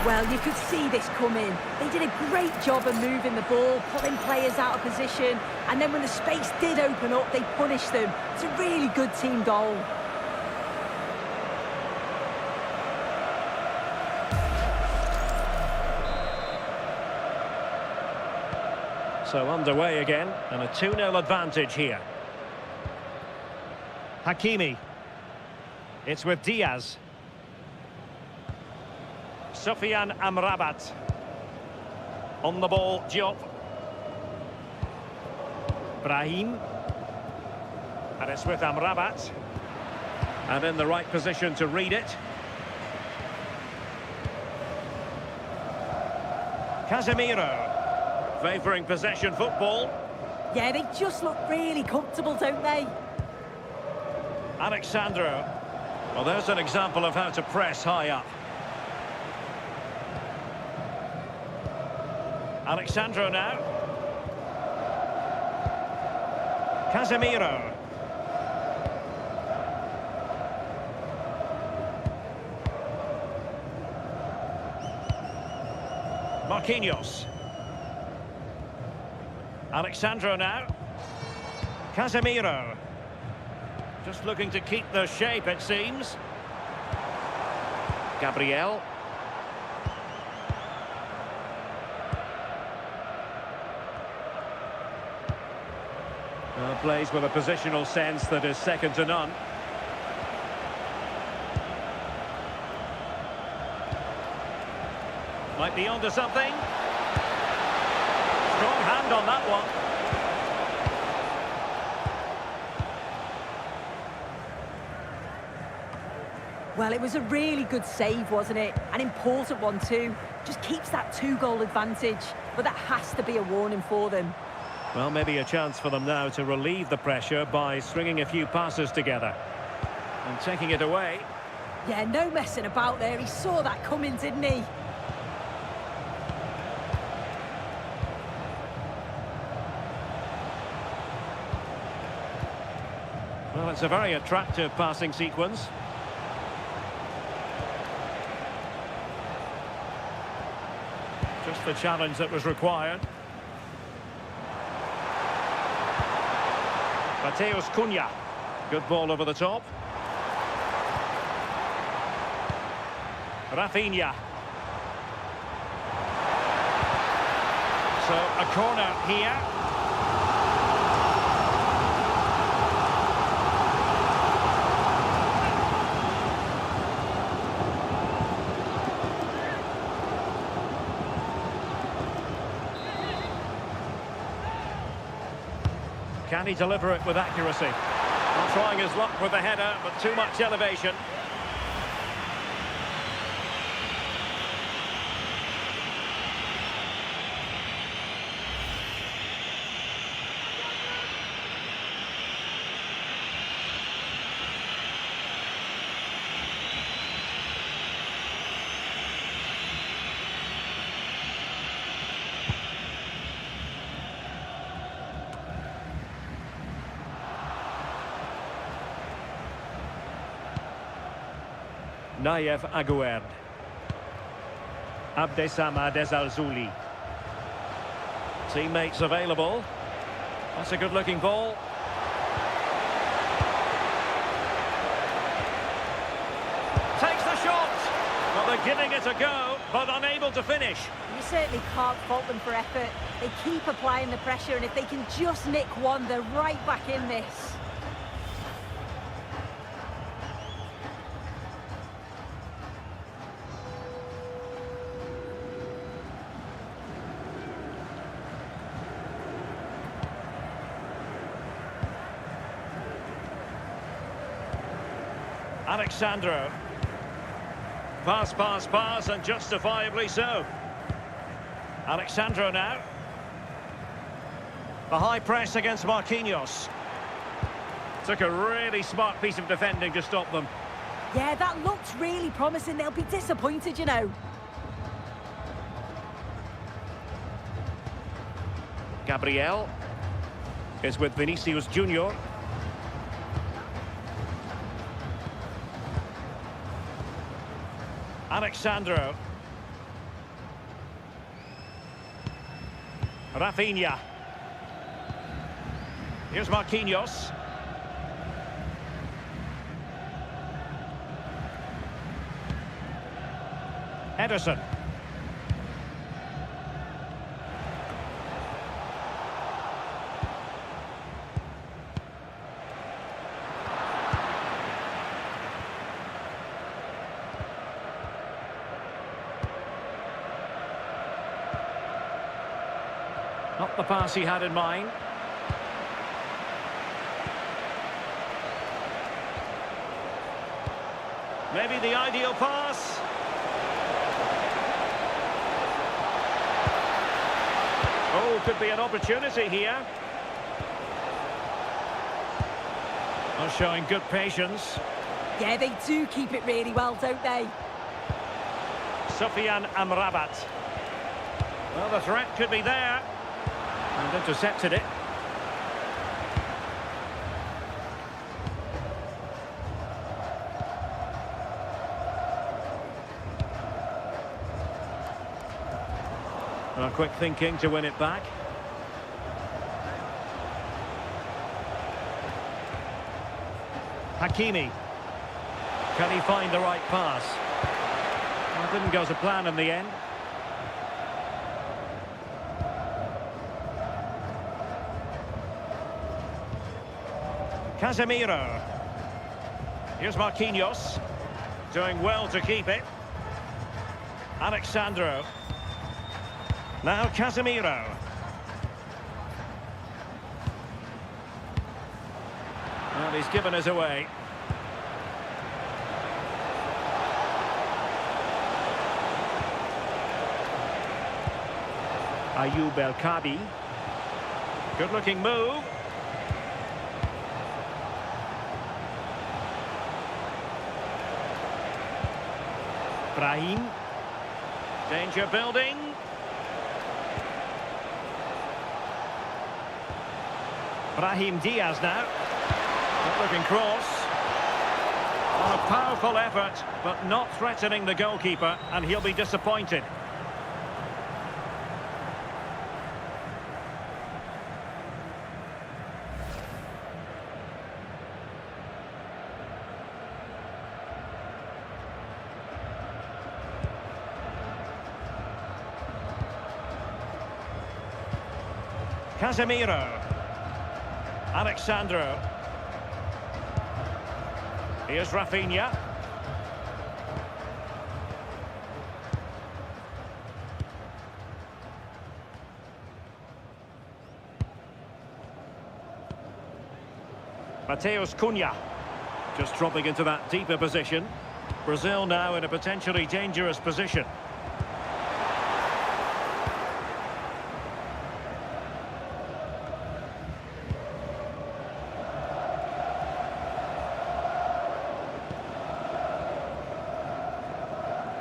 B: Well, you could see this coming. They did a great job of moving the ball, pulling players out of position, and then when the space did open up, they punished them. It's a really good team goal.
A: So underway again, and a 2-0 advantage here. Hakimi. It's with Diaz. Sofiane Amrabat. On the ball, Diop. Brahim. And it's with Amrabat. And in the right position to read it. Casemiro. Favouring possession football.
B: Yeah, they just look really comfortable, don't they?
A: Alexandro. Well, there's an example of how to press high up. Alexandro now. Casemiro. Marquinhos. Alexandro now. Casemiro. Just looking to keep the shape, it seems. Gabriel. Plays with a positional sense that is second to none. Might be onto something. Strong hand on that one.
B: Well, it was a really good save, wasn't it? An important one too. Just keeps that 2-goal advantage. But that has to be a warning for them.
A: Well, maybe a chance for them now to relieve the pressure by stringing a few passes together. And taking it away.
B: Yeah, no messing about there. He saw that coming, didn't he?
A: Well, it's a very attractive passing sequence. Just the challenge that was required. Mateus Cunha. Good ball over the top. Rafinha. So a corner here. Can he deliver it with accuracy? Not trying his luck with the header, but too much elevation. Nayev Aguerd. Abdesamad Ezalzouli. Teammates available. That's a good-looking ball. Takes the shot. Well, they're giving it a go, but unable to finish.
B: You certainly can't fault them for effort. They keep applying the pressure, and if they can just nick one, they're right back in this.
A: Alexandro. Pass, and justifiably so. Alexandro now. The high press against Marquinhos. Took a really smart piece of defending to stop them.
B: Yeah, that looked really promising. They'll be disappointed, you know.
A: Gabriel is with Vinicius Junior. Alexandro. Rafinha. Here's Marquinhos. Ederson. Not the pass he had in mind. Maybe the ideal pass. Oh, could be an opportunity here. Not showing good patience.
B: Yeah, they do keep it really well, don't they?
A: Sofiane Amrabat. Well, the threat could be there. And intercepted it. Well, quick thinking to win it back. Hakimi. Can he find the right pass? Well, it didn't go to plan in the end. Casemiro. Here's Marquinhos. Doing well to keep it. Alexandro. Now Casemiro. Well, he's given us away. Ayoub El Kabi. Good-looking move. Brahim. Danger building. Brahim Diaz now. Good-looking cross. Oh, a powerful effort, but not threatening the goalkeeper, and he'll be disappointed. Casemiro. Alexandro. Here's Rafinha. Mateus Cunha. Just dropping into that deeper position. Brazil now in a potentially dangerous position.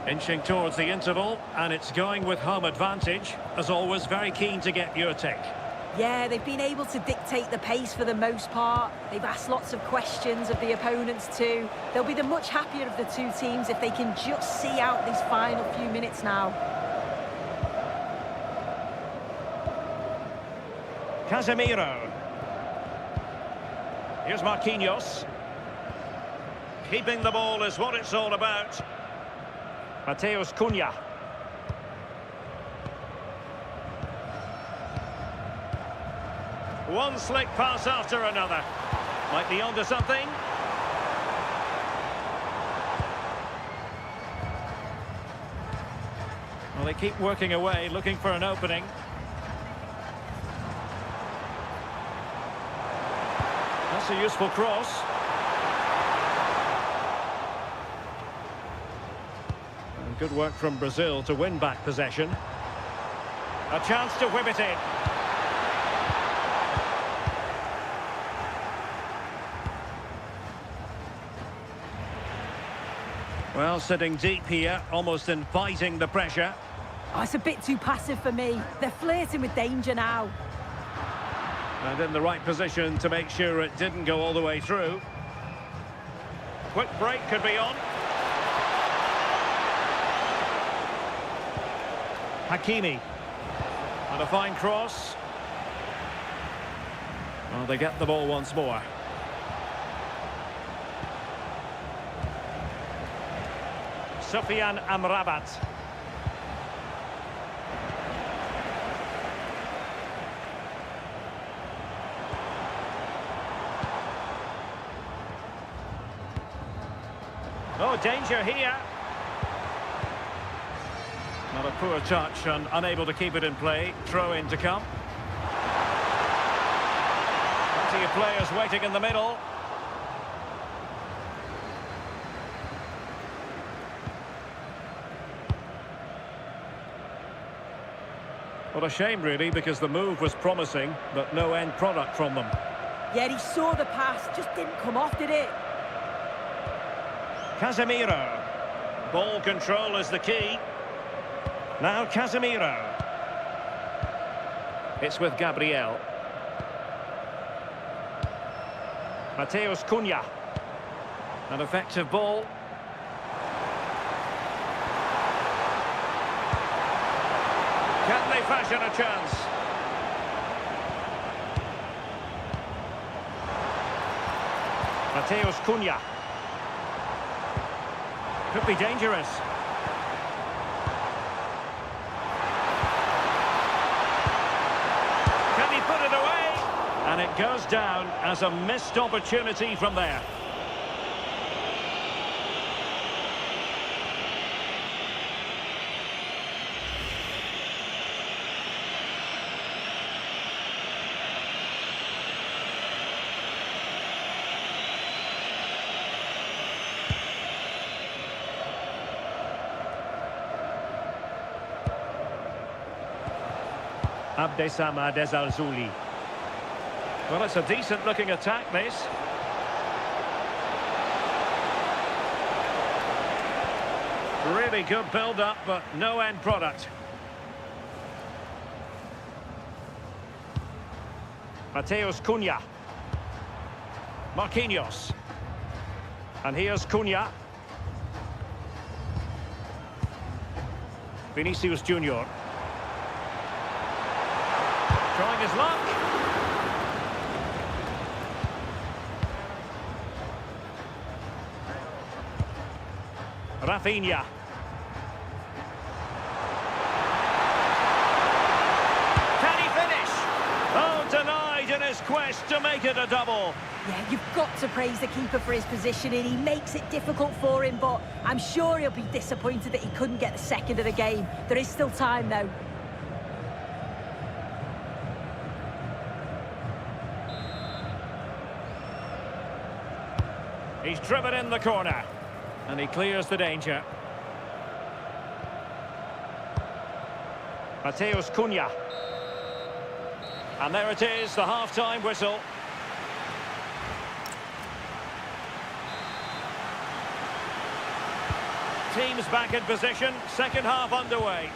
A: Inching towards the interval, and it's going with home advantage. As always, very keen to get your take.
B: Yeah, they've been able to dictate the pace for the most part. They've asked lots of questions of the opponents too. They'll be the much happier of the two teams if they can just see out these final few minutes now.
A: Casemiro. Here's Marquinhos. Keeping the ball is what it's all about. Mateus Cunha. One slick pass after another. Might be onto something. Well, they keep working away, looking for an opening. That's a useful cross. And good work from Brazil to win back possession. A chance to whip it in. Well, sitting deep here, almost inviting the pressure.
B: Oh, it's a bit too passive for me. They're flirting with danger now.
A: And in the right position to make sure it didn't go all the way through. Quick break could be on. Hakimi. And a fine cross. Well, they get the ball once more. Sufyan Amrabat. Oh, danger here. Not a poor touch and unable to keep it in play. Throw in to come. Plenty of players waiting in the middle. What a shame, really, because the move was promising, but no end product from them.
B: Yeah, he saw the pass, just didn't come off, did it?
A: Casemiro. Ball control is the key. Now Casemiro. It's with Gabriel. Mateus Cunha. An effective ball. Can they fashion a chance? Mateus Cunha. Could be dangerous. Can he put it away? And it goes down as a missed opportunity from there. Abdessamad Al-Zuli. Well, it's a decent-looking attack, this. Really good build-up, but no end product. Mateus Cunha. Marquinhos. And here's Cunha. Vinicius Junior. Trying his luck. Rafinha. Can he finish? Oh, denied in his quest to make it a double.
B: Yeah, you've got to praise the keeper for his positioning. He makes it difficult for him, but I'm sure he'll be disappointed that he couldn't get the second of the game. There is still time, though.
A: He's driven in the corner. And he clears the danger. Mateus Cunha. And there it is, the half-time whistle. Teams back in position, second half underway.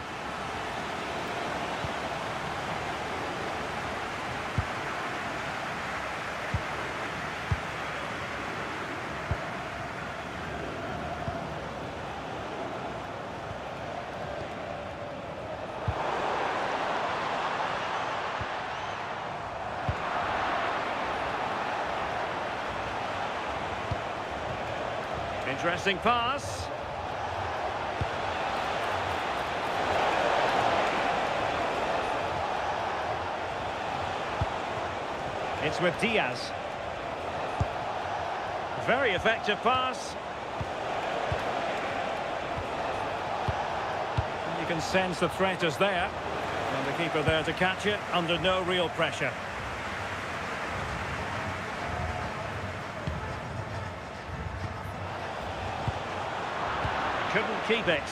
A: Interesting pass. It's with Diaz. Very effective pass. You can sense the threat is there. And the keeper there to catch it under no real pressure. Couldn't keep it.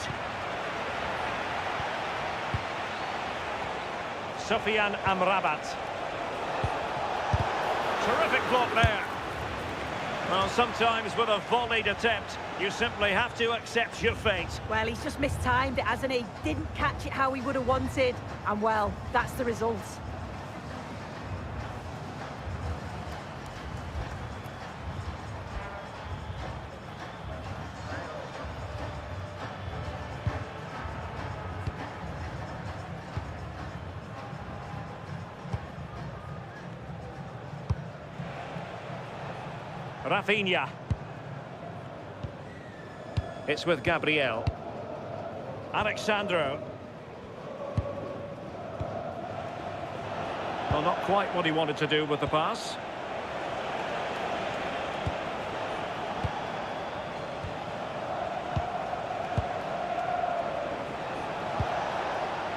A: Sofian Amrabat. Terrific block there. Well, sometimes with a volleyed attempt, you simply have to accept your fate.
B: Well, he's just mistimed it, hasn't he? Didn't catch it how he would have wanted. And, well, that's the result.
A: Rafinha. It's with Gabriel. Alexandro. Well, not quite what he wanted to do with the pass.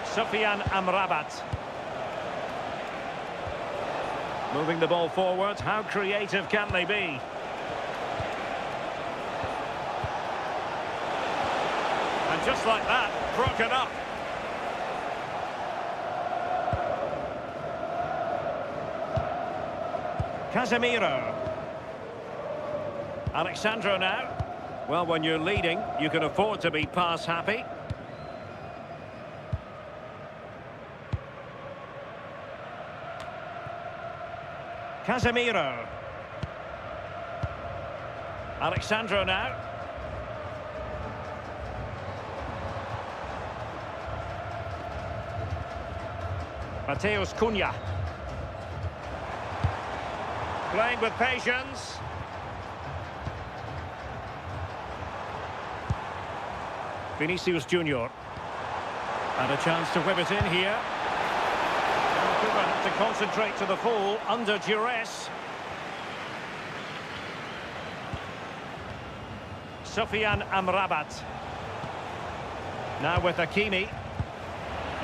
A: Sofian Amrabat. Moving the ball forward. How creative can they be? And just like that, broken up. Casemiro. Alexandro now. Well, when you're leading, you can afford to be pass happy. Casemiro. Alexandro now. Mateus Cunha. Playing with patience. Vinicius Junior. And a chance to whip it in here. Cooper had to concentrate to the full under duress. Sofian Amrabat. Now with Hakimi.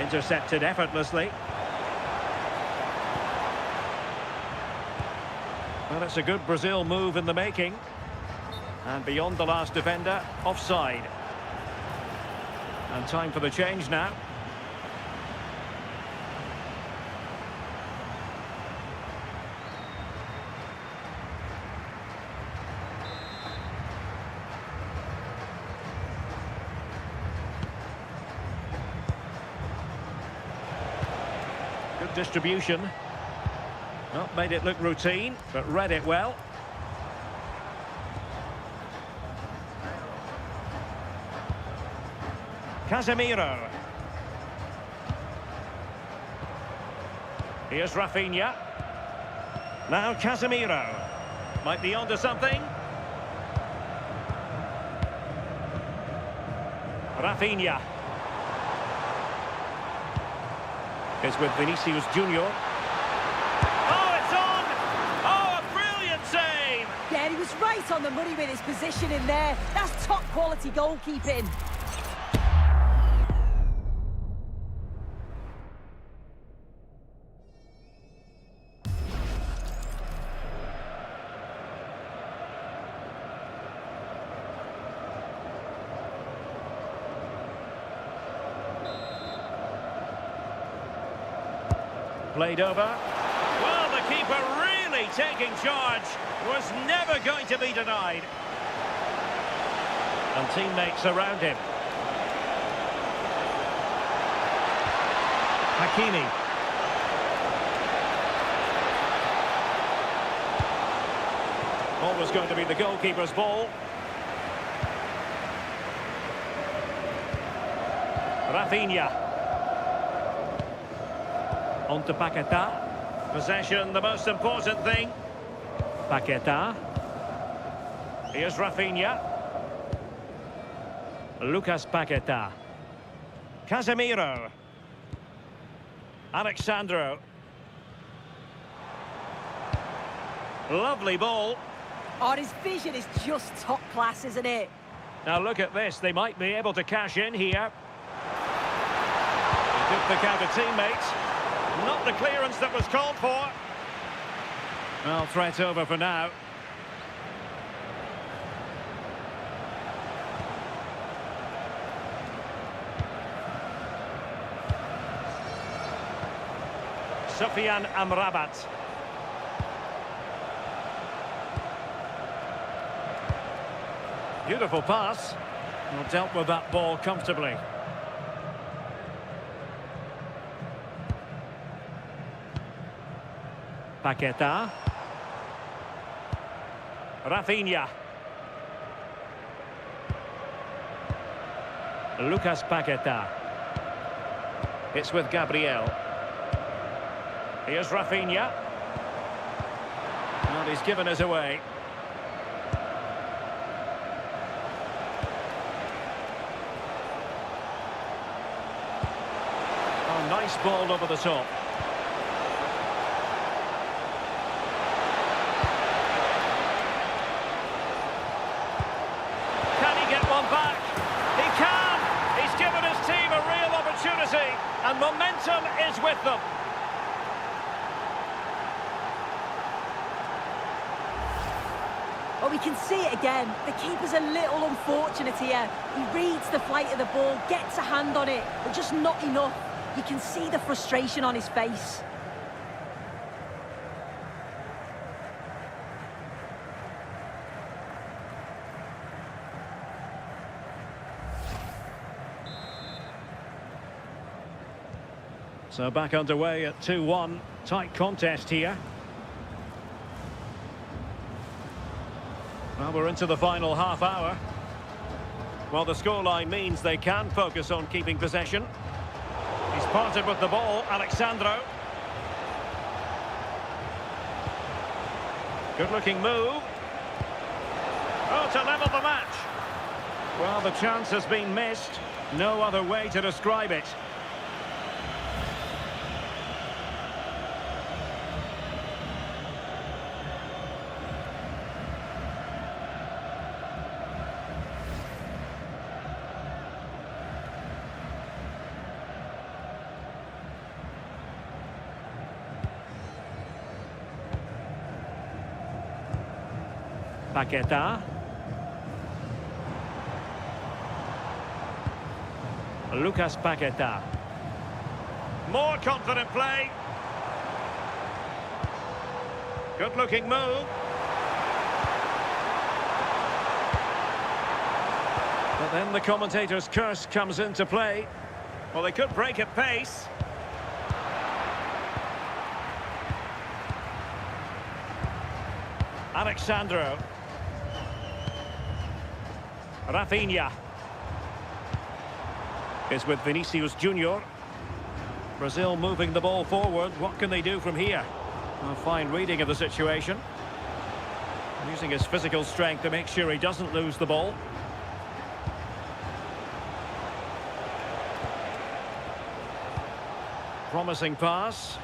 A: Intercepted effortlessly. Well, it's a good Brazil move in the making. And beyond the last defender, offside. And time for the change now. Good distribution. Not made it look routine, but read it well. Casemiro. Here's Rafinha. Now Casemiro. Might be onto something. Rafinha. It's with Vinicius Junior.
B: Yeah, he was right on the money with his position in there. That's top quality goalkeeping.
A: Played over. Well, the keeper really taking charge. Was never going to be denied. And teammates around him. Hakimi. Always going to be the goalkeeper's ball. Rafinha. On to Paquetá. Possession, the most important thing. Paquetá. Here's Rafinha. Lucas Paquetá. Casemiro. Alexandro. Lovely ball.
B: Oh, his vision is just top class, isn't it?
A: Now look at this. They might be able to cash in here. He took the counter teammates. Not the clearance that was called for. Well, threat over for now. Sufyan Amrabat. Beautiful pass. Well, dealt with that ball comfortably. Paquetá. Rafinha. Lucas Paquetá. It's with Gabriel. Here's Rafinha. And he's given us away. Oh, nice ball over the top. Can he get one back? He can! He's given his team a real opportunity, and momentum is with them.
B: Well, we can see it again. The keeper's a little unfortunate here. He reads the flight of the ball, gets a hand on it, but just not enough. You can see the frustration on his face.
A: So back underway at 2-1. Tight contest here. Well, we're into the final half hour. Well, the scoreline means they can focus on keeping possession. He's parted with the ball, Alexandro. Good-looking move. Oh, to level the match. Well, the chance has been missed. No other way to describe it. Paquetá. Lucas Paquetá. More confident play. Good-looking move. But then the commentator's curse comes into play. Well, they could break at pace. Alexandro. Rafinha is with Vinicius Junior. Brazil moving the ball forward. What can they do from here? A fine reading of the situation. Using his physical strength to make sure he doesn't lose the ball. Promising pass.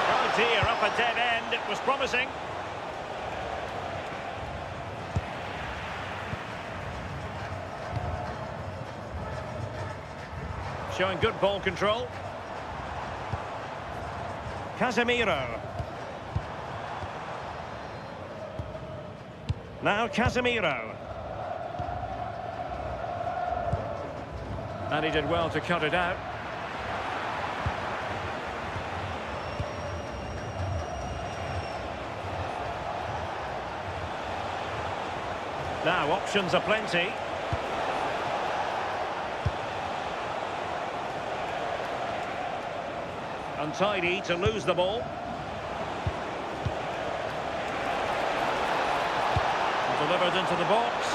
A: Oh dear, up a dead end. It was promising. Showing good ball control. Casemiro. Now Casemiro. And he did well to cut it out. Now, options are plenty. Untidy to lose the ball. Delivered into the box.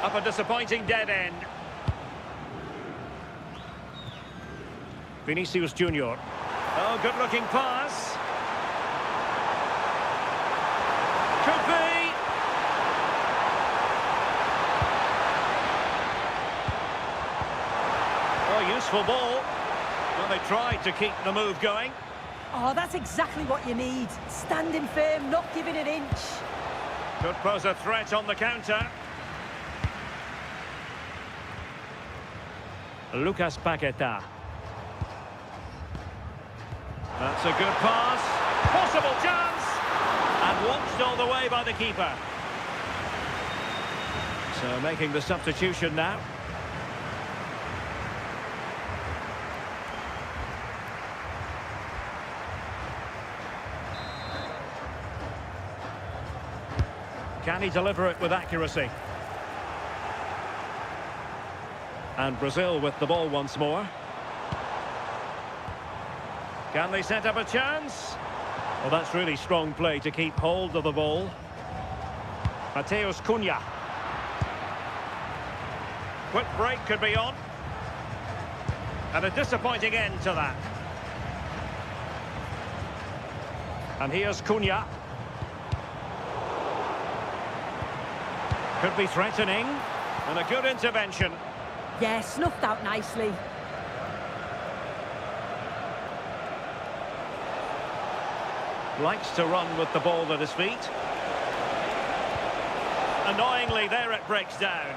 A: Up a disappointing dead end. Vinicius Junior. Oh, good-looking pass. Could be. Oh, useful ball. Well, they tried to keep the move going.
B: Oh, that's exactly what you need. Standing firm, not giving an inch.
A: Could pose a threat on the counter. Lucas Paqueta. That's a good pass. Possible chance. And watched all the way by the keeper. So making the substitution now. Can he deliver it with accuracy? And Brazil with the ball once more. Can they set up a chance? Well, that's really strong play to keep hold of the ball. Mateus Cunha. Quick break could be on. And a disappointing end to that. And here's Cunha. Could be threatening. And a good intervention.
B: Yeah, snuffed out nicely.
A: Likes to run with the ball at his feet. Annoyingly, there it breaks down.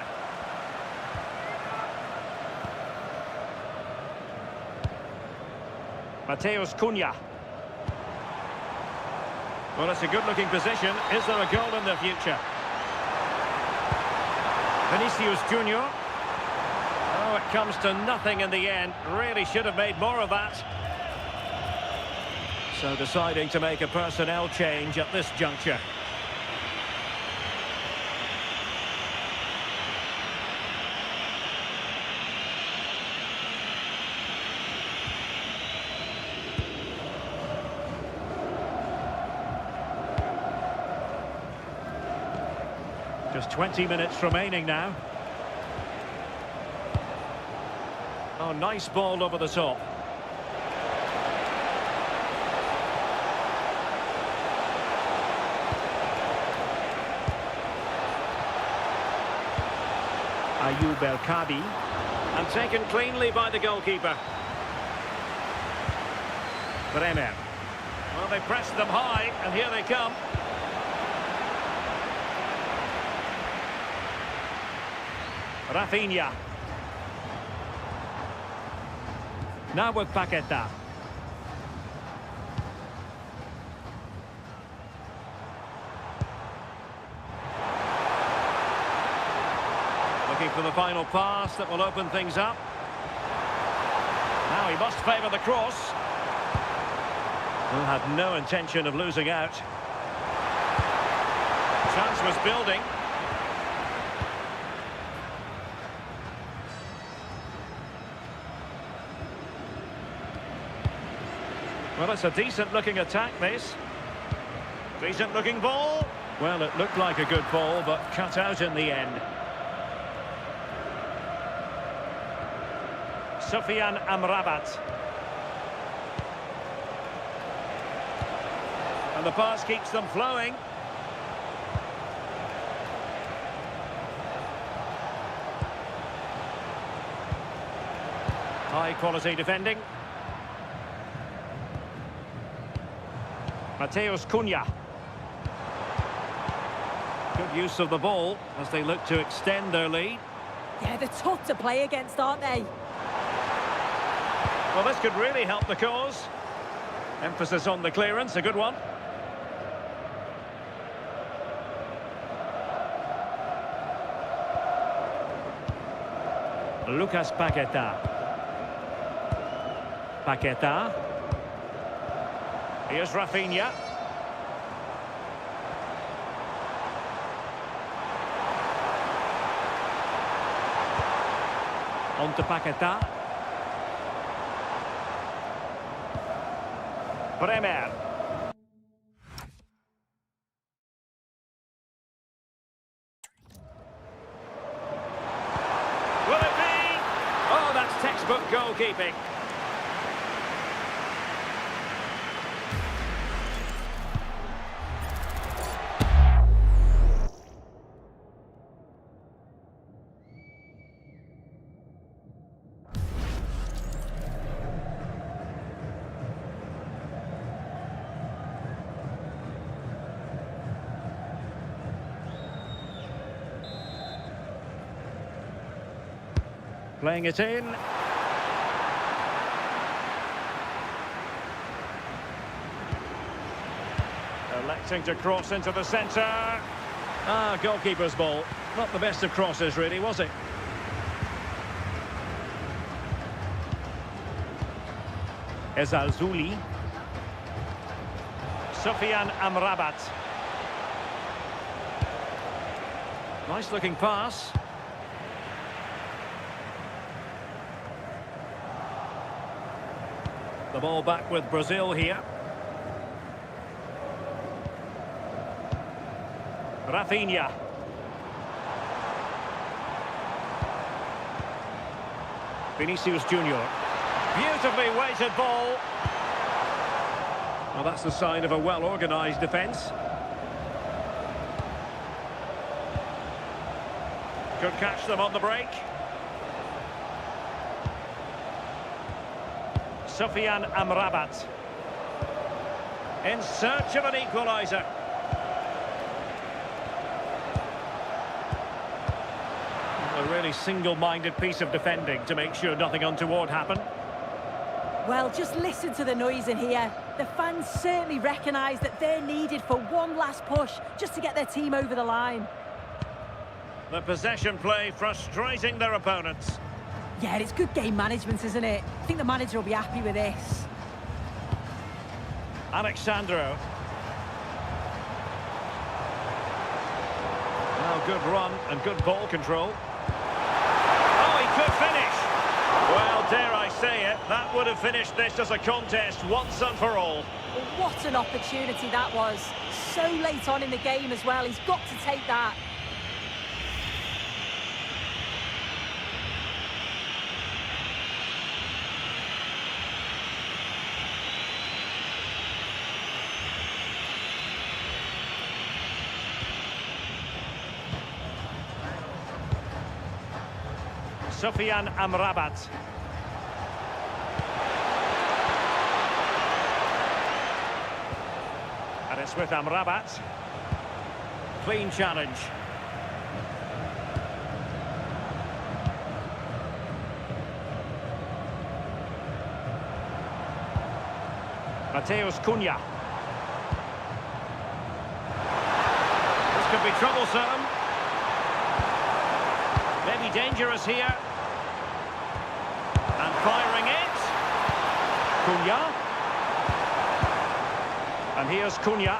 A: Mateus Cunha. Well, it's a good-looking position. Is there a goal in the future? Vinicius Junior. Oh, it comes to nothing in the end. Really should have made more of that. So deciding to make a personnel change at this juncture. Just 20 minutes remaining now. Oh, nice ball over the top. Ayoub El Kadi. And taken cleanly by the goalkeeper. Bremer. Well, they pressed them high, and here they come. Rafinha. Now with Paqueta. Looking for the final pass that will open things up. Now he must favour the cross. Who had no intention of losing out. Chance was building. Well, it's a decent-looking attack, this. Decent-looking ball. Well, it looked like a good ball, but cut out in the end. Sofiane Amrabat. And the pass keeps them flowing. High-quality defending. Mateus Cunha. Good use of the ball as they look to extend their lead.
B: Yeah, they're tough to play against, aren't they?
A: Well, this could really help the cause. Emphasis on the clearance, a good one. Lucas Paqueta. Paqueta. Here's Rafinha. On to Paquetá. Bremer. Will it be? Oh, that's textbook goalkeeping. Playing it in. Electing to cross into the centre. Ah, goalkeeper's ball. Not the best of crosses, really, was it? Ezalzouli. Sofiane Amrabat. Nice looking pass. The ball back with Brazil here. Rafinha. Vinicius Junior. Beautifully weighted ball. Well, that's the sign of a well-organised defence. Could catch them on the break. Sofiane Amrabat. In search of an equaliser. A really single-minded piece of defending to make sure nothing untoward happened.
B: Well, just listen to the noise in here. The fans certainly recognise that they're needed for one last push just to get their team over the line.
A: The possession play frustrating their opponents.
B: Yeah, it's good game management, isn't it? I think the manager will be happy with this.
A: Alexandro. Well, good run and good ball control. Oh, he could finish. Well, dare I say it, that would have finished this as a contest once and for all.
B: Well, what an opportunity that was. So late on in the game as well. He's got to take that.
A: Sofiane Amrabat. And it's with Amrabat. Clean challenge. Mateus Cunha. This could be troublesome. Maybe dangerous here. And firing it. Cunha. And here's Cunha.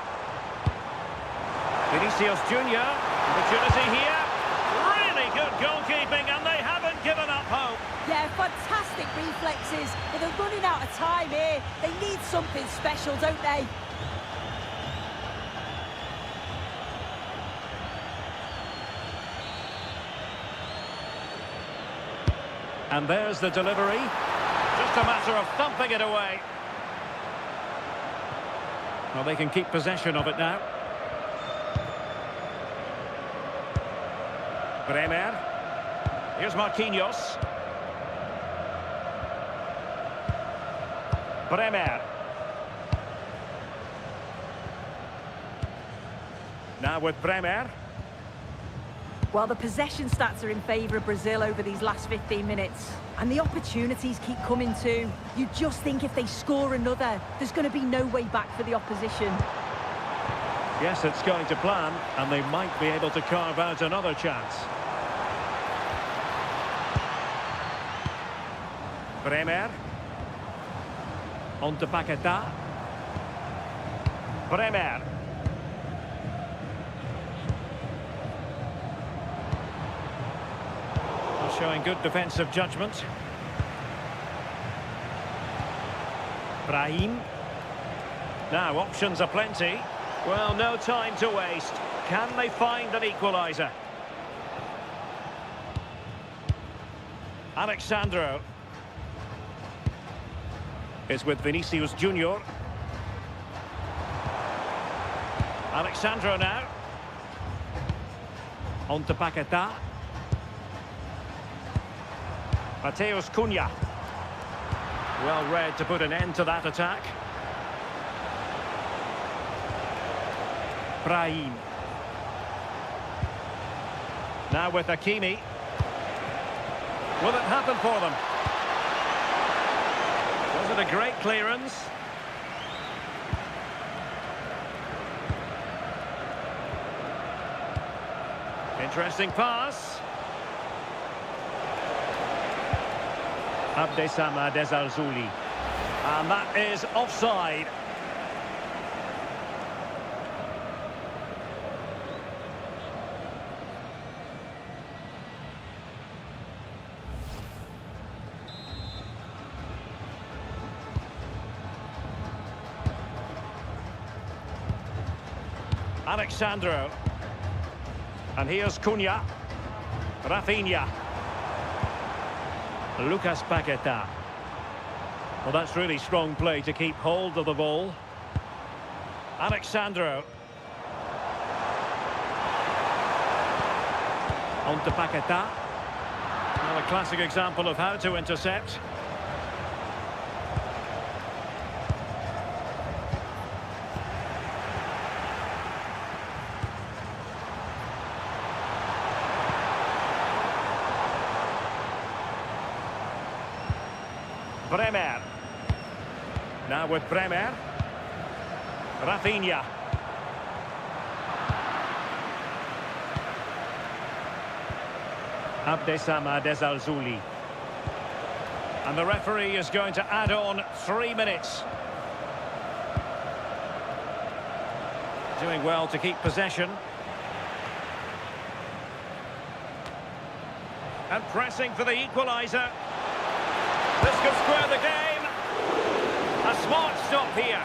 A: Vinicius Junior. Opportunity here. Really good goalkeeping, and they haven't given up hope.
B: Yeah, fantastic reflexes, but they're running out of time here. They need something special, don't they?
A: And there's the delivery. Just a matter of thumping it away. Well, they can keep possession of it now. Bremer. Here's Marquinhos. Bremer. Now with Bremer.
B: Well, the possession stats are in favour of Brazil over these last 15 minutes. And the opportunities keep coming too. You just think if they score another, there's going to be no way back for the opposition.
A: Yes, it's going to plan, and they might be able to carve out another chance. Bremer. On to Paquetá. Bremer. Showing good defensive judgment. Brahim. Now, options are plenty. Well, no time to waste. Can they find an equaliser? Alexandro is with Vinicius Junior. Alexandro now. On to Paquetá. Mateus Cunha. Well read to put an end to that attack. Brahim. Now with Hakimi. Will it happen for them? Was it a great clearance? Interesting pass. Abdesama Desalzouli. And that is offside. Alexandro. And here's Cunha. Rafinha. Lucas Paquetá. Well, that's really strong play to keep hold of the ball. Alexandro. On to Paquetá. Well, a classic example of how to intercept. Bremer. Now with Bremer. Rafinha. Abdesama Desalzouli. And the referee is going to add on 3 minutes. Doing well to keep possession. And pressing for the equaliser. This could square the game. A smart stop here.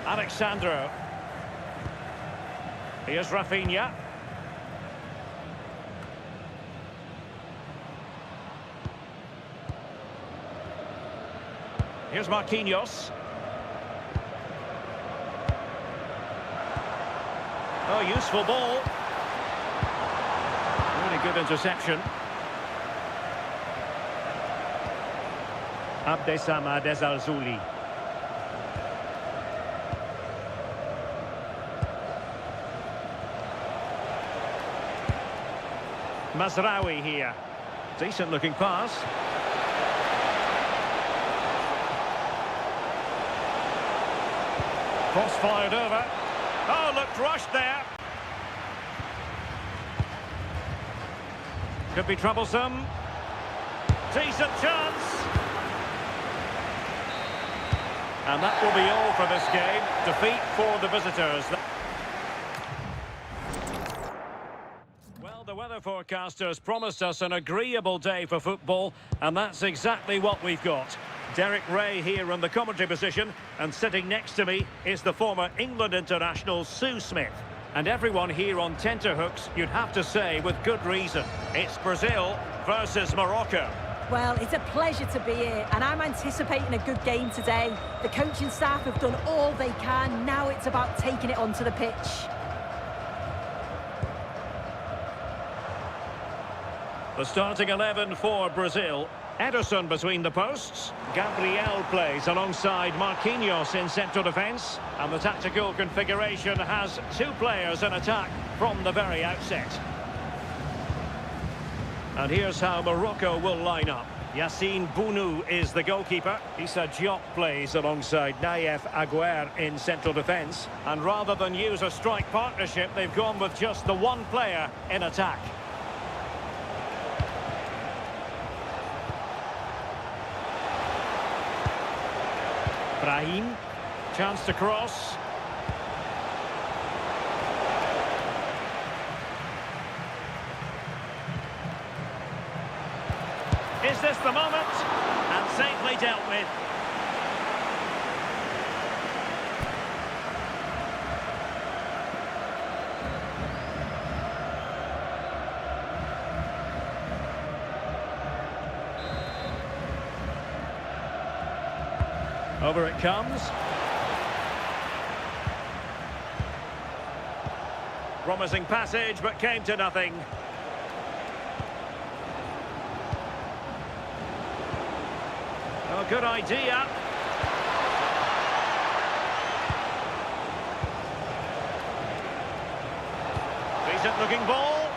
A: Alexandro. Here's Rafinha. Here's Marquinhos. Oh, useful ball. Good interception. Abdesama Desalzouli. Mazraoui here. Decent looking pass. Cross fired over. Oh, looked rushed there. Could be troublesome. Decent chance. And that will be all for this game. Defeat for the visitors. Well, the weather forecasters promised us an agreeable day for football, and that's exactly what we've got. Derek Ray here in the commentary position, and sitting next to me is the former England international Sue Smith. And everyone here on tenterhooks, you'd have to say, with good reason. It's Brazil versus Morocco.
B: Well, it's a pleasure to be here, and I'm anticipating a good game today. The coaching staff have done all they can. Now it's about taking it onto the pitch.
A: The starting 11 for Brazil. Ederson between the posts. Gabriel plays alongside Marquinhos in central defence. And the tactical configuration has 2 players in attack from the very outset. And here's how Morocco will line up. Yassine Bounou is the goalkeeper. Issa Diop plays alongside Naïef Aguer in central defence. And rather than use a strike partnership, they've gone with just the one player in attack. Brahim, chance to cross. Is this the moment? And safely dealt with. Over it comes. Promising passage, but came to nothing. Oh, good idea. Decent looking ball.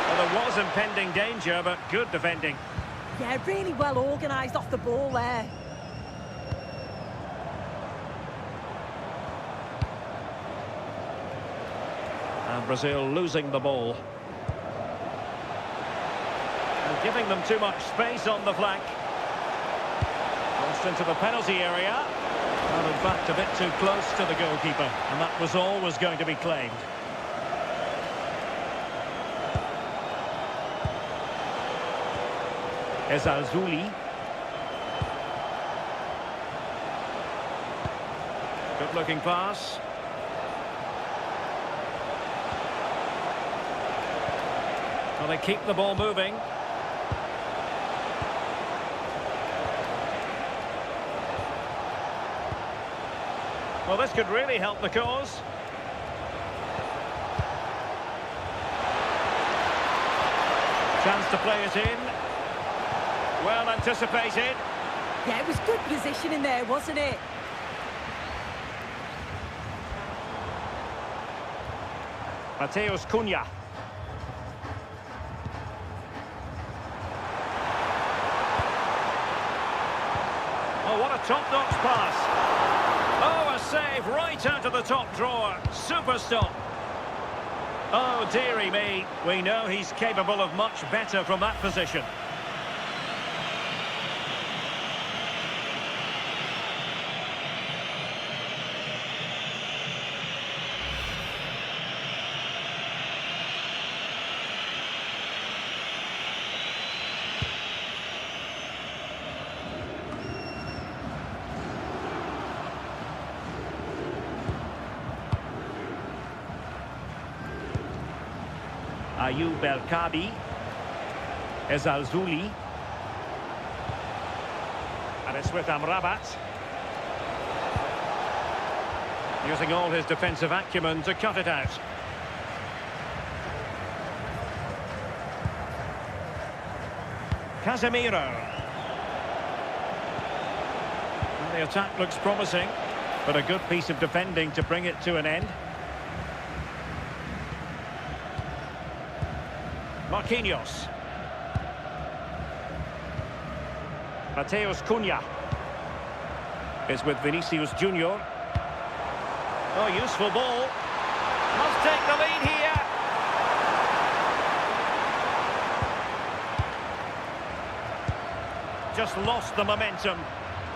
A: Well, there was impending danger, but good defending.
B: Yeah, really well organised off the ball there.
A: And Brazil losing the ball. And giving them too much space on the flank. Crossed into the penalty area. Well, in fact, a bit too close to the goalkeeper. And that was always going to be claimed. Ezalzouli. Good looking pass. Well, they keep the ball moving. Well, this could really help the cause. Chance to play it in. Well anticipated.
B: Yeah, it was good positioning there, wasn't it?
A: Mateus Cunha. Oh, what a top-notch pass. Oh, a save right out of the top drawer. Super stop. Oh, dearie me. We know he's capable of much better from that position. Ayoub El-Kabi. Ezalzouli. And it's with Amrabat. Using all his defensive acumen to cut it out. Casemiro. And the attack looks promising, but a good piece of defending to bring it to an end. Marquinhos. Mateus Cunha is with Vinicius Junior. Oh, useful ball. Must take the lead here. Just lost the momentum.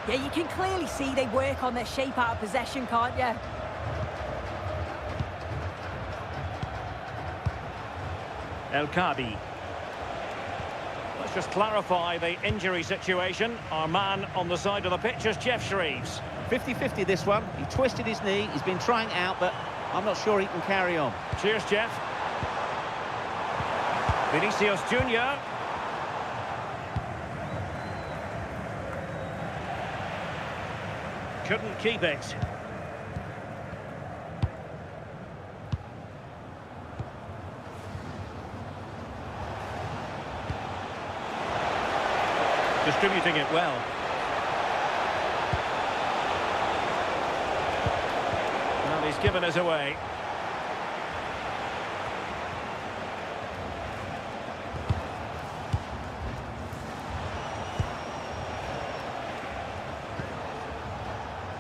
B: Yeah, you can clearly see they work on their shape out of possession, can't you?
A: El-Kabi. Let's just clarify the injury situation. Our man on the side of the pitch is Jeff Shreves.
C: 50-50 this one. He twisted his knee. He's been trying out, but I'm not sure he can carry on.
A: Cheers, Jeff. Vinicius Junior. Couldn't keep it. Distributing it well. Well, he's given us away.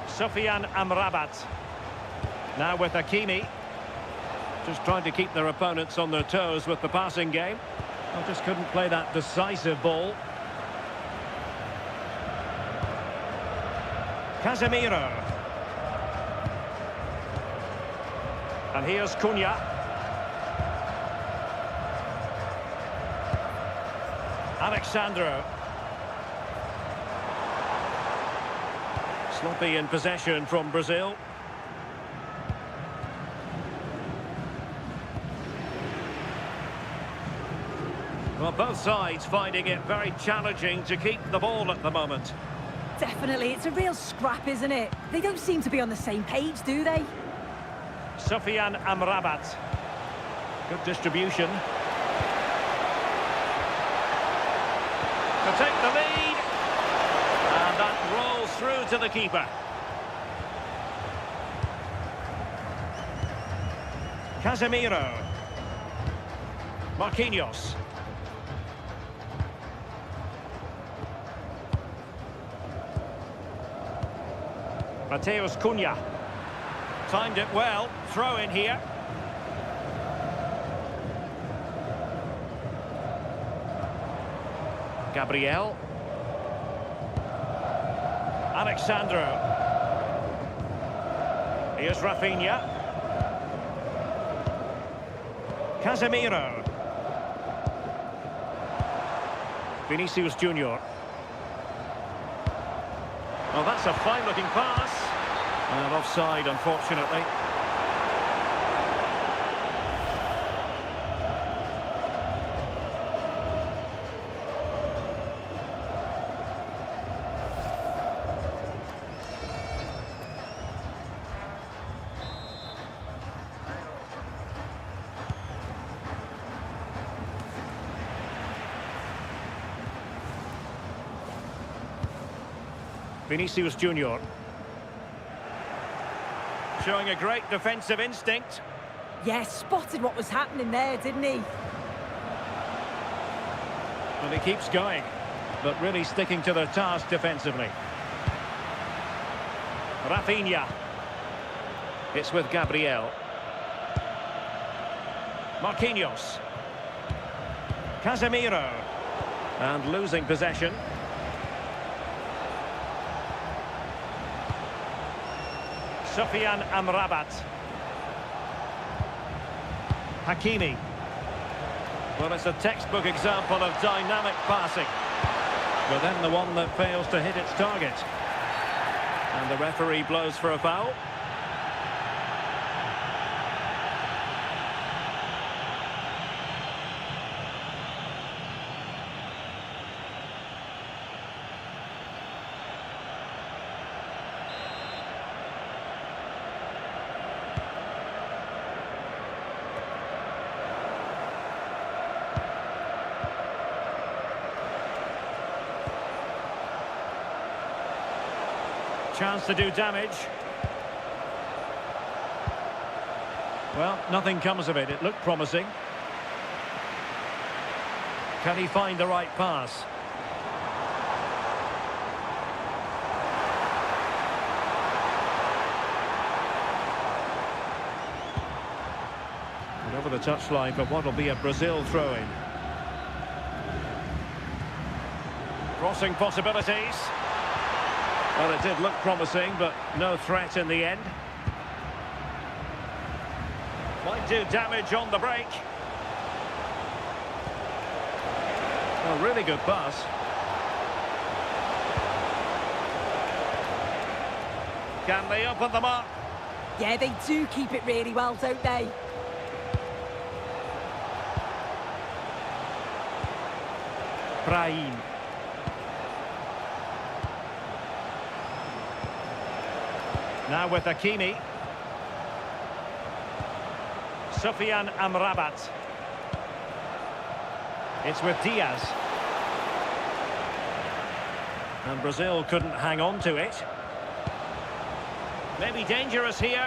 A: Sofiane Amrabat. Now with Hakimi. Just trying to keep their opponents on their toes with the passing game. Well, just couldn't play that decisive ball. Casemiro. And here's Cunha. Alexandro. Sloppy in possession from Brazil. Well, both sides finding it very challenging to keep the ball at the moment.
B: Definitely, it's a real scrap, isn't it? They don't seem to be on the same page, do they?
A: Sufyan Amrabat. Good distribution. To take the lead. And that rolls through to the keeper. Casemiro. Marquinhos. Mateus Cunha. Timed it well. Throw in here. Gabriel. Alexandro. Here's Rafinha. Casemiro. Vinicius Junior. Well, that's a fine-looking pass. And offside, unfortunately. Vinicius Junior. Showing a great defensive instinct.
B: Yes, spotted what was happening there, didn't he?
A: And he keeps going, but really sticking to the task defensively. Rafinha. It's with Gabriel. Marquinhos. Casemiro. And losing possession. Sufyan Amrabat. Hakimi. Well, it's a textbook example of dynamic passing. But then the one that fails to hit its target. And the referee blows for a foul. Chance to do damage. Well, nothing comes of it. It looked promising. Can he find the right pass? And over the touchline for what will be a Brazil throw-in. Crossing possibilities. Well, it did look promising, but no threat in the end. Might do damage on the break. Well, really good pass. Can they open them up?
B: Yeah, they do keep it really well, don't they?
A: Brahim. Now with Hakimi. Sufyan Amrabat. It's with Diaz. And Brazil couldn't hang on to it. Maybe dangerous here.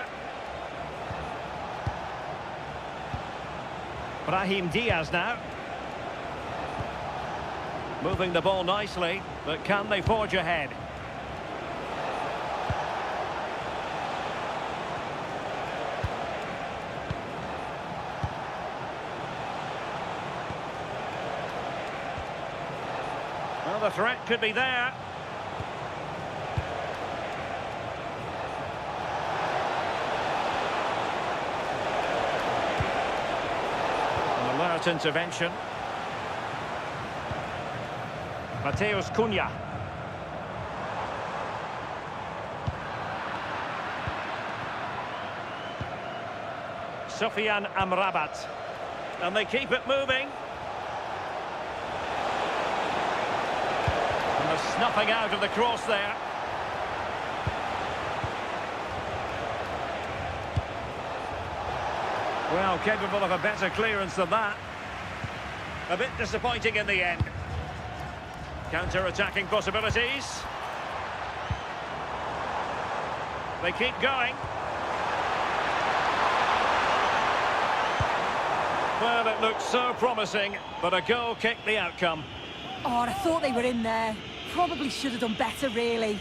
A: Brahim Diaz now. Moving the ball nicely, but can they forge ahead? Well, the threat could be there. An alert intervention. Mateus Cunha. Sofian Amrabat. And they keep it moving. And the snuffing out of the cross there. Well, capable of a better clearance than that. A bit disappointing in the end. Counter-attacking possibilities. They keep going. Well, it looked so promising, but a goal kicked the outcome.
B: Oh, I thought they were in there. Probably should have done better, really.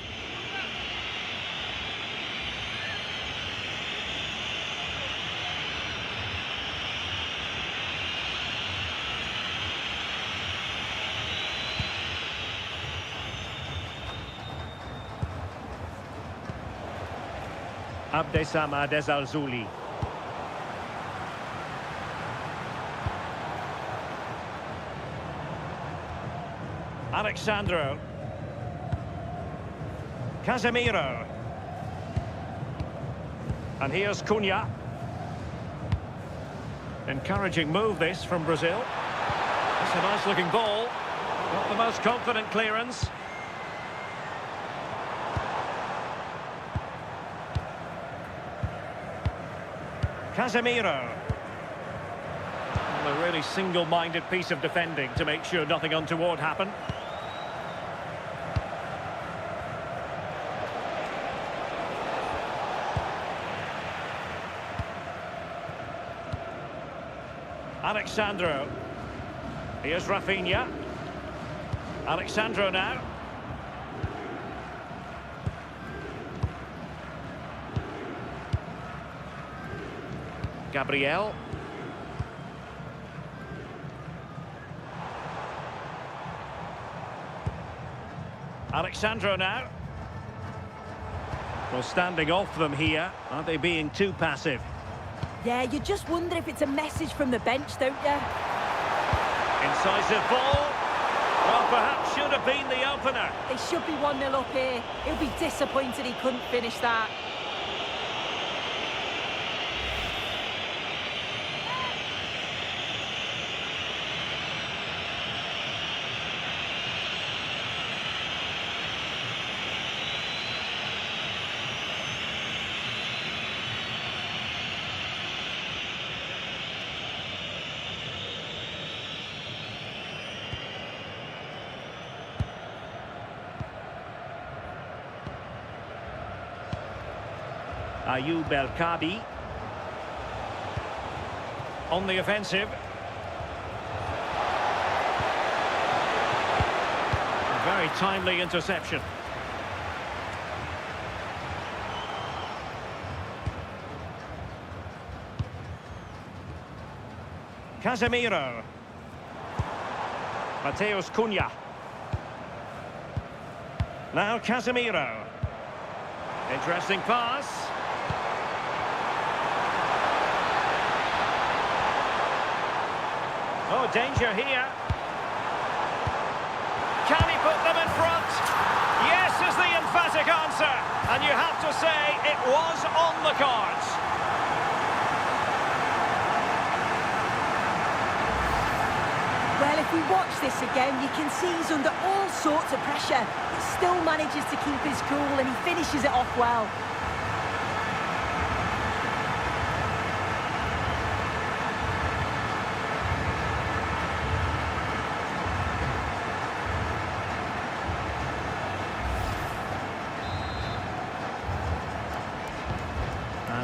A: Abdessamad Ezalzouli. Alexandro. Casemiro. And here's Cunha. Encouraging move this from Brazil. It's a nice looking ball. Not the most confident clearance. Casemiro. Well, a really single-minded piece of defending to make sure nothing untoward happened. Alexandro. Here's Rafinha. Alexandro now. Gabriel. Alexandro now. Well, standing off them here. Aren't they being too passive?
B: Yeah, you just wonder if it's a message from the bench, don't you?
A: Incisive ball. Well, perhaps should have been the opener.
B: They should be 1-0 up here. He'll be disappointed he couldn't finish that.
A: Ayoub El Kabi on the offensive. A very timely interception. Casemiro. Mateus Cunha. Now Casemiro. Interesting pass. Oh, danger here. Can he put them in front? Yes is the emphatic answer. And you have to say it was on the cards.
B: Well, if we watch this again, you can see he's under all sorts of pressure. He still manages to keep his cool and he finishes it off well.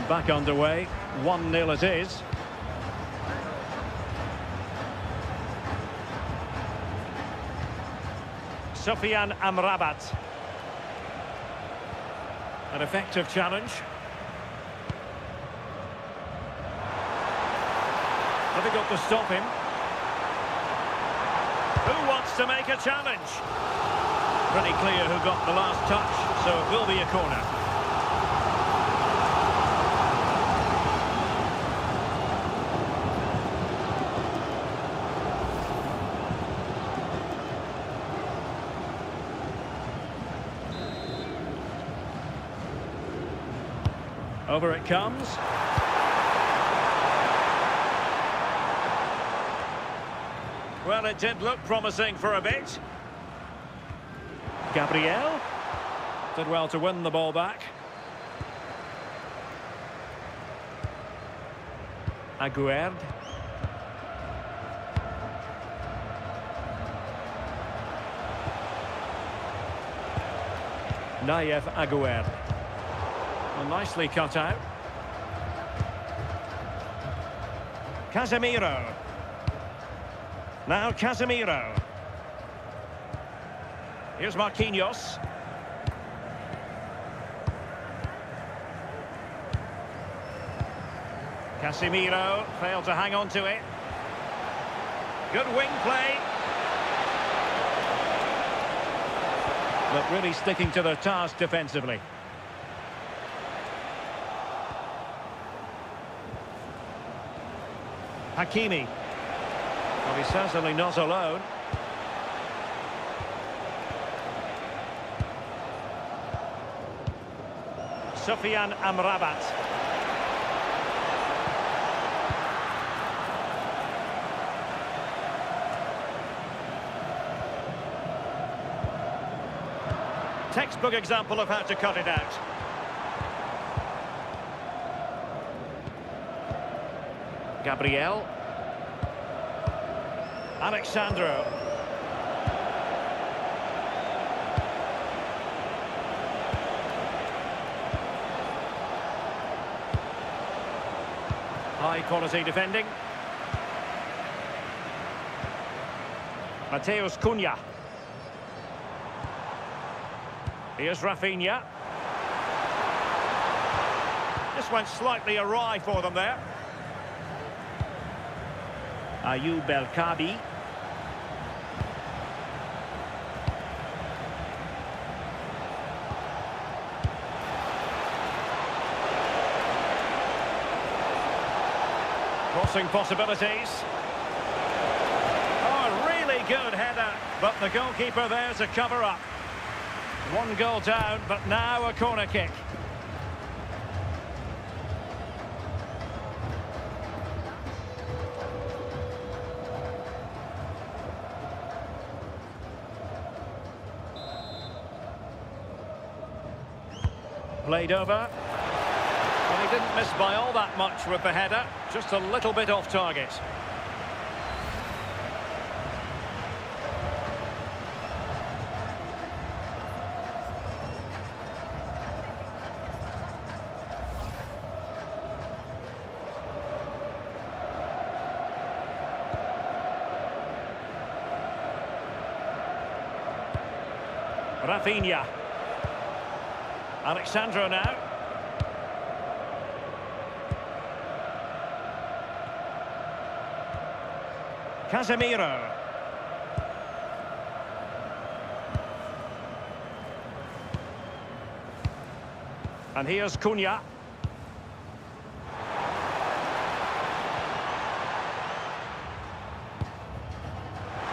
A: Back underway, 1-0 it is. Sofian Amrabat. An effective challenge. Difficult to stop him. Who wants to make a challenge? Pretty clear who got the last touch, so it will be a corner. Over it comes. Well, it did look promising for a bit. Gabriel did well to win the ball back. Aguerd. Nayef Aguerd. Well, nicely cut out. Casemiro. Now Casemiro. Here's Marquinhos. Casemiro failed to hang on to it. Good wing play. But really sticking to their task defensively. Hakimi. Well, he's certainly not alone. Sufyan Amrabat. Textbook example of how to cut it out. Gabriel. Alexandro. High quality defending. Mateus Cunha. Here's Rafinha. This went slightly awry for them there. Ayoub El Kabi. Crossing possibilities. Oh, really good header, but the goalkeeper there to cover up. One goal down, but now a corner kick. Played over. Well, he didn't miss by all that much with the header, just a little bit off target. Rafinha. Alexandro now. Casemiro. And here's Cunha.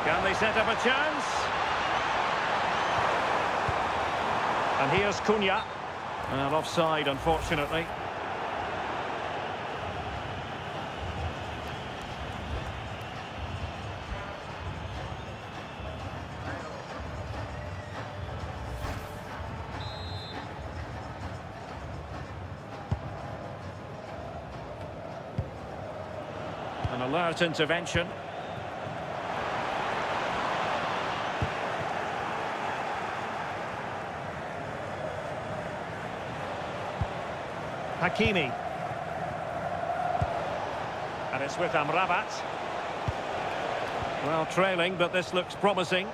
A: Can they set up a chance? And here's Cunha. Well, offside, unfortunately. An alert intervention. Hakimi. And it's with Amrabat. Well, trailing, but this looks promising.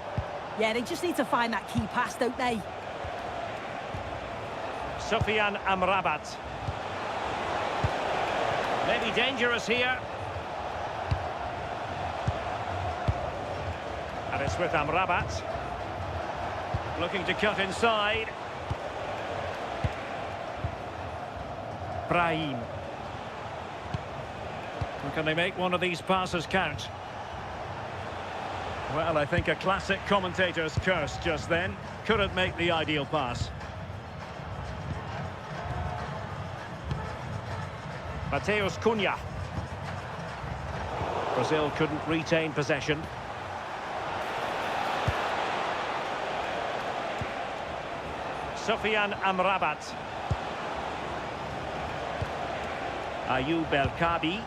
B: Yeah, they just need to find that key pass, don't they?
A: Sufyan Amrabat. Maybe dangerous here. And it's with Amrabat. Looking to cut inside. Brahim. Can they make one of these passes count? Well, I think a classic commentator's curse just then. Couldn't make the ideal pass. Mateus Cunha. Brazil couldn't retain possession. Sofiane Amrabat. Ayoub El Kabi.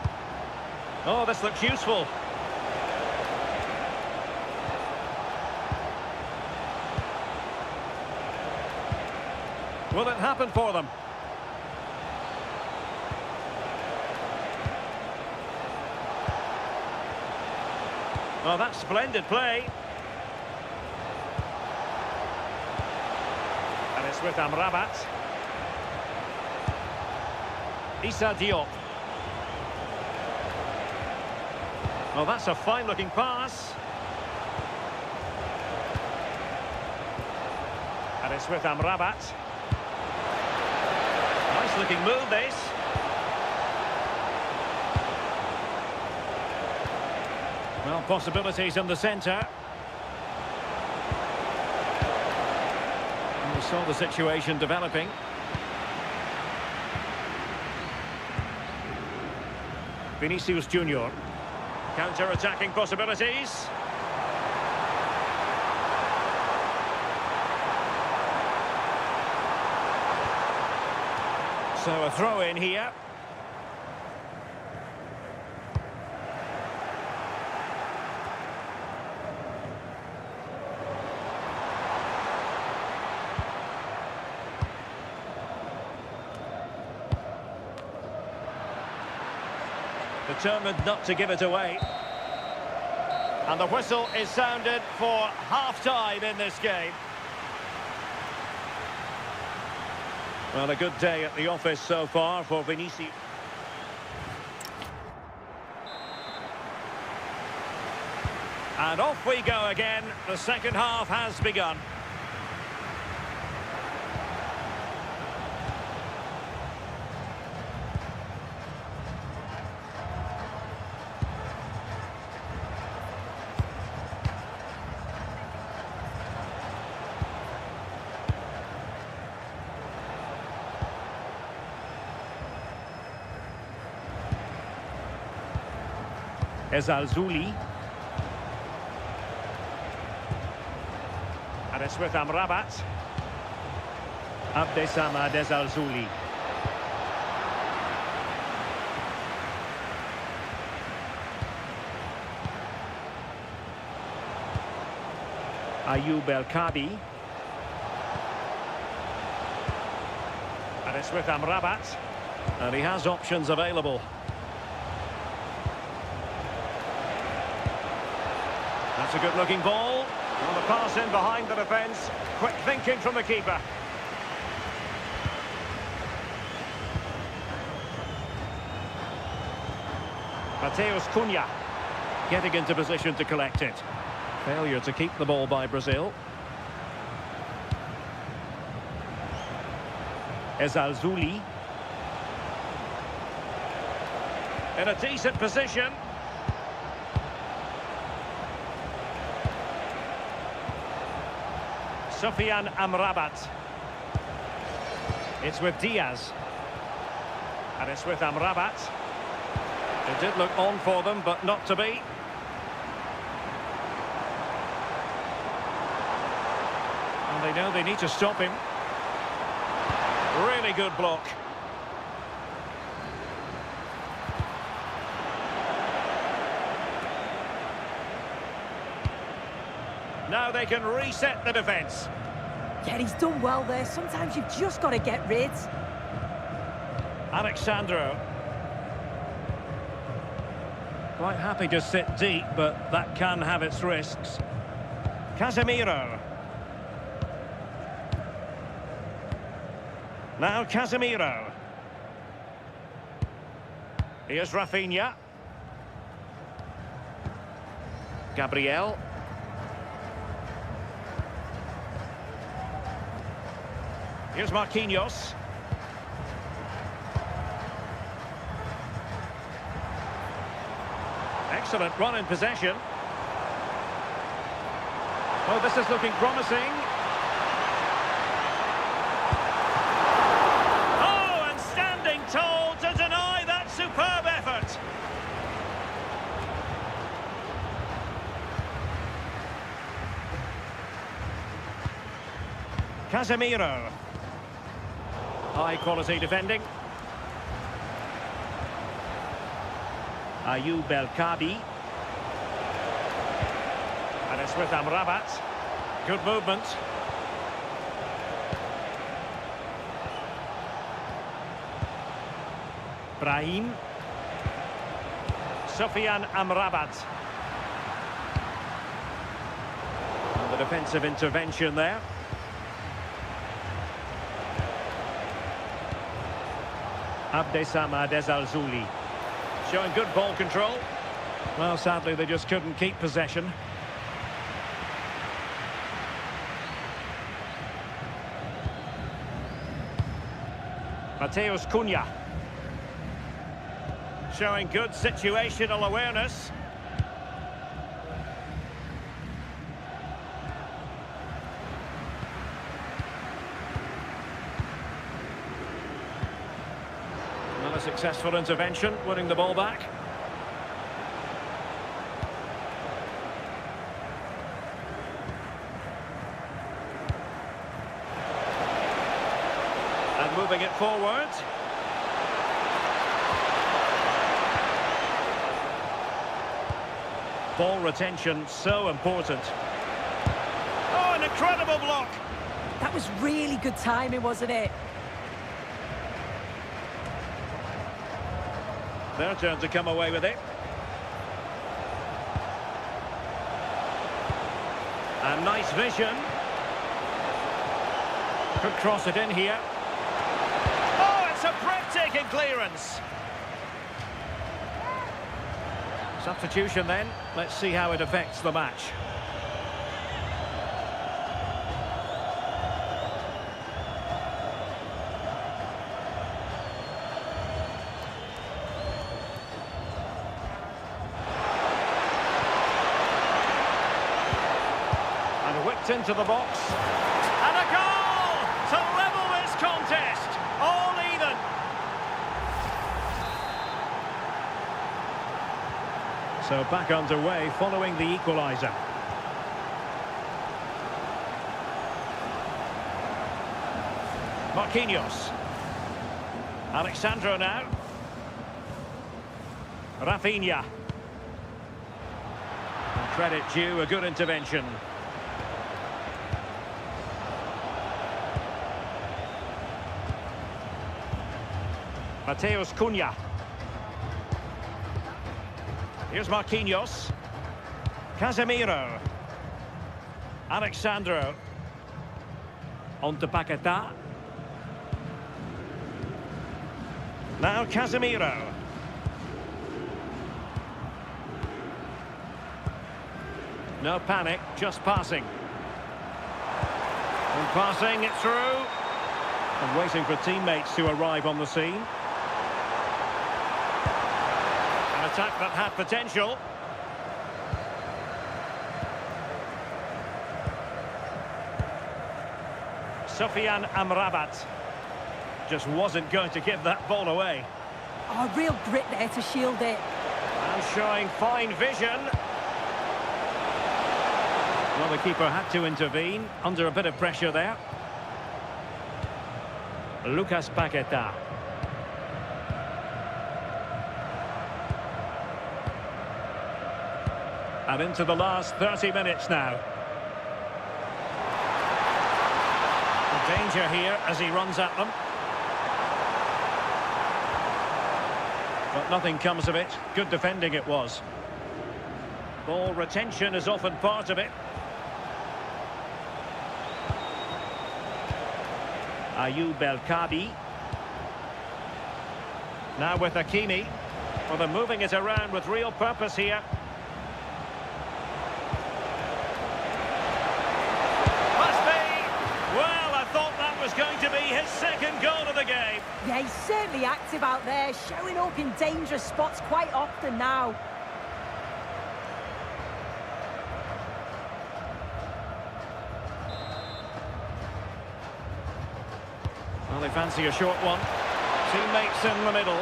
A: Oh, this looks useful. Will it happen for them? Well, that's splendid play. And it's with Amrabat. Issa Diop. Well, that's a fine-looking pass. And it's with Amrabat. Nice-looking move, this. Well, possibilities in the centre. And we saw the situation developing. Vinicius Junior. Counter-attacking possibilities. So a throw-in here. Determined not to give it away. And the whistle is sounded for half-time in this game. Well, a good day at the office so far for Vinicius. And off we go again. The second half has begun. Ezalzouli. And it's with Amrabat. Abdesamad Ezalzouli. Ayoub El Kabi. And it's with Amrabat. And he has options available. That's a good-looking ball. On the pass in behind the defence. Quick thinking from the keeper. Mateus Cunha getting into position to collect it. Failure to keep the ball by Brazil. Ezalzouli. In a decent position. Sofiane Amrabat. It's with Diaz. And it's with Amrabat. It did look on for them, but not to be. And they know they need to stop him. Really good block. Now they can reset the defence.
B: Yeah, he's done well there. Sometimes you've just got to get rid.
A: Alexandro. Quite happy to sit deep, but that can have its risks. Casemiro. Now Casemiro. Here's Rafinha. Gabriel. Here's Marquinhos. Excellent run in possession. Oh, this is looking promising. Oh, and standing tall to deny that Casemiro. High quality defending. Ayoub El Kabi. And it's with Amrabat. Good movement. Brahim. Sofian Amrabat. And the defensive intervention there. Abdesamad Ezalzouli. Showing good ball control. Well, sadly, they just couldn't keep possession. Mateus Cunha. Showing good situational awareness. Another successful intervention, winning the ball back. And moving it forward. Ball retention, so important. Oh, an incredible block!
B: That was really good timing, wasn't it?
A: Their turn to come away with it. And nice vision. Could cross it in here. Oh, it's a breathtaking clearance. Substitution then. Let's see how it affects the match. And whipped into the box. And a goal to level this contest. All even. So back underway following the equaliser. Marquinhos. Alexandro now. Rafinha. And credit due, a good intervention. Mateus Cunha. Here's Marquinhos. Casemiro. Alexandro. On to Paquetá. Now Casemiro. No panic, just passing. And passing it through. And waiting for teammates to arrive on the scene. Attack that had potential. Sofian Amrabat just wasn't going to give that ball away.
B: Oh, real grit there to shield it.
A: And showing fine vision. Well, the keeper had to intervene under a bit of pressure there. Lucas Paquetá. And into the last 30 minutes now. The danger here as he runs at them. But nothing comes of it. Good defending it was. Ball retention is often part of it. Ayoub El Kabi. Now with Hakimi. Well, they're moving it around with real purpose here. Was going to be his second goal of the game.
B: Yeah, he's certainly active out there, showing up in dangerous spots quite often now.
A: Well, they fancy a short one. Teammates in the middle.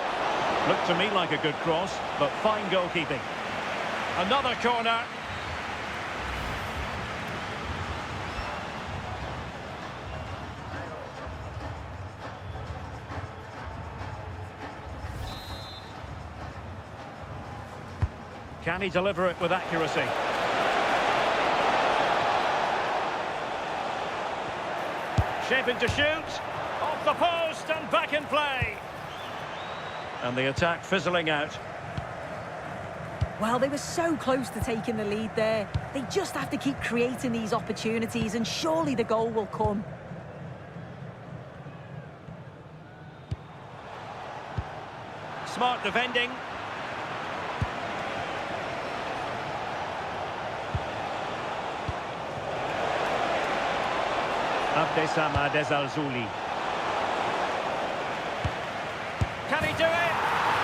A: Looked to me like a good cross, but fine goalkeeping. Another corner. Can he deliver it with accuracy? Shaping to shoot. Off the post and back in play. And the attack fizzling out.
B: Well, they were so close to taking the lead there. They just have to keep creating these opportunities and surely the goal will come.
A: Smart defending. Abdesama Desalzuli. Can he do it?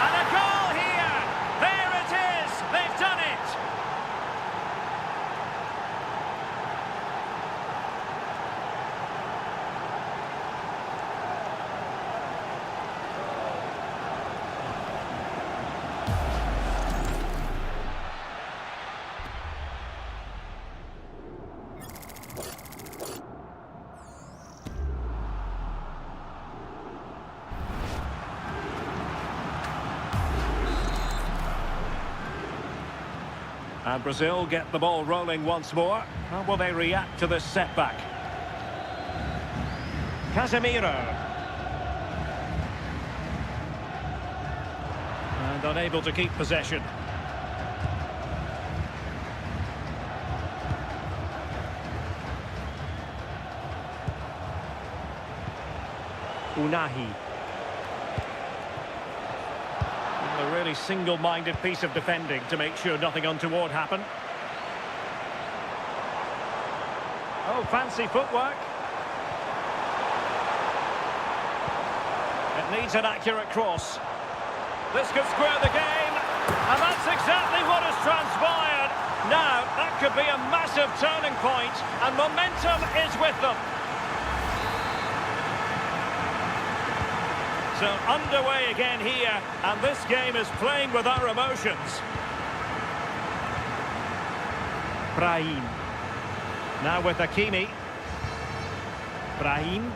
A: And a goal here! There it is! They've done it! And Brazil get the ball rolling once more. How will they react to this setback? Casemiro. And unable to keep possession. Unahi. A really single-minded piece of defending to make sure nothing untoward happened. Oh, fancy footwork. It needs an accurate cross. This could square the game, and that's exactly what has transpired. Now, that could be a massive turning point, and momentum is with them. So underway again here, and this game is playing with our emotions. Brahim. Now with Hakimi. Brahim.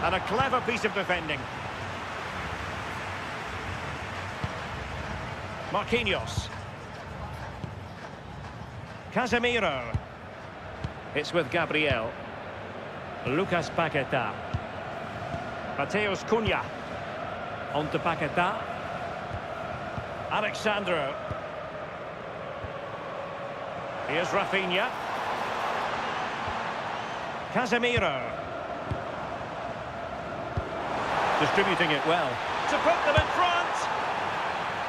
A: And a clever piece of defending. Marquinhos. Casemiro. It's with Gabriel. Lucas Paqueta. Mateus Cunha. On to Paqueta. Alexandro. Here's Rafinha. Casemiro. Distributing it well. To put them in front.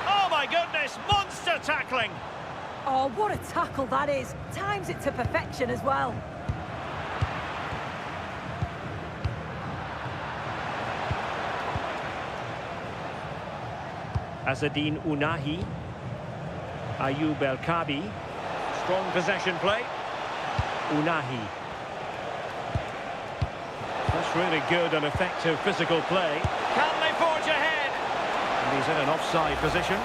A: Oh my goodness, monster tackling.
B: Oh, what a tackle that is. Times it to perfection as well.
A: Azzedine Unahi. Ayoub El Kabi. Strong possession play. Unahi. That's really good and effective physical play. Can they forge ahead? And he's in an offside position.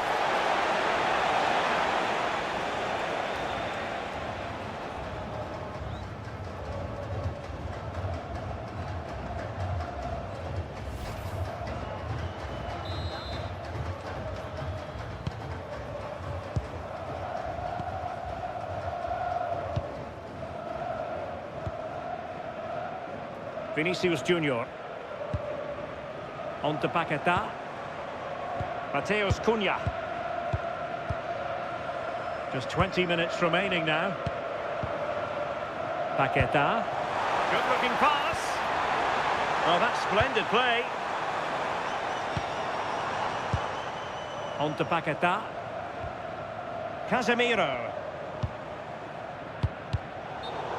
A: Vinicius Junior. On to Paqueta. Mateus Cunha. Just 20 minutes remaining now. Paqueta. Good looking pass. Oh, that's splendid play. On to Paqueta. Casemiro.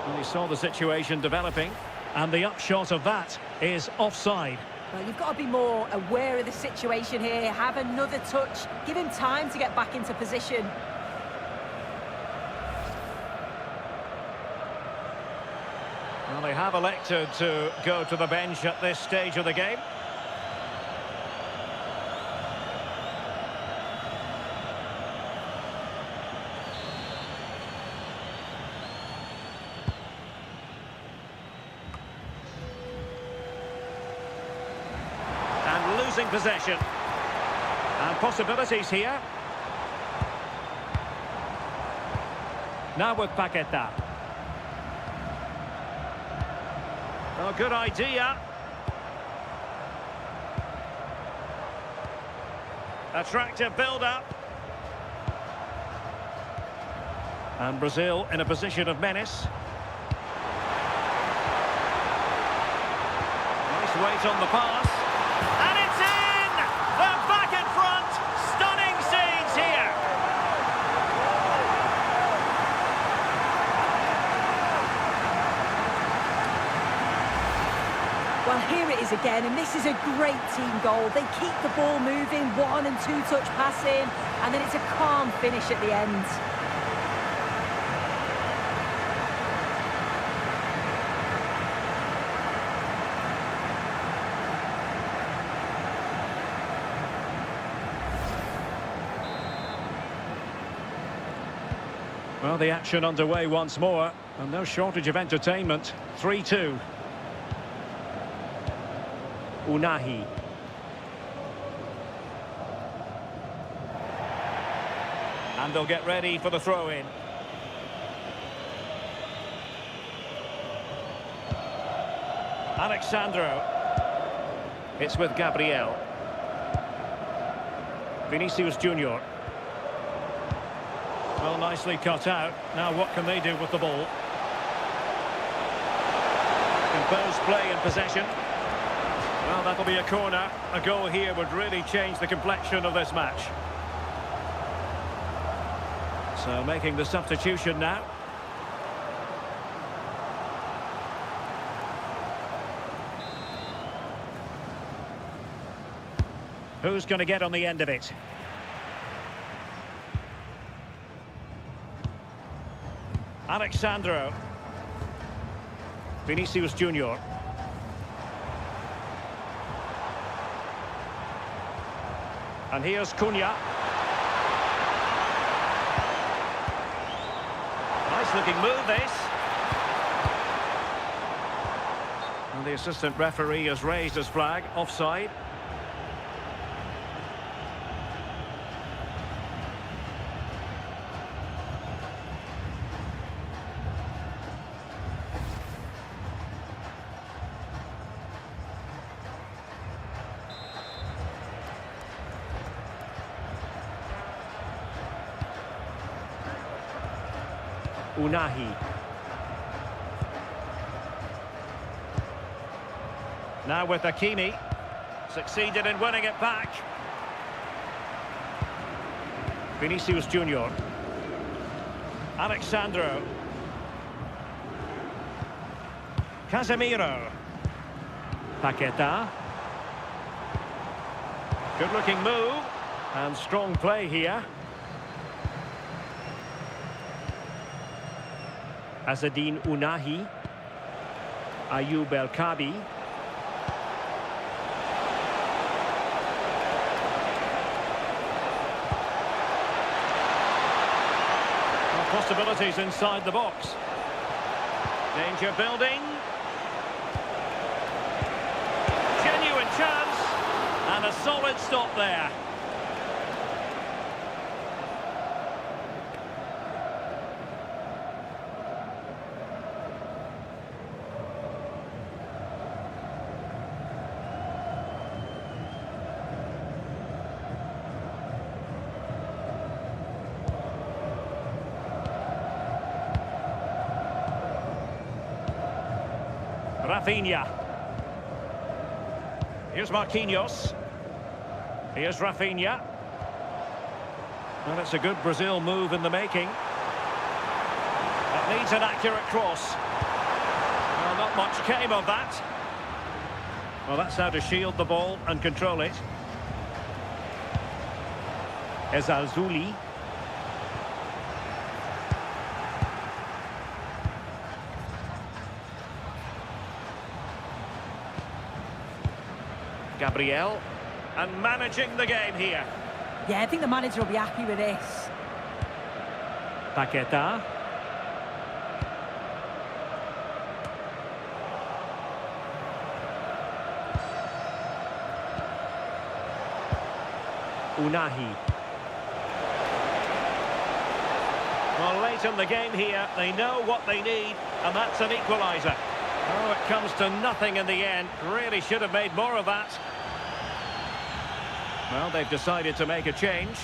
A: And he saw the situation developing. And the upshot of that is offside.
B: Well, you've got to be more aware of the situation here. Have another touch. Give him time to get back into position.
A: Well, they have elected to go to the bench at this stage of the game. Losing possession. And possibilities here. Now with Paqueta. Oh, good idea. Attractive build-up. And Brazil in a position of menace. Nice weight on the pass. And it's in! They're back in front! Stunning scenes here!
B: Well, here it is again, and this is a great team goal. They keep the ball moving, 1- and 2-touch passing, and then it's a calm finish at the end.
A: Well, the action underway once more, and no shortage of entertainment. 3-2. Unahi. And they'll get ready for the throw-in. Alexandro. It's with Gabriel. Vinicius Junior. Well, nicely cut out. Now what can they do with the ball? Composed play in possession. Well, that'll be a corner. A goal here would really change the complexion of this match. So making the substitution now. Who's going to get on the end of it? Alexandro. Vinicius Junior. And here's Cunha. Nice looking move, this. And the assistant referee has raised his flag, offside. Unahi. Now with Hakimi. Succeeded in winning it back. Vinicius Junior. Alexandro. Casemiro. Paqueta. Good looking move. And strong play here. Azzedine Unahi. Ayoub El Kabi. Possibilities inside the box. Danger building. Genuine chance. And a solid stop there. Rafinha. Here's Marquinhos. Here's Rafinha. Well, it's a good Brazil move in the making. That needs an accurate cross. Well, not much came of that. Well, that's how to shield the ball and control it. Ezalzouli. Gabriel, and managing the game here.
B: Yeah, I think the manager will be happy with this.
A: Paqueta. Unahi. Well, late in the game here, they know what they need, and that's an equaliser. Oh, it comes to nothing in the end. Really should have made more of that. Well, they've decided to make a change.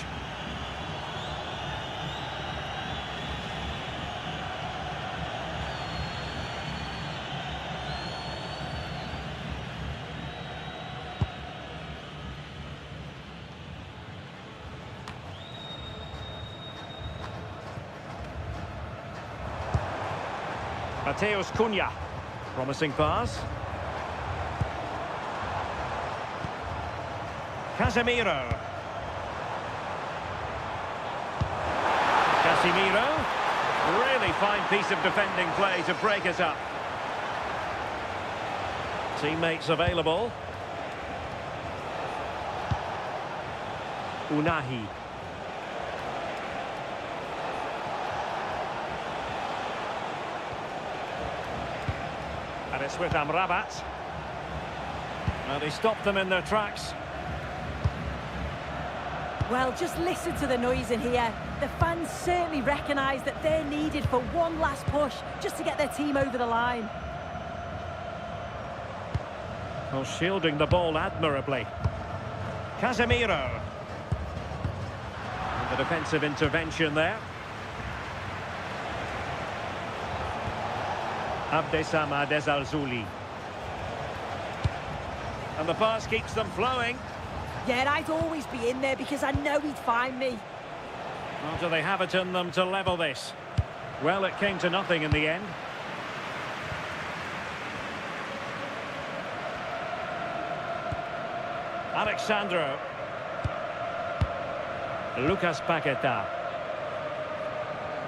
A: Mateus Cunha. Promising pass. Casemiro. Really fine piece of defending play to break it up. Teammates available. Unahi. And it's with Amrabat. Well, he stopped them in their tracks.
B: Well, just listen to the noise in here. The fans certainly recognise that they're needed for one last push just to get their team over the line.
A: Well, shielding the ball admirably. Casemiro. And the defensive intervention there. Abdessamad Al-Zuli. And the pass keeps them flowing.
B: Yeah, I'd always be in there because I know he'd find me.
A: Well, do they have it in them to level this? Well, it came to nothing in the end. Alexandro. Lucas Paqueta.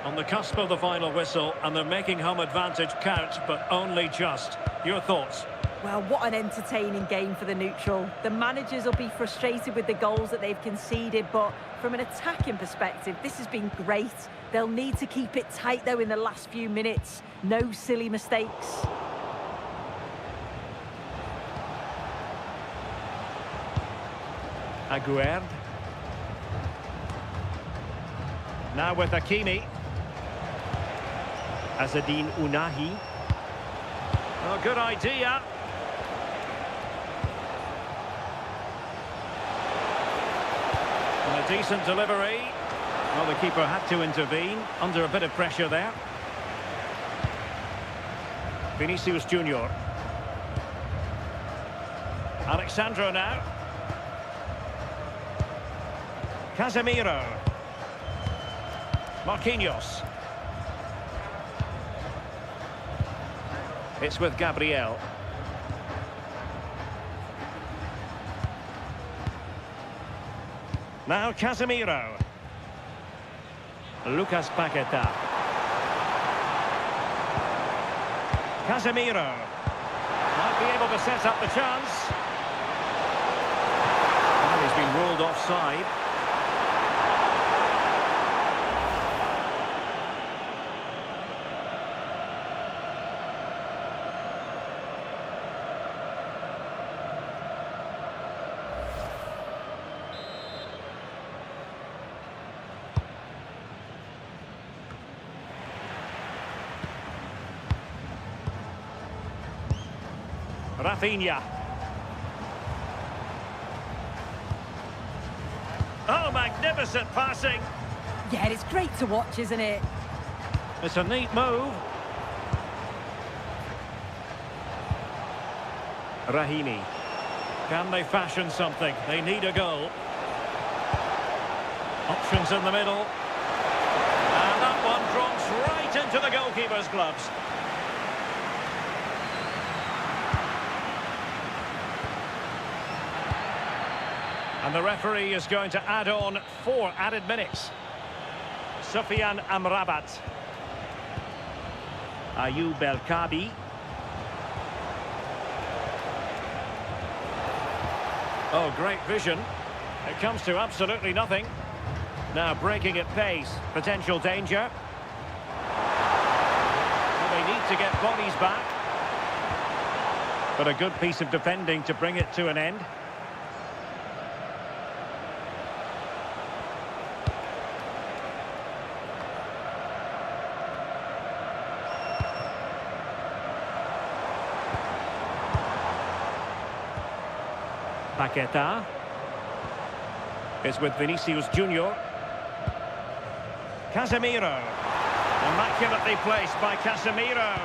A: On the cusp of the final whistle, and they're making home advantage count, but only just. Your thoughts?
B: Well, what an entertaining game for the neutral. The managers will be frustrated with the goals that they've conceded, but from an attacking perspective, this has been great. They'll need to keep it tight, though, in the last few minutes. No silly mistakes.
A: Aguerd. Now with Hakimi. Azzedine Unahi. Oh, good idea. And a decent delivery. Well, the keeper had to intervene under a bit of pressure there. Vinicius Junior. Alexandro now. Casemiro. Marquinhos. It's with Gabriel. Now Casemiro. Lucas Paqueta. Casemiro. Might be able to set up the chance. Well, he's been ruled offside. Rafinha. Oh, magnificent passing.
B: Yeah, it's great to watch, isn't it?
A: It's a neat move. Rahimi. Can they fashion something? They need a goal. Options in the middle. And that one drops right into the goalkeeper's gloves. And the referee is going to add on 4 added minutes. Sofiane Amrabat. Ayoub El Kabi. Oh, great vision. It comes to absolutely nothing. Now breaking at pace. Potential danger. Well, they need to get bodies back. But a good piece of defending to bring it to an end. Paqueta. It's with Vinicius Junior. Casemiro. Immaculately placed by Casemiro.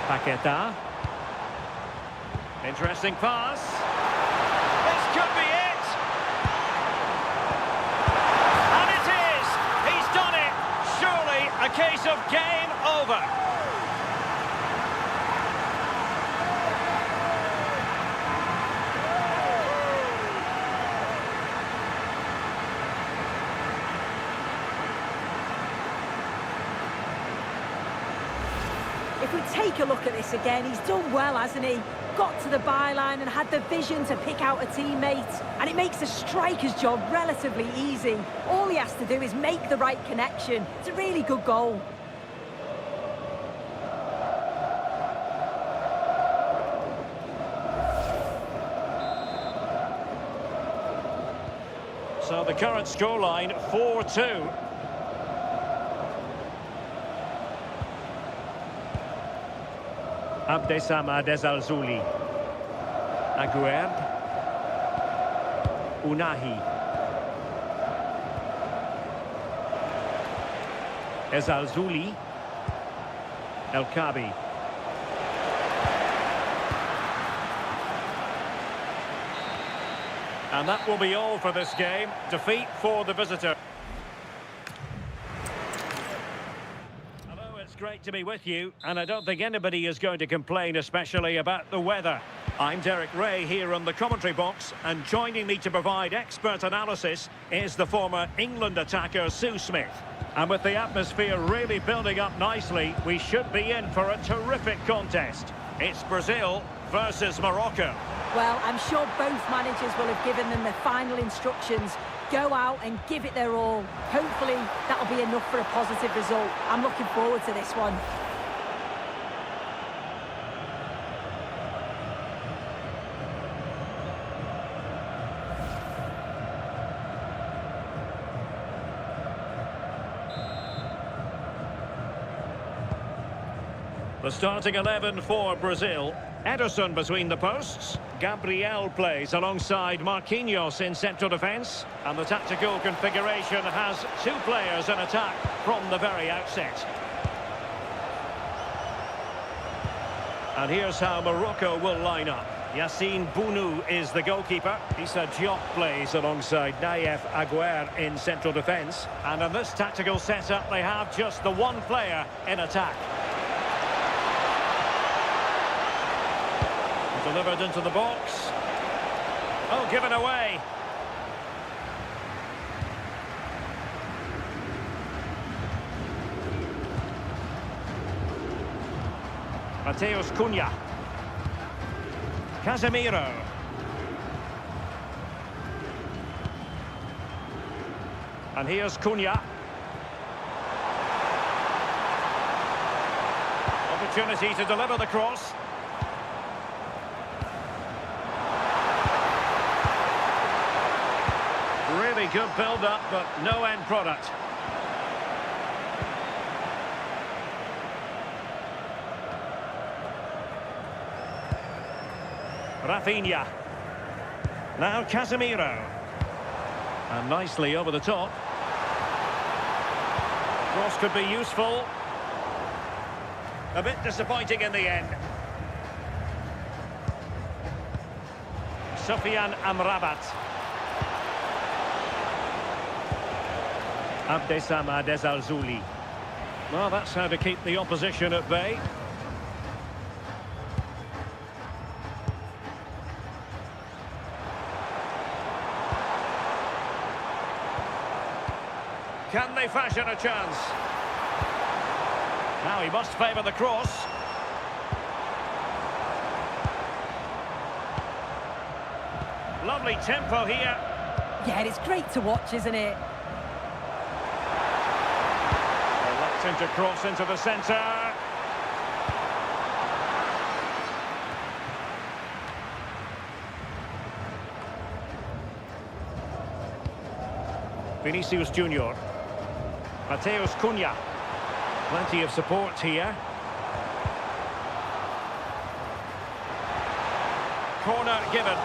A: Paqueta. Interesting pass. This could be it. And it is. He's done it. Surely a case of game over.
B: If we take a look at this again, he's done well, hasn't he? Got to the byline and had the vision to pick out a teammate. And it makes the striker's job relatively easy. All he has to do is make the right connection. It's a really good goal.
A: So the current scoreline, 4-2. Abdessamad Ezalzouli. Aguerd. Unahi. Ezalzouli. El Kabi. And that will be all for this game. Defeat for the visitor. Hello, it's great to be with you, and I don't think anybody is going to complain, especially about the weather. I'm Derek Ray here on the commentary box, and joining me to provide expert analysis is the former England attacker Sue Smith. And with the atmosphere really building up nicely, we should be in for a terrific contest. It's Brazil versus Morocco.
B: Well, I'm sure both managers will have given them the final instructions. Go out and give it their all. Hopefully, that'll be enough for a positive result. I'm looking forward to this one.
A: The starting 11 for Brazil. Ederson between the posts. Gabriel plays alongside Marquinhos in central defence. And the tactical configuration has two players in attack from the very outset. And here's how Morocco will line up. Yassine Bounou is the goalkeeper. Issa Diop plays alongside Naïef Aguerd in central defence. And in this tactical setup, they have just the one player in attack. Delivered into the box. Oh, given away. Mateus Cunha. Casemiro. And here's Cunha. Opportunity to deliver the cross. Really good build-up, but no end product. Rafinha. Now Casemiro. And nicely over the top. Cross could be useful. A bit disappointing in the end. Sofiane Amrabat. Abdessamad Ezalzouli. Well, that's how to keep the opposition at bay. Can they fashion a chance? Now he must favour the cross. Lovely tempo here.
B: Yeah, it's great to watch, isn't it?
A: To cross into the centre. Vinicius Junior. Mateus Cunha. Plenty of support here. corner given.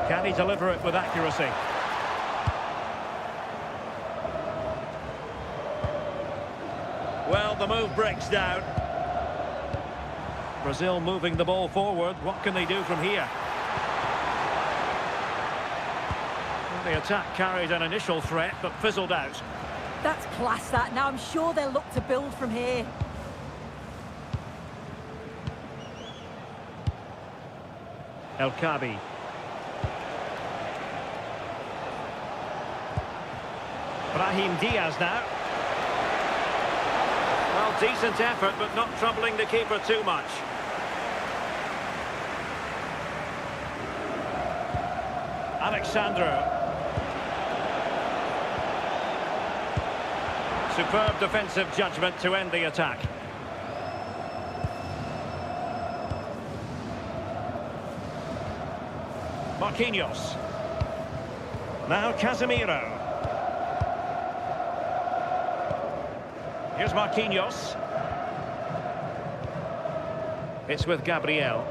A: Can he deliver it with accuracy? Well, the move breaks down. Brazil moving the ball forward. What can they do from here? Well, the attack carried an initial threat, but fizzled out.
B: That's class, that. Now I'm sure they'll look to build from here.
A: El Kabi. Brahim Diaz now. Well, decent effort, but not troubling the keeper too much. Alexandro. Superb defensive judgment to end the attack. Marquinhos. Now Casemiro. Here's Marquinhos. It's with Gabriel.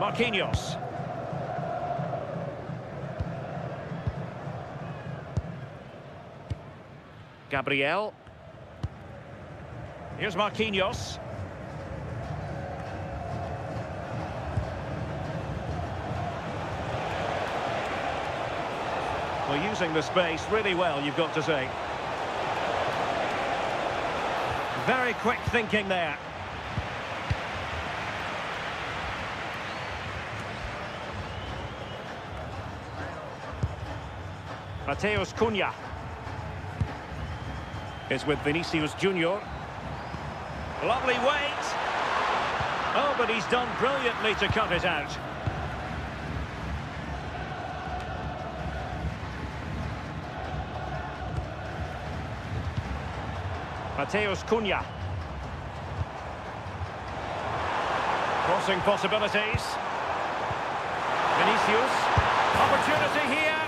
A: Marquinhos. Gabriel. Here's Marquinhos. Well, using the space really well, you've got to say. Very quick thinking there. Mateus Cunha is with Vinicius Junior. Lovely weight. Oh, but he's done brilliantly to cut it out. Mateus Cunha. Crossing possibilities. Vinicius. Opportunity here.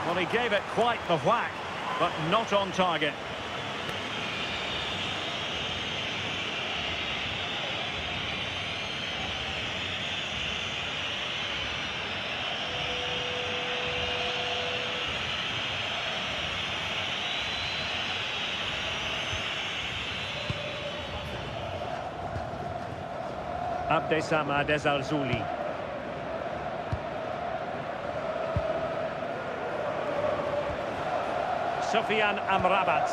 A: Well, he gave it quite the whack, but not on target. Abdessamad Ezzalzouli. Sofian Amrabat.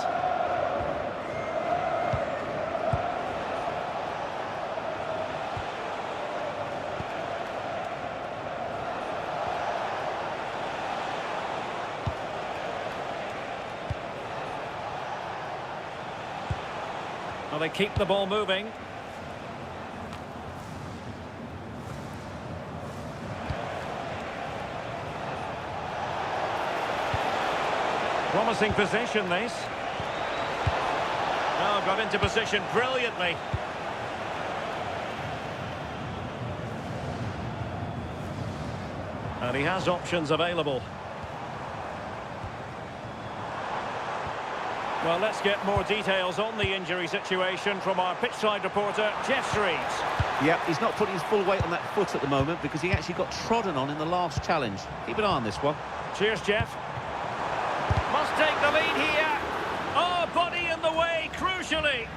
A: Well, they keep the ball moving. Promising possession, this. Oh, got into position brilliantly. And he has options available. Well, let's get more details on the injury situation from our pitchside reporter, Jeff Shreves.
C: Yeah, he's not putting his full weight on that foot at the moment because he actually got trodden on in the last challenge. Keep an eye on this one.
A: Cheers, Jeff. Must take the lead here. Oh, body in the way, crucially.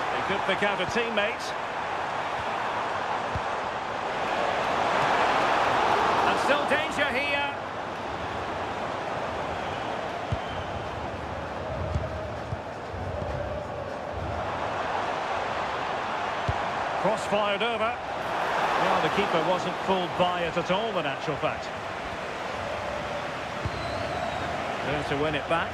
A: They could pick out a teammate. And still danger here. Cross fired over. Well, the keeper wasn't fooled by it at all, in actual fact. There to win it back.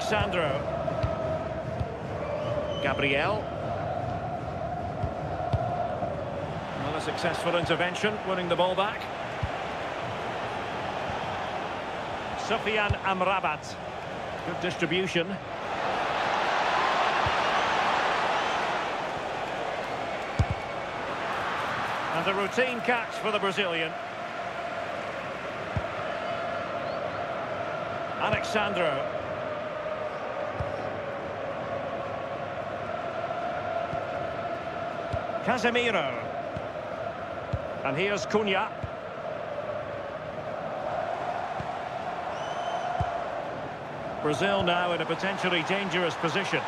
A: Alexandro. Gabriel. Well, a successful intervention, winning the ball back. Sufyan Amrabat. Good distribution. And a routine catch for the Brazilian. Alexandro. Casemiro. And here's Cunha. Brazil now in a potentially dangerous position.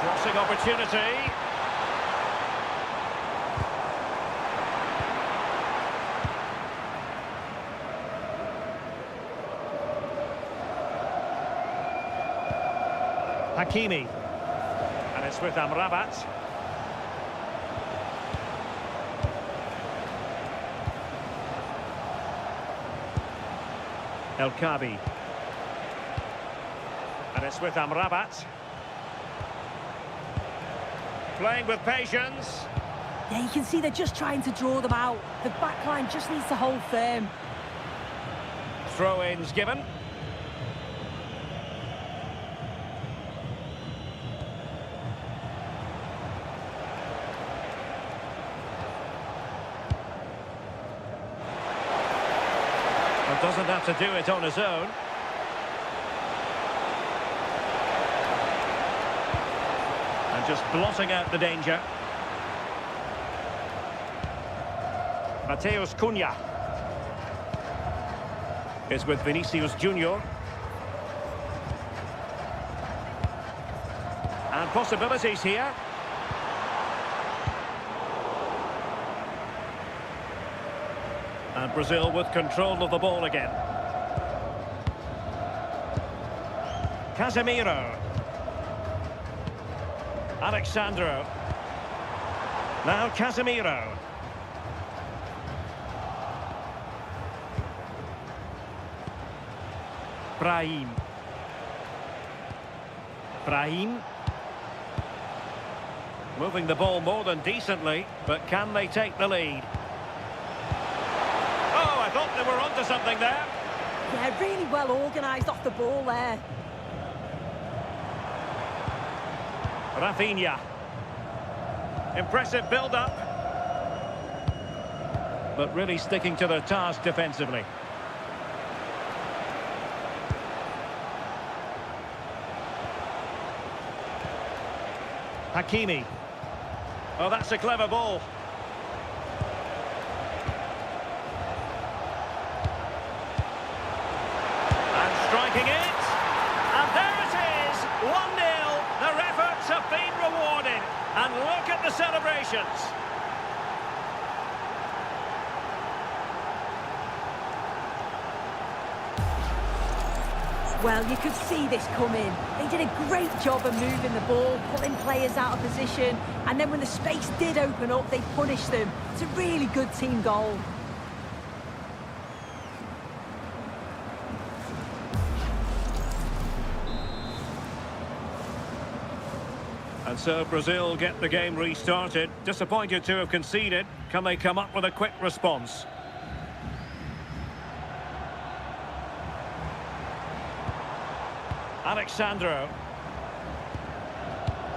A: Crossing opportunity. Hakimi. And it's with Amrabat. El Kabi. And it's with Amrabat. Playing with patience.
B: Yeah, you can see they're just trying to draw them out. The back line just needs to hold firm.
A: Throw-ins given. Doesn't have to do it on his own. And just blotting out the danger. Mateus Cunha is with Vinicius Junior. And possibilities here. And Brazil with control of the ball again. Casemiro. Alexandro. Now Casemiro. Brahim. Moving the ball more than decently, but can they take the lead? I thought they were onto something there.
B: Yeah, really well organised off the ball there.
A: Rafinha. Impressive build-up. But really sticking to their task defensively. Hakimi. Oh, that's a clever ball. Striking it, and there it is, 1-0. Their efforts have been rewarded, and look at the celebrations.
B: Well, you could see this coming. They did a great job of moving the ball, pulling players out of position, and then when the space did open up, they punished them. It's a really good team goal.
A: And so Brazil get the game restarted. Disappointed to have conceded. Can they come up with a quick response? Alexandro.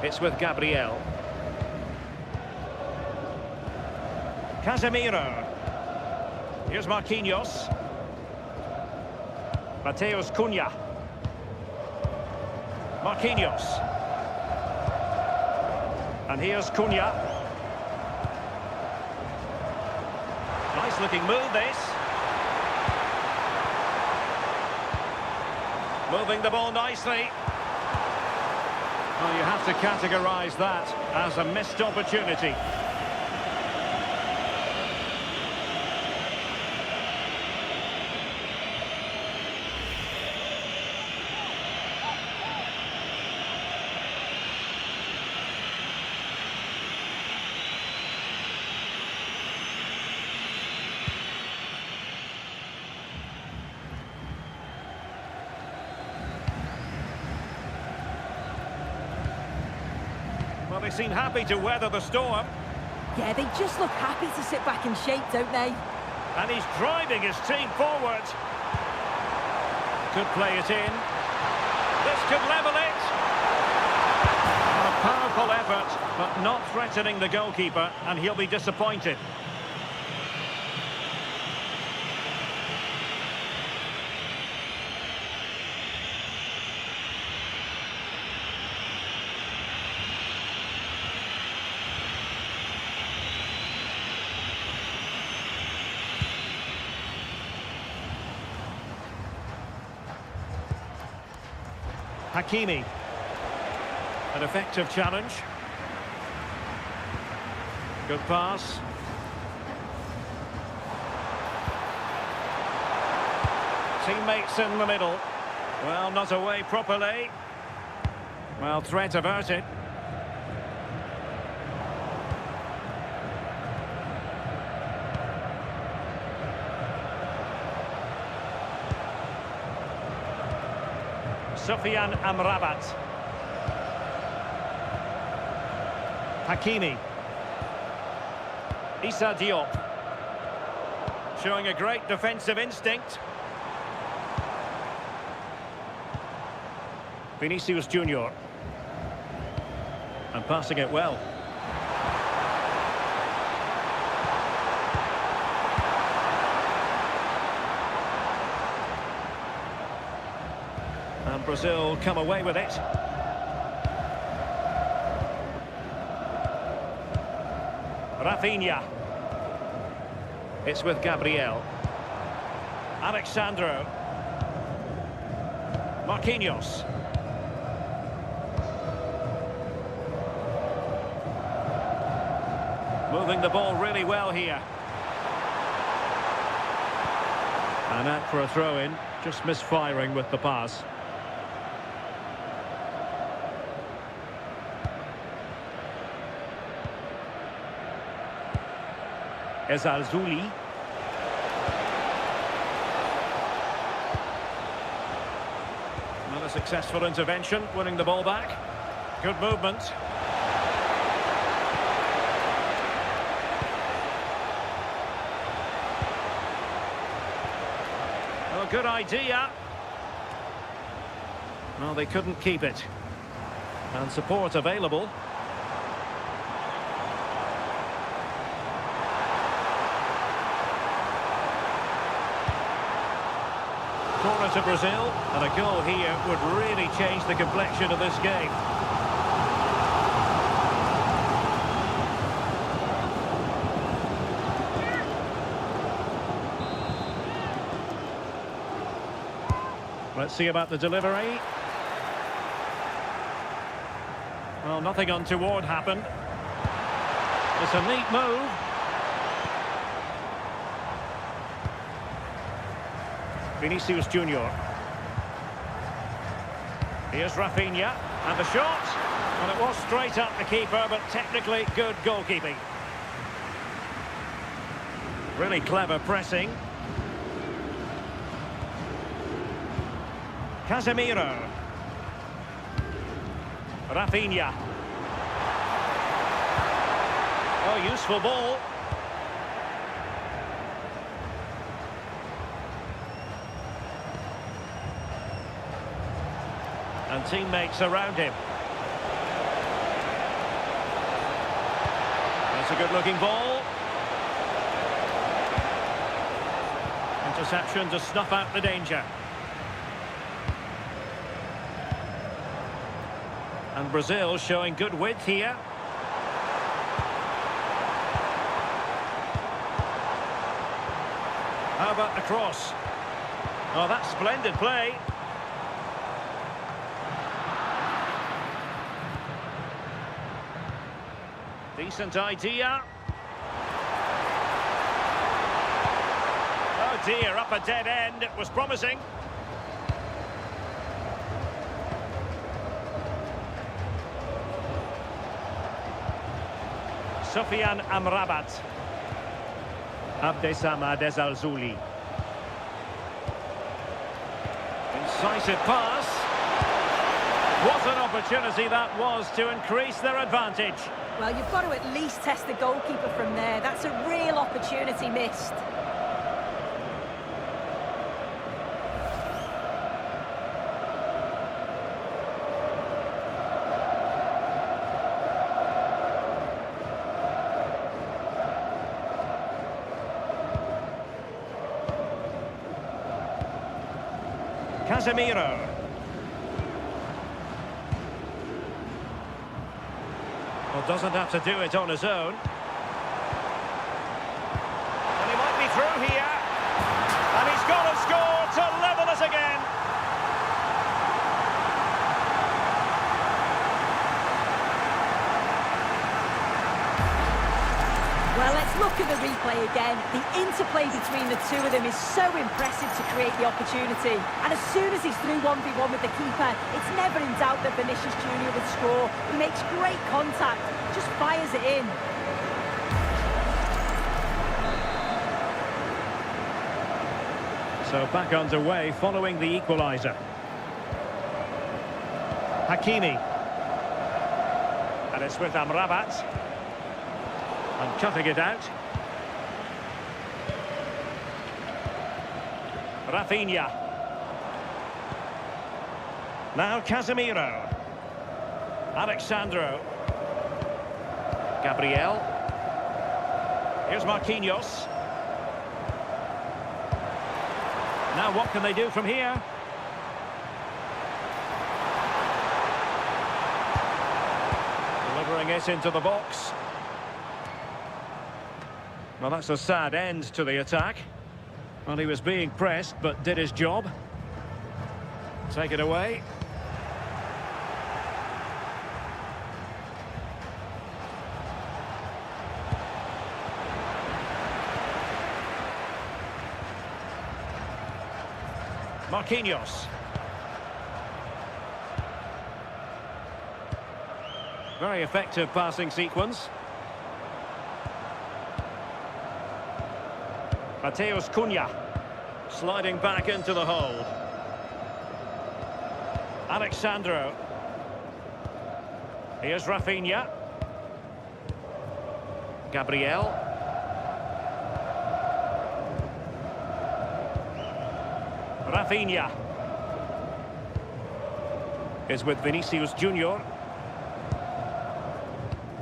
A: It's with Gabriel. Casemiro. Here's Marquinhos. Mateus Cunha. Marquinhos. And here's Cunha. Nice looking move, this. Moving the ball nicely. Well, you have to categorise that as a missed opportunity. Well, they seem happy to weather the storm.
B: Yeah, they just look happy to sit back in shape, don't they?
A: And he's driving his team forward. Could play it in. This could level it. A powerful effort, but not threatening the goalkeeper, and he'll be disappointed. Hakimi. An effective challenge. Good pass. Teammates in the middle. Well, not away properly. Well, threat averted. Sufyan Amrabat. Hakimi. Issa Diop. Showing a great defensive instinct. Vinicius Junior. And passing it well. And Brazil come away with it. Rafinha. It's with Gabriel. Alexandro. Marquinhos. Moving the ball really well here. And out for a throw-in, just misfiring with the pass. Ezalzouli. Not a successful intervention, winning the ball back. Good movement. Well, good idea. Well, they couldn't keep it. And support available. Corner to Brazil, and a goal here would really change the complexion of this game. Let's see about the delivery. Well, nothing untoward happened. It's a neat move. Vinicius Junior. Here's Rafinha, and the shot. Well, it was straight up the keeper, but technically good goalkeeping. Really clever pressing. Casemiro. Rafinha. Oh, useful ball. And teammates around him. That's a good-looking ball. Interception to snuff out the danger. And Brazil showing good width here. How about the cross? Oh, that's splendid play. Decent idea. Oh dear, up a dead end. It was promising. Sufyan Amrabat. Abdessamad Ezalzouli. Incisive pass. What an opportunity that was to increase their advantage.
B: Well, you've got to at least test the goalkeeper from there. That's a real opportunity missed.
A: Casemiro. Well, doesn't have to do it on his own. And he might be through here. And he's got to score to level us again.
B: Well, let's look at the replay again. The interplay between the two of them is so impressive to create the opportunity. And as soon as he's through 1v1 with the keeper, it's never in doubt that Vinicius Junior would score. He makes great contact, just fires it in.
A: So back underway following the equaliser. Hakimi. And it's with Amrabat. And cutting it out. Rafinha. Now Casemiro. Alexandro. Gabriel. Here's Marquinhos. Now what can they do from here? Delivering it into the box. Well, that's a sad end to the attack. Well, he was being pressed, but did his job. Take it away. Marquinhos. Very effective passing sequence. Mateus Cunha sliding back into the hole. Alexandro. Here's Rafinha. Gabriel. Rafinha is with Vinicius Junior.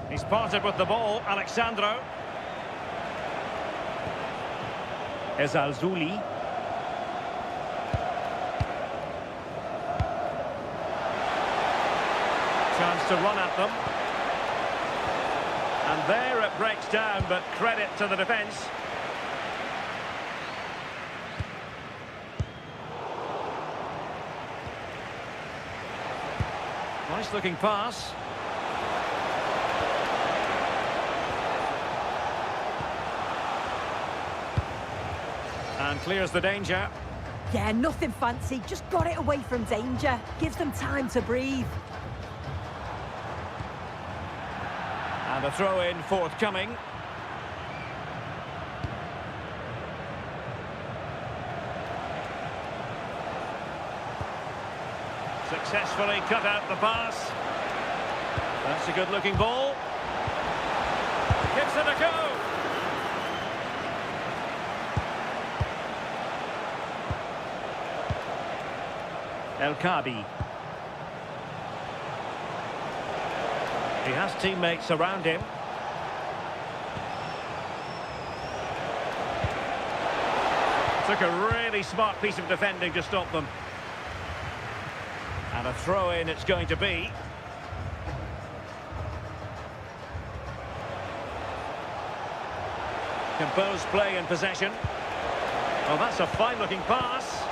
A: He's parted with the ball. Alexandro. Is Al-Zuli. Chance to run at them. And there it breaks down, but credit to the defence. Nice looking pass. And clears the danger.
B: Yeah, nothing fancy, just got it away from danger. Gives them time to breathe.
A: And a throw-in forthcoming. Successfully cut out the pass. That's a good-looking ball. Gives it a go. El Kabi. He has teammates around him. Took a really smart piece of defending to stop them. And a throw-in it's going to be. Composed play in possession. Well, that's a fine-looking pass.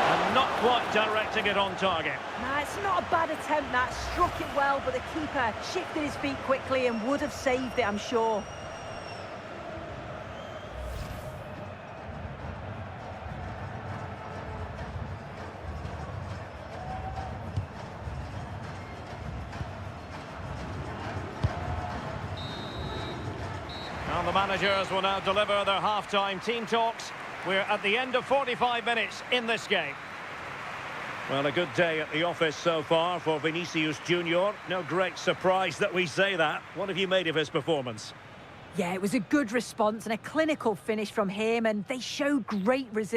A: And not quite directing it on target.
B: Nah, it's not a bad attempt, that. Struck it well, but the keeper shifted his feet quickly and would have saved it, I'm sure.
A: Now the managers will now deliver their half-time team talks. We're at the end of 45 minutes in this game. Well, a good day at the office so far for Vinicius Junior. No great surprise that we say that. What have you made of his performance?
B: Yeah, it was a good response and a clinical finish from him, and they showed great resilience.